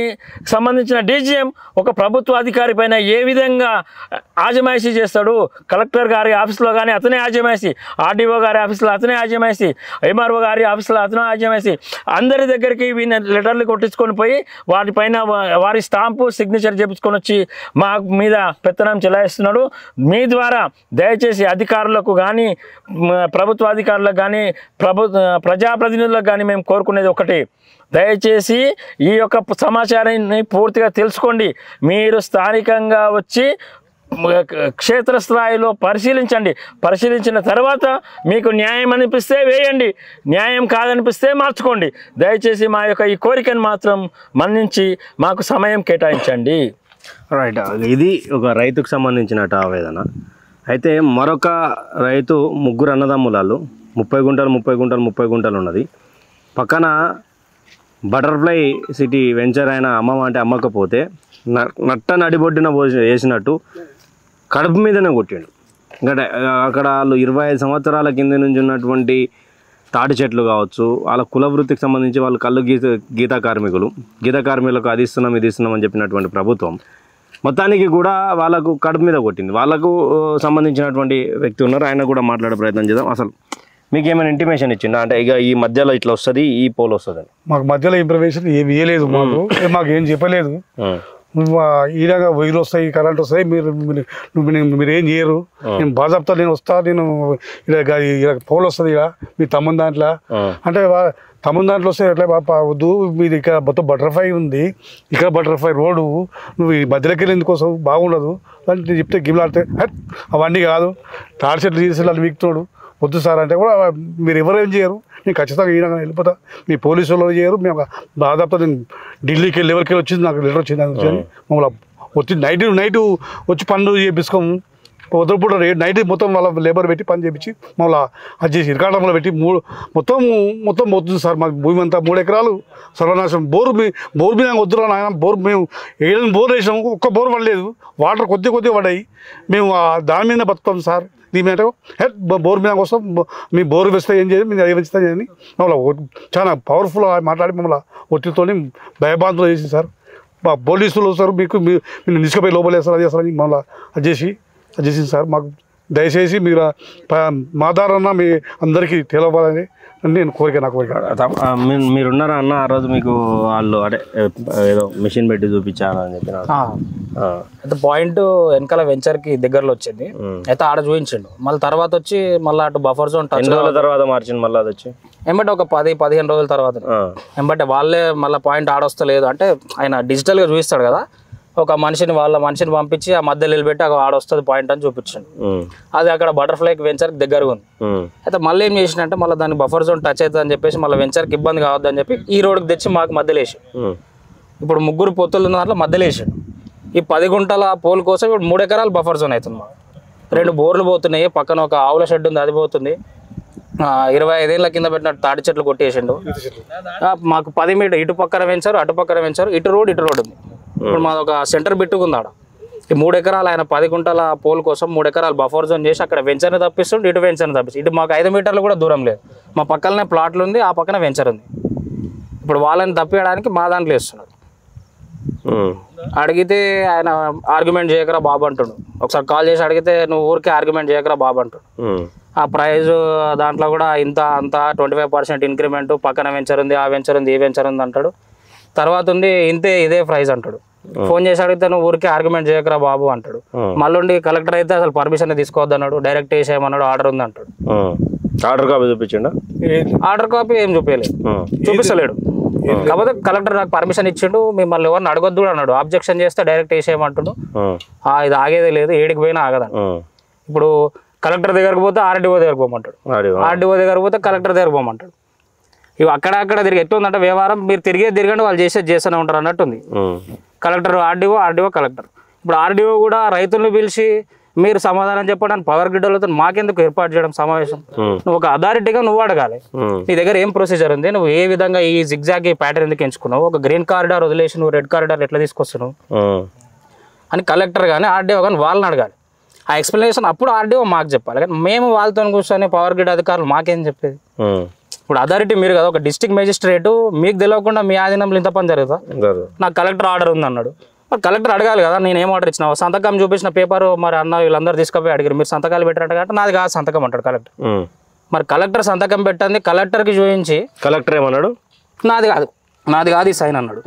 సంబంధించిన డీజీఎం ఒక ప్రభుత్వ అధికారి పైన ఏ విధంగా ఆజమాయిషీ చేస్తాడు? కలెక్టర్ గారి ఆఫీస్లో కానీ అతనే ఆజమాయిషీ, ఆర్డీఓ గారి ఆఫీస్లో అతనే ఆజమాయిషీ, ఎంఆర్ఓ గారి ఆఫీస్లో అతనే ఆజమాయిషీ, అందరి దగ్గరికి లెటర్లు కొట్టించుకొని పోయి వాటిపైన వారి స్టాంపు సిగ్నేచర్ చేపించుకొని వచ్చి మా మీద పెత్తనం చెలాయిస్తున్నాడు. మీ ద్వారా దయచేసి అధికారులకు కానీ ప్రభుత్వ అధికారులకు కానీ ప్రజాప్రతినిధులకు కానీ మేము కోరుకునేది ఒకటి, దయచేసి ఈ యొక్క సమాచారాన్ని పూర్తిగా తెలుసుకోండి. మీరు స్థానికంగా వచ్చి క్షేత్రస్థాయిలో పరిశీలించండి. పరిశీలించిన తర్వాత మీకు న్యాయం అనిపిస్తే వేయండి, న్యాయం కాదనిపిస్తే మార్చుకోండి. దయచేసి మా యొక్క ఈ కోరికను మాత్రం మన్నించి మాకు సమయం కేటాయించండి. రైట్, ఇది ఒక రైతుకు సంబంధించిన ఆవేదన. అయితే మరొక రైతు ముగ్గురు అన్నదమ్ములాలు 30 గుంటలు ఉన్నది. పక్కన బటర్ఫ్లై సిటీ వెంచర్ అయిన అంటే అమ్మకపోతే నట్ట నడిబొడ్డిన వేసినట్టు కడుపు మీదనే కొట్టిండు. ఇంకా అక్కడ వాళ్ళు 25 సంవత్సరాల కింద నుంచి ఉన్నటువంటి తాటి చెట్లు కావచ్చు, వాళ్ళ కుల వృత్తికి సంబంధించి వాళ్ళు కళ్ళు గీతా కార్మికులకు అది ఇస్తున్నాం ఇది ఇస్తున్నాం అని చెప్పినటువంటి ప్రభుత్వం మొత్తానికి కూడా వాళ్ళకు కడుపు మీద కొట్టింది. వాళ్ళకు సంబంధించినటువంటి వ్యక్తి ఉన్నారు, ఆయన కూడా మాట్లాడే ప్రయత్నం చేద్దాం. అసలు మీకు ఏమైనా ఇంటిమేషన్ ఇచ్చిందా అంటే ఇక ఈ మధ్యలో ఇట్లా వస్తుంది ఈ పోల్ వస్తుంది అని? మాకు మధ్యలో ఇన్ఫర్మేషన్ ఏమి ఇవ్వలేదు, మాకు ఏం చెప్పలేదు. ఈడగా వైర్లు వస్తాయి, కరెంట్ వస్తాయి, మీరు ఏం చేయరు, నేను బాజాబ్తా నేను వస్తా, నేను ఇలా పోల్ వస్తుంది ఇక మీ తమ్ముని దాంట్లో అంటే తమ్ముని దాంట్లో వస్తే ఎట్లా వద్దు, మీది ఇక్కడ మొత్తం బటర్ఫ్లై ఉంది, ఇక్కడ బటర్ఫ్లై రోడ్డు, నువ్వు ఈ మధ్యలోకి వెళ్ళి ఎందుకోసం బాగుండదు అని నేను చెప్తే గిమ్లాడితే అవన్నీ కాదు, తాడి చెట్లు తీసి వాళ్ళు వీక్తున్నాడు వద్దు సార్ అంటే కూడా మీరు ఎవరేం చేయరు, నేను ఖచ్చితంగా ఈయన వెళ్ళిపోతా, మీ పోలీసు వాళ్ళు చేయరు, మేము దాదాపు నేను ఢిల్లీకి వెళ్ళి ఎవరికి వచ్చింది నాకు లెటర్ వచ్చింది అని మమ్మల్ని వచ్చి నైట్ వచ్చి పనులు చేపించుకోము, వదలపూట నైట్ మొత్తం వాళ్ళ లేబర్ పెట్టి పని చేయించి మమ్మల్ని అది చేసి ఇరకాటంలో పెట్టి మొత్తం పోతుంది సార్. మాకు భూమి అంతా 3 ఎకరాలు సర్వనాశనం. బోరు మీద వద్దురా నాయన, బోర్ మేము 7 బోర్ వేసాము, ఒక్క బోర్ పడలేదు, వాటర్ కొద్ది పడ్డాయి, మేము దాని మీద బతుకుతాం సార్. దీని బోర్ మీద కోసం మీ బోరు వేస్తే ఏం చేయాలి, మీరు ఏం వేస్తే అని మమ్మల్ని చాలా పవర్ఫుల్ మాట్లాడి మమ్మల్ని ఒత్తిడితో భయభ్రాంతులు చేసింది సార్. మా పోలీసులు వస్తారు, మీరు తీసుకుపోయి లోపలేస్తారు, అది చేస్తారని మమ్మల్ని అది చేసింది సార్. మాకు దయచేసి మీరు మా ద్వారా మీ అందరికీ తెలవాలని నేను కోరిక, నా కోరిక. మీరున్నారా అన్న ఆ రోజు మీకు వాళ్ళు అదే ఏదో మిషన్ పెట్టి చూపించాను అని చెప్పిన అయితే పాయింట్ వెనకాల వెంచర్కి దగ్గరలో వచ్చింది, అయితే ఆడ చూపించిండు. మళ్ళీ తర్వాత వచ్చి మళ్ళీ అటు బఫర్ జోన్ ఎన్ని రోజుల తర్వాత మార్చింది మళ్ళీ అది వచ్చి ఎంబటే ఒక 10-15 రోజుల తర్వాత ఎంబటే వాళ్ళే మళ్ళీ పాయింట్ ఆడొస్తలేదు అంటే ఆయన డిజిటల్గా చూపిస్తాడు కదా, ఒక మనిషిని పంపించి ఆ మధ్యలో నిలబెట్టి ఆడొస్తుంది పాయింట్ అని చూపించండి. అది అక్కడ బటర్ఫ్లైకి వెంచర్కి దగ్గరగా ఉంది. అయితే మళ్ళీ ఏం చేసినంటే మళ్ళీ దాన్ని బఫర్ జోన్ టచ్ అవుతుంది అని చెప్పేసి మళ్ళీ వెంచర్కి ఇబ్బంది కావద్దని చెప్పి ఈ రోడ్కి తెచ్చి మాకు మధ్యలో వేసి ఇప్పుడు 3 పొత్తులు ఉన్న దాంట్లో మధ్యలో వేసాడు. ఈ 10 గుంటల పోల్ కోసం ఇప్పుడు 3 ఎకరాలు బఫర్ జోన్ అవుతుంది. మాకు 2 బోర్లు పోతున్నాయి, పక్కన ఒక ఆవుల షెడ్ ఉంది అది పోతుంది, 25 ఏళ్ళ కింద పెట్టిన తాటి చెట్లు కొట్టేసిండు. మాకు 10 మీటర్ ఇటు పక్కన వెంచారు అటు పక్కన వెంచారు, ఇటు రోడ్ ఉంది. ఇప్పుడు మాది ఒక సెంటర్ బిట్టుకుంది ఆడ. ఈ 3 ఎకరాలు ఆయన 10 గుంటల పోల్ కోసం 3 ఎకరాలు బఫర్ జోన్ చేసి అక్కడ వెంచర్ని తప్పిస్తుండే, ఇటు వెంచర్ని తప్పిస్తుంది. ఇటు మాకు 5 మీటర్లు కూడా దూరం లేదు, మా పక్కనే ప్లాట్లు ఉంది, ఆ పక్కన వెంచర్ ఉంది. ఇప్పుడు వాళ్ళని తప్పియడానికి మా దాంట్లో వేస్తున్నాడు. అడిగితే ఆయన ఆర్గ్యుమెంట్ చేయకరా బాబు అంటుండు. ఒకసారి కాల్ చేసి అడిగితే నువ్వు ఊరికే ఆర్గ్యుమెంట్ చేయకరా బాబు అంటుండు. ఆ ప్రైజ్ దాంట్లో కూడా అంత 25% ఇంక్రిమెంట్, పక్కన వెంచర్ ఉంది, ఆ వెంచర్ ఉంది, ఈ వెంచర్ ఉంది అంటాడు. తర్వాత ఉంది ఇదే ప్రైజ్ అంటాడు. ఫోన్ చేసి అడిగితే నువ్వు ఊరికి ఆర్గ్యుమెంట్ చేయకరా బాబు అంటాడు. మళ్ళీ కలెక్టర్ అయితే అసలు పర్మిషన్ తీసుకోవద్దు అన్నాడు, డైరెక్ట్ వేసేయమన్నాడు, ఆర్డర్ ఉంది అంటాడు. ఆర్డర్ కాపీ చూపించండి, ఆర్డర్ కాపీ ఏం చూపిస్తలేడు. కాకపోతే కలెక్టర్ నాకు పర్మిషన్ ఇచ్చిండు, మిమ్మల్ని ఎవరిని అడగొద్దు అన్నాడు. ఆబ్జెక్షన్ చేస్తే డైరెక్ట్ వేసేయమంటుండు. ఇది ఆగేదే లేదు, ఏడికి పోయినా ఆగదండి. ఇప్పుడు కలెక్టర్ దగ్గరకు పోతే ఆర్డీఓ దగ్గరకు పోమంటాడు, ఆర్డీఓ దగ్గరకు పోతే కలెక్టర్ దగ్గరకు పోమంటాడు. ఇవి అక్కడ తిరిగి ఎట్లుందంటే వ్యవహారం మీరు తిరగండి వాళ్ళు చేస్తూనే ఉంటారు అన్నట్టుంది. Collector RDO collector. ఇప్పుడు ఆర్డీఓ కూడా రైతులను పిలిచి మీరు సమాధానం చెప్పడానికి పవర్ గ్రిడ్ వాళ్ళతో మాకెందుకు ఏర్పాటు చేయడం సమావేశం? నువ్వు ఒక అథారిటీగా నువ్వు అడగాలి, నీ దగ్గర ఏం ప్రొసీజర్ ఉంది, నువ్వు ఏ విధంగా ఈ జిగ్జాగ్ ప్యాటర్న్ ఎందుకు ఎంచుకున్నావు, ఒక గ్రీన్ కారిడార్ వదిలేసి నువ్వు రెడ్ కారిడార్ ఎట్లా తీసుకొస్తున్నావు అని కలెక్టర్ కానీ ఆర్డీఓ కానీ వాళ్ళని అడగాలి. ఆ ఎక్స్ప్లెనేషన్ అప్పుడు ఆర్డీఓ మాకు చెప్పాలి. కానీ మేము వాళ్ళతో కూర్చొని పవర్ గ్రిడ్ అధికారులు మాకేం చెప్పేది? ఇప్పుడు అథారిటీ మీరు కదా, ఒక డిస్ట్రిక్ట్ మేజిస్ట్రేట్, మీకు తెలియకుండా మీ ఆధీనంలో ఇంత పని జరుగుతా? నాకు కలెక్టర్ ఆర్డర్ ఉంది అన్నాడు, మరి కలెక్టర్ అడగాలి కదా, నేను ఏం ఆర్డర్ ఇచ్చినా? సంతకం చూపించిన పేపర్ మరి అన్న వీళ్ళందరూ తీసుకుపోయి అడిగారు, మీరు సంతకాలు పెట్టారంట కాబట్టి నాది కాదు సంతకం అంటాడు కలెక్టర్. మరి కలెక్టర్ సంతకం పెట్టండి, కలెక్టర్కి చూపించి కలెక్టర్ ఏమన్నాడు? నాది కాదు, నాది కాదు ఈ సైన్ అన్నాడు.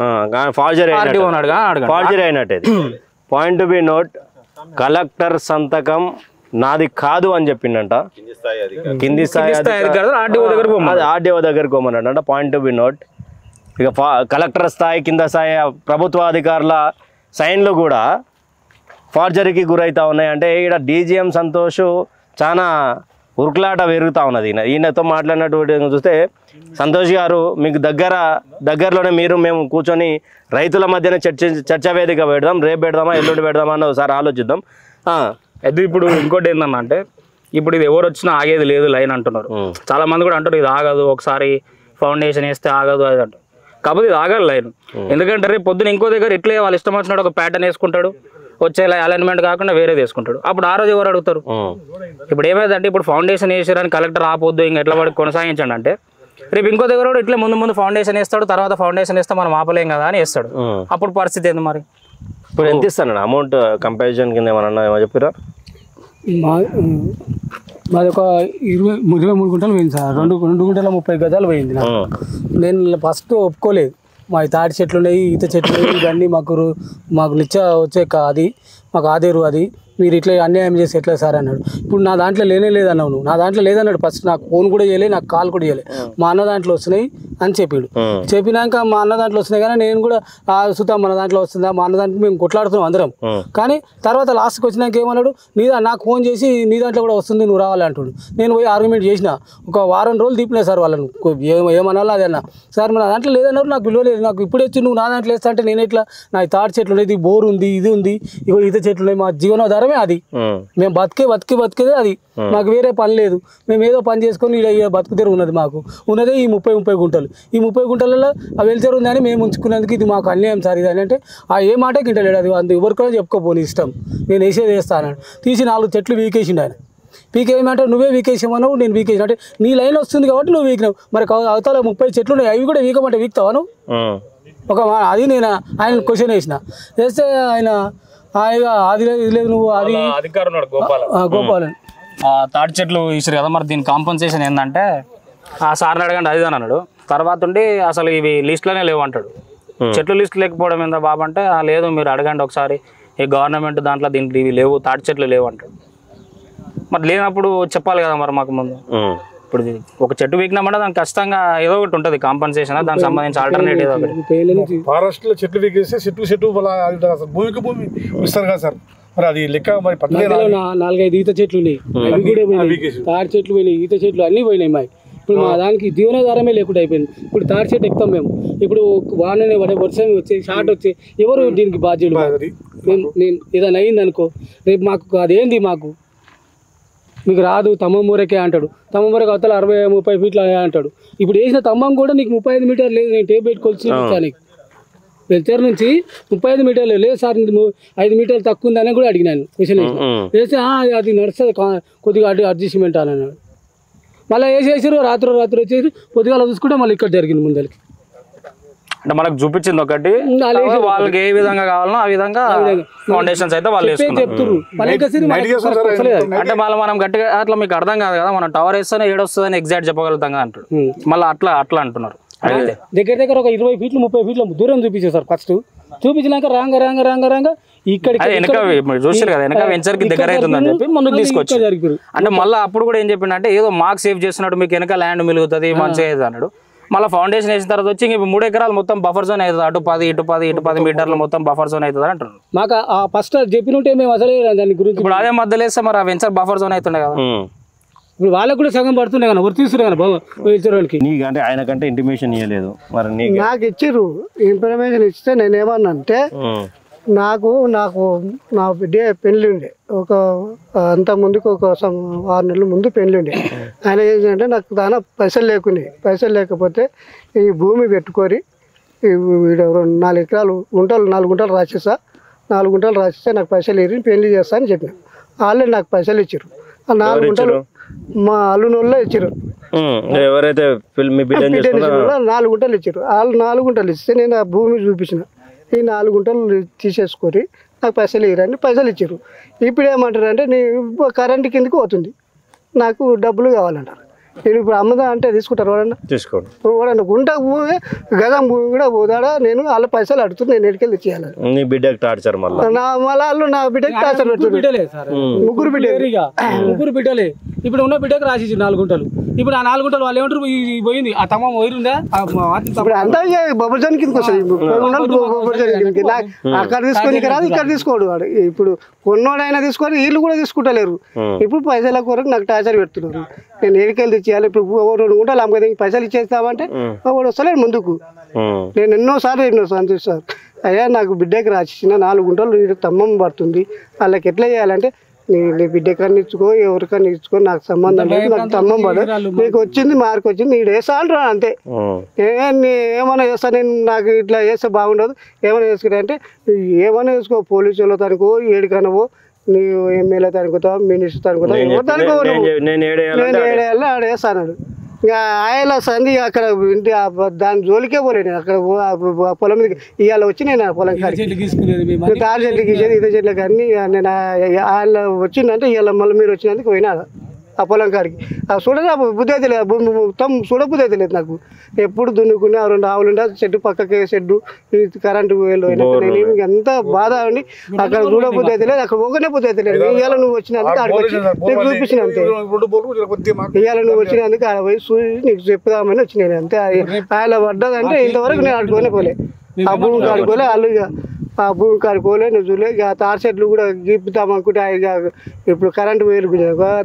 ఫార్జరీ ఆర్డీఓ అన్నాడు. ఫార్జరీ అయినట్టు. పాయింట్ బి నోట్, కలెక్టర్ సంతకం నాది కాదు అని చెప్పిండంట. కింది స్థాయి ఆర్డీఓ దగ్గరకు పోమన్నాడంట. Point be note. ఇక కలెక్టర్ స్థాయి కింద స్థాయి ప్రభుత్వాధికారుల సైన్లు కూడా ఫార్జరీకి గురవుతా ఉన్నాయి. అంటే ఇక్కడ డీజీఎం సంతోష్ చాలా ఉరుకులాట పెరుగుతూ ఉన్నది. ఈయనతో మాట్లాడినటువంటి చూస్తే, సంతోష్ గారు మీకు దగ్గరలోనే మేము కూర్చొని రైతుల మధ్యన చర్చా వేదిక పెడదాం, రేపు పెడదామా ఎల్లుండి పెడదామా అని ఒకసారి ఆలోచిద్దాం. అయితే ఇప్పుడు ఇంకోటి ఏంటన్నా అంటే, ఇప్పుడు ఇది ఎవరు వచ్చినా ఆగేది లేదు లైన్ అంటున్నారు. చాలా మంది కూడా అంటారు ఇది ఆగదు, ఒకసారి ఫౌండేషన్ వేస్తే ఆగదు అది అంటారు. కాకపోతే ఇది ఆగాలి లైన్. ఎందుకంటే రేపు పొద్దున ఇంకో దగ్గర ఇట్లే వాళ్ళు ఇష్టం వచ్చినట్టు ఒక ప్యాటర్న్ వేసుకుంటాడు, వచ్చే అలైన్మెంట్ కాకుండా వేరేది వేసుకుంటాడు. అప్పుడు ఆ రోజు ఎవరు అడుగుతారు? ఇప్పుడు ఏమైందంటే, ఇప్పుడు ఫౌండేషన్ వేసారని కలెక్టర్ ఆపొద్దు ఇంకా ఎట్లా పడి కొనసాగించండి అంటే, రేపు ఇంకో దగ్గర కూడా ఇట్లా ముందు ఫౌండేషన్ వేస్తాడు, తర్వాత ఫౌండేషన్ వేస్తే మనం ఆపలేం కదా అని వేస్తాడు. అప్పుడు పరిస్థితి ఏంది మరి? ఇప్పుడు ఎంత ఇస్తాను అమౌంట్ కంపారిజన్ కింద ఏమన్నా చెప్పారా? మాది ఒక 23 గుంటలు పోయింది సార్. 2 గుంటల 30 గజాలు పోయింది. నేను ఫస్ట్ ఒప్పుకోలేదు. మా తాటి చెట్లు ఉన్నాయి, ఈత చెట్లు ఇవన్నీ మాకు నిత్య వచ్చే అది మాకు ఆదేరు, అది మీరు ఇట్లా అన్యాయం చేసి ఎట్లా సార్ అన్నాడు. ఇప్పుడు నా దాంట్లో లేదన్నావు నువ్వు, నా దాంట్లో లేదన్నాడు. ఫస్ట్ నాకు ఫోన్ కూడా చేయలేదు, నాకు కాల్ కూడా చేయలేదు. మా అన్న దాంట్లో వస్తున్నాయి అని చెప్పాడు. చెప్పినాక మా అన్న దాంట్లో వస్తున్నాయి కానీ నేను కూడా సుతా మన దాంట్లో వస్తుందా, మా అన్న దాంట్లో మేము కొట్లాడుతున్నాం అందరం. కానీ తర్వాత లాస్ట్కి వచ్చినాక ఏమన్నాడు, నాకు ఫోన్ చేసి నీ దాంట్లో కూడా వస్తుంది నువ్వు రావాలంటాడు. నేను పోయి ఆర్గ్యుమెంట్ చేసిన, ఒక వారం రోజులు తీపినా సార్ వాళ్ళను, ఏమన్నా అది అన్న సార్ మన దాంట్లో లేదన్నారు, నాకు విలువలేదు, నాకు ఇప్పుడు వచ్చి నువ్వు నా దాంట్లో వేస్తా అంటే నేను ఎట్లా, నా తాటి చెట్లు ఉన్నాయి, బోర్ ఉంది, ఇది ఉంది, ఇగో ఈత చెట్లు ఉన్నాయి, మా జీవనాధారమే అది, మేము బతికేదే అది, మాకు వేరే పని లేదు, మేము ఏదో పని చేసుకొని బతుకుతేరు ఉన్నది, మాకు ఉన్నదే ఈ 30 గుంటలు. ఈ 30 గుంటలలో ఆ వెల్చర్ ఉందని మేము ఉంచుకున్నందుకు ఇది మాకు అన్యాయం సార్ ఇది అని అంటే, ఆ ఏ మాట గింటలేడు. అది అంత ఎవరికైనా చెప్పుకోపోని ఇష్టం, నేను వేసేది వేస్తాను తీసి 4 చెట్లు వీకేసిండు ఆయన. పీకేయమంటే నువ్వే వీకేసామన్నావు, నేను వీకేసిన అంటే నీ లైన్ వస్తుంది కాబట్టి నువ్వు వీకినావు. మరి అవతల 30 చెట్లు ఉన్నాయి, అవి కూడా వీకమంటే వీక్తావా నువ్వు? ఒక అది నేను ఆయన క్వశ్చన్ వేస్తే ఆయన అది లేదు ఇది లేదు, నువ్వు అది అధికారులు గోపాలన్ తాటి చెట్లు ఇస్తారు కదా, మరి దీని కాంపన్సేషన్ ఏంటంటే ఆ సార్ని అడగండి అది అని అన్నాడు. తర్వాత ఉండి అసలు ఇవి లిస్ట్లోనే లేవు అంటాడు. చెట్లు లిస్ట్ లేకపోవడం ఏందా బాబు అంటే, లేదు మీరు అడగండి ఒకసారి, ఈ గవర్నమెంట్ దాంట్లో దీంట్లో ఇవి లేవు, తాటి చెట్లు లేవు అంటాడు. మరి లేనప్పుడు చెప్పాలి కదా మరి మాకు ముందు. ఇప్పుడు ఒక చెట్టు వీకినామంటే దానికి ఖచ్చితంగా ఏదో ఒకటి ఉంటుంది కాంపన్సేషన్, దానికి సంబంధించి ఆల్టర్నేట్ ఏదో ఒకటి. ఫారెస్ట్ లో చెట్లు వీకేస్తే చెట్టు భూమికి భూమి ఇస్తారు కదా సార్, మరి అది లెక్క. మరి 4-5 ఈత చెట్లు ఉన్నాయి, అవి కూడా పోయినాయి, తాటి చెట్లు పోయినాయి, ఈత చెట్లు అన్నీ పోయినాయి మావి. ఇప్పుడు మా దానికి జీవనాధారమే లేకుండా అయిపోయింది. ఇప్పుడు తాటి చెట్టు ఎక్కుతాం మేము, ఇప్పుడు వాననే వర్షం వచ్చే షార్ట్ వచ్చే ఎవరు దీనికి బాధ్యులు? నేను ఏదైనా అయింది అనుకో రేపు మాకు అదేంది, మాకు మీకు రాదు తమ్మమూరకే అంటాడు, తమ్మమూరకు అవతల 60-30 ఫీట్లు అంటాడు. ఇప్పుడు వేసిన తమ్మం కూడా నీకు 35 మీటర్లు లేదు, నేను టేప్ పెట్టుకొచ్చి నీకు వెళ్తారు నుంచి 35 మీటర్లు లేదు సార్, 5 మీటర్లు తక్కువ ఉందని కూడా అడిగినాను క్వశ్చన్ వేస్తే అది నడుస్తుంది కొద్దిగా అడ్జస్ట్మెంట్ అని అన్నాడు. మళ్ళీ వేసేసారు, రాత్రి వచ్చేసి పొద్దుగాల చూసుకుంటే మళ్ళీ ఇక్కడ జరిగింది ముందరికి. అంటే మనకు చూపించింది ఒకటి, వాళ్ళకి ఏ విధంగా కావాలనో ఆ విధంగా ఫౌండేషన్స్ అయితే వాళ్ళు వేసుకున్నారు. అంటే మళ్ళీ మనం గట్టిగా అట్లా మీకు అర్థం కాదు కదా, మనం టవర్ వేస్తేనే ఏడొస్తుందని ఎగ్జాక్ట్ చెప్పగలుగుతాం కదా అంటాడు. మళ్ళీ అట్లా అంటున్నారు. దగ్గర ఒక 20 ఫీట్లు 30 ఫీట్ల దూరం చూపించారు సార్. ఫస్ట్ చూపించినాక రాంగ ఇక్కడికి చూసారు కదా, వెనక వెంచర్ కి దగ్గర అవుతుందని చెప్పి ముందుకు తీసుకొచ్చి, అంటే మళ్ళీ అప్పుడు కూడా ఏం చెప్పిండే, ఏదో మార్క్ సేవ్ చేస్తున్నట్టు మీకు వెనక ల్యాండ్ మిలుగుతుంది మంచిగా అన్నాడు. మళ్ళీ ఫౌండేషన్ వేసిన తర్వాత వచ్చి ఇంక 3 ఎకరాలు మొత్తం బఫర్ జోన్ అవుతుంది, అటు 10 మీటర్లు మొత్తం బఫర్ జోన్ అవుతుంది అంటారు. మాకు ఫస్ట్ చెప్పినట్టే మేము అసలే దాని గురించి. ఇప్పుడు అదే మధ్యలో వేస్తే మరి ఆ వెంచర్ బఫర్ జోన్ అవుతుండే కదా, ఇప్పుడు వాళ్ళకి కూడా సగం పడుతుండే కదా, వర్తి ఇస్తారు కదా బాబు. నీకు అంటే ఆయన కంటే ఇంటిమేషన్ ఇవ్వలేదు, మరి నాకు ఇచ్చిర్రు ఇన్ఫర్మేషన్ ఇస్తే నేను ఏమన్నంటే, నాకు నా బిడ్డ పెళ్ళి ఉండే ఒక అంత ముందుకు ఒక 6 నెలల ముందు పెళ్ళి ఉండే. ఆయన ఏంటంటే నాకు దాని పైసలు లేకపోతే ఈ భూమి పెట్టుకొని 4 ఎకరాలు 4 గుంటలు రాసేసా, 4 గుంటలు రాసిస్తే నాకు పైసలు ఇరి పెళ్లి చేస్తా అని చెప్పిన. ఆల్రెడీ నాకు పైసలు ఇచ్చారు, ఆ 4 గుంటలు మా అల్లునోళ్ళే ఇచ్చారు. ఎవరైతే 4 గుంటలు ఇచ్చారు, వాళ్ళు 4 గుంటలు ఇస్తే నేను ఆ భూమి చూపించిన, ఈ 4 గుంటలు తీసేసుకొని నాకు పైసలు ఇరని పైసలు ఇచ్చారు. ఇప్పుడు ఏమంటారు అంటే నీ కరెంటు కిందకి పోతుంది, నాకు డబ్బులు కావాలంటారు. నేను ఇప్పుడు అమ్మదా అంటే తీసుకుంటారు వాడన్నా తీసుకోండి. వాడన్నా గుంట భూమి గదం భూమి కూడా పోతాడా నేను వాళ్ళ పైసలు అడుగుతుంది నేను ఎడికెళ్ళి ఇచ్చేయాలి నీ బిడ్డకి టార్చర్ మళ్ళీ వాళ్ళు నా బిడ్డకి టార్చర్ బిడ్డలే సార్ ముగ్గురు బిడ్డలే ఇప్పుడు ఉన్న బిడ్డకు రాసి 4 గుంటలు ఇప్పుడు ఆ 4 గుంటలు వాళ్ళు ఏమంటారు పోయింది ఆ తమ పోయిందా ఇప్పుడు అంతా బొబ్బర్జన్ కిందకి వస్తుంది అక్కడ తీసుకొని రాదు ఇక్కడ తీసుకోడు వాడు ఇప్పుడు కొన్నోడైనా తీసుకొని వీళ్ళు కూడా తీసుకుంటలేరు ఇప్పుడు పైసల కొరకు నాకు టార్చర్ పెడుతున్నారు నేను ఏడికెళ్ళి తెచ్చేయాలి ఇప్పుడు 2 గుంటలు అమ్మక పైసలు ఇచ్చేస్తామంటే వాడు వస్తలేడు ముందుకు నేను ఎన్నోసార్లు సార్ అయ్యా నాకు బిడ్డకి రాసిన 4 గుంటలు తమ్మం పడుతుంది వాళ్ళకి ఎట్లా చేయాలంటే నీ బిడ్డ కన్నా ఇచ్చుకో ఎవరికన్నా ఇచ్చుకో నాకు సంబంధం లేదు నాకు తమ్మం పడదు నీకు వచ్చింది మార్క్ వచ్చింది నీడు వేసా అంటున్నా అంతే ఏమైనా చేస్తా నేను నాకు ఇట్లా చేస్తే బాగుండదు ఏమైనా చేసుకుంటా అంటే ఏమైనా వేసుకో పోలీసు వాళ్ళతో అనుకో ఏడికనవో నీవు ఎమ్మెల్యే తనుకుతావు మినిస్టర్ తనుకుతావు ఎవరు తనుకో నేను ఏడేయాలి ఆడ వేస్తాను ఇంకా ఆయన సంధి అక్కడ ఇంటి దాని జోలికే పోలేను అక్కడ పొలం మీద ఇవాళ వచ్చి నేను ఆ పొలం కాడికి తాడి చెట్లకి ఇచ్చేది ఇదే చెట్లకి అన్ని నేను ఆయన వచ్చిందంటే ఇవాళ మళ్ళీ మీరు వచ్చినందుకు పోయినా ఆ పొలం కాడికి చూడదా బుద్ధి అయితే లేదు మొత్తం చూడబుద్ధి అయితే లేదు నాకు ఎప్పుడు దున్నుకుని 2 ఆవులు ఉంటే చెట్టు పక్కకే షెడ్డు కరెంటు నేను ఎంత బాధ అండి అక్కడ చూడబుద్ధి అయితే లేదు అక్కడ ఒకనే బుద్ధి అయితే లేదు ఇవాళ నువ్వు వచ్చినందుకు ఆడికి వచ్చి నీకు చూపించిన అంతే ఇవాళ నువ్వు వచ్చినందుకు ఆడ పోయి చూసి నీకు చెప్పుదామని వచ్చినాను అంతే ఆయన పడ్డదంటే ఇంతవరకు నేను ఆడుకోనే పోలే ఆ భూమి ఆడుకోలే వాళ్ళు ఆ భూమి కాడుకోలే నువ్వు చూడలే ఇక తార్ చెట్లు కూడా గీపుతాం అనుకుంటే ఇప్పుడు కరెంటు వేలు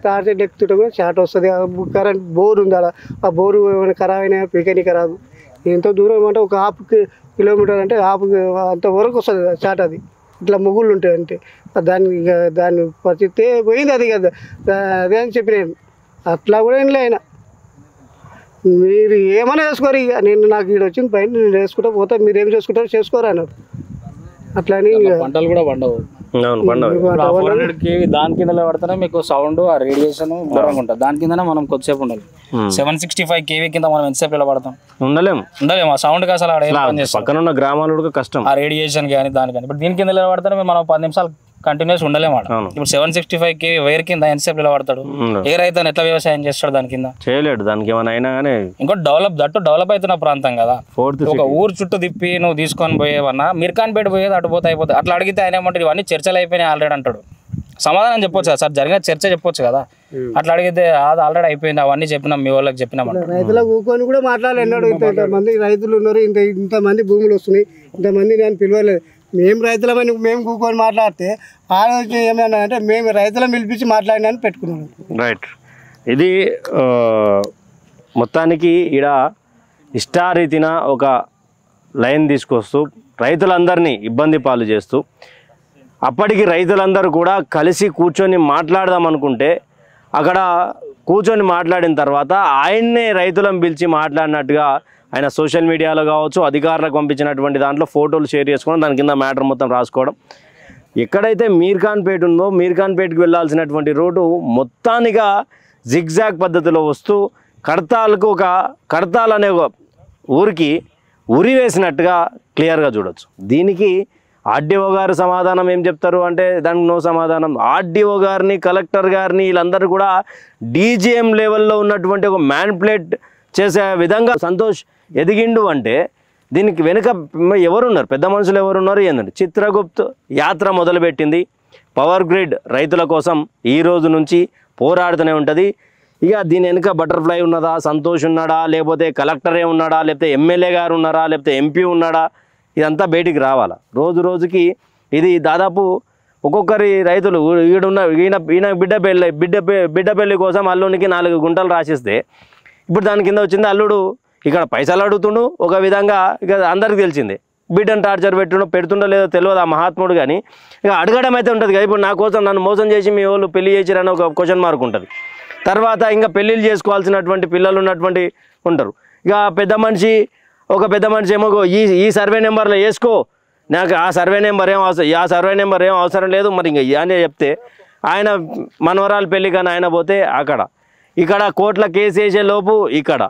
తార్ చెట్లు ఎక్కుతుంటే కూడా షార్ట్ వస్తుంది కరెంట్ బోర్ ఉంది అలా ఆ బోరు ఏమైనా ఖరాబ్ అయినా పీకని ఖరాబు ఎంతో దూరం అంటే ఒక 1/2 కిలోమీటర్ అంటే అంతవరకు వస్తుంది షార్ట్ అది ఇట్లా మొగుళ్ళు ఉంటాయి అంటే దాన్ని పరిస్థితి పోయింది అది కదా అదే అని చెప్పి నేను అట్లా కూడా ఏం అయినా మీరు ఏమైనా వేసుకోరు ఇక నేను నాకు ఇక్కడ వచ్చింది పైన నేను వేసుకుంటా పోతా మీరు ఏం చేసుకుంటారో చేసుకోరా అన్నారు అట్లని పంటలు కూడా పండవు దాని కింద పడితేనే మీకు సౌండ్ ఆ రేడియేషన్ దూరంగా ఉంటుంది దాని కిందనే మనం కొద్దిసేపు ఉండాలి 765 kV కింద మనం ఎంతసేపు ఇలా పడతాం ఉండలేము ఆ సౌండ్ అసలు పక్కన ఉన్న గ్రామాలు కష్టం ఆ రేడియేషన్ కానీ దాని కానీ ఇప్పుడు దీని కింద ఇలా పడితేనే మనం 10 నిమిషాలు కంటిన్యూస్ ఉండలేము ఇప్పుడు 765 kV వైర్ కింద ఎంతసేపు ఇలా పడతాడు ఏ రైతు ఎట్లా వ్యవసాయం చేస్తాడు దాని కింద చేయలేడు దానికి ఏమైనా అయినా కానీ ఇంకో డెవలప్ అవుతున్న ప్రాంతం కదా ఒక ఊరు చుట్టూ తిప్పి నువ్వు తీసుకొని పోయేవన్నా మిర్ఖాన్పేట పోయేది అటు పోతే అయిపోతుంది అట్లా అడిగితే ఆయన ఏమంటాడు ఇవన్నీ చర్చలు అయిపోయినాయి ఆల్రెడీ అంటాడు సమాధానం చెప్పొచ్చు కదా సార్ జరిగిన చర్చ చెప్పొచ్చు కదా అట్లా అడిగితే అది ఆల్రెడీ అయిపోయింది అవన్నీ చెప్పినాం మీ వాళ్ళకి చెప్పినాం రైతులకు ఊకొని కూడా మాట్లాడలేన్నాడు ఇంతమంది రైతులు ఉన్నారు ఇంతమంది భూములు వస్తున్నాయి ఇంతమంది నేను పిలవలేదు మేము రైతులమని మేము కూకొని మాట్లాడితే ఆలోచన ఏమైనా అంటే మేము రైతులను పిలిపించి మాట్లాడినా అని పెట్టుకున్నాం రైట్ ఇది మొత్తానికి ఈడ ఇష్టారీతిన ఒక లైన్ తీసుకొస్తూ రైతులందరినీ ఇబ్బంది పాలు చేస్తూ అప్పటికి రైతులందరూ కూడా కలిసి కూర్చొని మాట్లాడదాం అనుకుంటే అక్కడ కూర్చొని మాట్లాడిన తర్వాత ఆయన్నే రైతులను పిలిచి మాట్లాడినట్టుగా ఆయన సోషల్ మీడియాలో కావచ్చు అధికారులకు పంపించినటువంటి దాంట్లో ఫోటోలు షేర్ చేసుకోవడం దాని కింద మ్యాటర్ మొత్తం రాసుకోవడం ఎక్కడైతే మీర్ఖాన్పేట ఉందో మీర్ఖాన్పేటకి వెళ్ళాల్సినటువంటి రోడ్డు మొత్తానిగా జిగ్జాగ్ పద్ధతిలో వస్తూ కడతాల్ అనే ఊరికి ఉరి వేసినట్టుగా క్లియర్గా చూడొచ్చు దీనికి ఆర్డీఓ గారు సమాధానం ఏం చెప్తారు అంటే దానికి నో సమాధానం ఆర్డీఓ గారిని కలెక్టర్ గారిని వీళ్ళందరూ కూడా డీజీఎం లెవెల్లో ఉన్నటువంటి ఒక మ్యానిపులేట్ చేసే విధంగా సంతోష్ ఎదిగిండు అంటే దీనికి వెనుక ఎవరున్నారు పెద్ద మనుషులు ఎవరున్నారు ఏంటంటే చిత్రగుప్త్ యాత్ర మొదలుపెట్టింది పవర్ గ్రిడ్ రైతుల కోసం ఈ రోజు నుంచి పోరాడుతూనే ఉంటుంది ఇక దీని వెనుక బటర్ఫ్లై ఉన్నదా సంతోష్ ఉన్నాడా లేకపోతే కలెక్టరే ఉన్నాడా లేకపోతే ఎమ్మెల్యే గారు ఉన్నారా లేకపోతే ఎంపీ ఉన్నాడా ఇదంతా బయటికి రావాలా రోజు రోజుకి ఇది దాదాపు ఒక్కొక్కరి రైతులు ఈయన బిడ్డ పెళ్లి కోసం అల్లునికి 4 గుంటలు రాసిస్తే ఇప్పుడు దాని కింద వచ్చింది అల్లుడు ఇక్కడ పైసలు అడుగుతుండు ఒక విధంగా ఇక అందరికి తెలిసిందే బిడ్డను టార్చర్ పెడుతుండో లేదో తెలియదు ఆ మహాత్ముడు కానీ ఇక అడగడం అయితే ఉంటుంది కదా ఇప్పుడు నా కోసం నన్ను మోసం చేసి మీ వాళ్ళు పెళ్లి చేసిరని ఒక క్వశ్చన్ మార్క్ ఉంటుంది తర్వాత ఇంకా పెళ్ళిళ్ళు చేసుకోవాల్సినటువంటి పిల్లలు ఉన్నటువంటి ఉంటారు ఇక ఒక పెద్ద మనిషి ఏమో ఈ సర్వే నెంబర్లో వేసుకో నాకు ఆ సర్వే నెంబర్ ఏం అవసరం లేదు మరి ఇంకా అని చెప్తే ఆయన మనవరాలు పెళ్ళి కానీ ఆయన పోతే ఇక్కడ కోర్టుల కేసు వేసే లోపు ఇక్కడ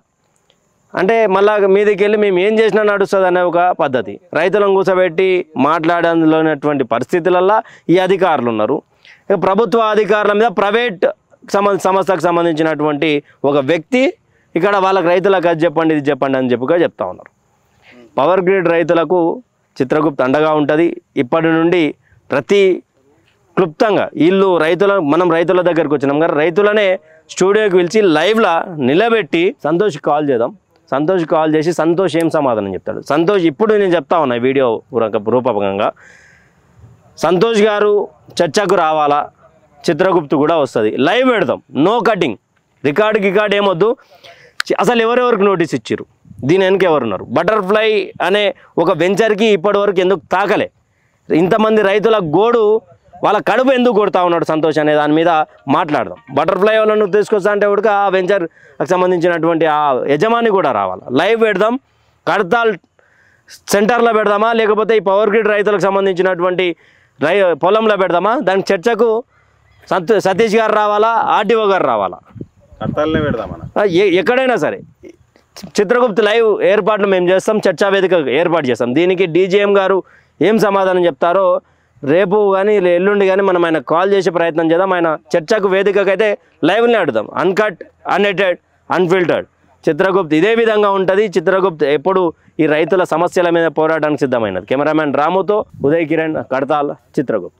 అంటే మళ్ళా మీదకి వెళ్ళి మేము ఏం చేసినా నడుస్తుంది అనే ఒక పద్ధతి రైతులను కూర్చోబెట్టి మాట్లాడలేనటువంటి పరిస్థితులలో ఈ అధికారులు ఉన్నారు ప్రభుత్వ అధికారుల మీద ప్రైవేట్ సంస్థకు సంబంధించినటువంటి ఒక వ్యక్తి ఇక్కడ వాళ్ళకి రైతులకు అది చెప్పండి ఇది చెప్పండి అని చెప్తా ఉన్నారు. పవర్ గ్రిడ్ రైతులకు చిత్రగుప్త అండగా ఉంటుంది. ఇప్పటి నుండి ప్రతి క్లుప్తంగా వీళ్ళు మనం రైతుల దగ్గరికి వచ్చినాం కదా, రైతులనే స్టూడియోకి పిలిచి లైవ్లో నిలబెట్టి సంతోష్కి కాల్ చేద్దాం. సంతోష్ కాల్ చేసి సంతోష్ ఏం సమాధానం చెప్తాడు. సంతోష్ ఇప్పుడు నేను చెప్తా ఉన్నా వీడియో రూపకంగా, సంతోష్ గారు చర్చకు రావాలా, చిత్రగుప్తు కూడా వస్తుంది, లైవ్ పెడదాం, నో కటింగ్, రికార్డ్ ఏమొద్దు. అసలు ఎవరెవరికి నోటీస్ ఇచ్చారు, దీని వెనక ఎవరున్నారు, బటర్ఫ్లై అనే ఒక వెంచర్కి ఇప్పటి వరకు ఎందుకు తాకలే, ఇంతమంది రైతుల గోడు వాళ్ళ కడుపు ఎందుకు కొడతా ఉన్నాడు సంతోష్ అనే దాని మీద మాట్లాడదాం. బటర్ఫ్లై వాళ్ళను తీసుకొస్తా అంటే కూడా ఆ వెంచర్కి సంబంధించినటువంటి ఆ యజమాని కూడా రావాలి. లైవ్ పెడదాం, కడతాల్ సెంటర్లో పెడదామా లేకపోతే ఈ పవర్ గ్రిడ్ రైతులకు సంబంధించినటువంటి పొలంలో పెడదామా, దానికి చర్చకు సతీష్ గారు రావాలా, ఆర్టీఓ గారు రావాలా, ఎక్కడైనా సరే చిత్రగుప్త లైవ్ ఏర్పాట్లు మేము చేస్తాం, చర్చా వేదిక ఏర్పాటు చేస్తాం. దీనికి డీజీఎం గారు ఏం సమాధానం చెప్తారో రేపు కానీ ఎల్లుండి కానీ మనం ఆయన కాల్ చేసే ప్రయత్నం చేద్దాం. ఆయన చర్చకు వేదికకైతే లైవ్ని అడుగుదాం, అన్కట్, అన్ఎడిటెడ్, అన్ఫిల్టర్డ్. చిత్రగుప్త ఇదే విధంగా ఉంటుంది. చిత్రగుప్త ఎప్పుడు ఈ రైతుల సమస్యల మీద పోరాటానికి సిద్ధమైనది. కెమెరామ్యాన్ రాముతో ఉదయ్ కిరణ్, కడతాల్, చిత్రగుప్త.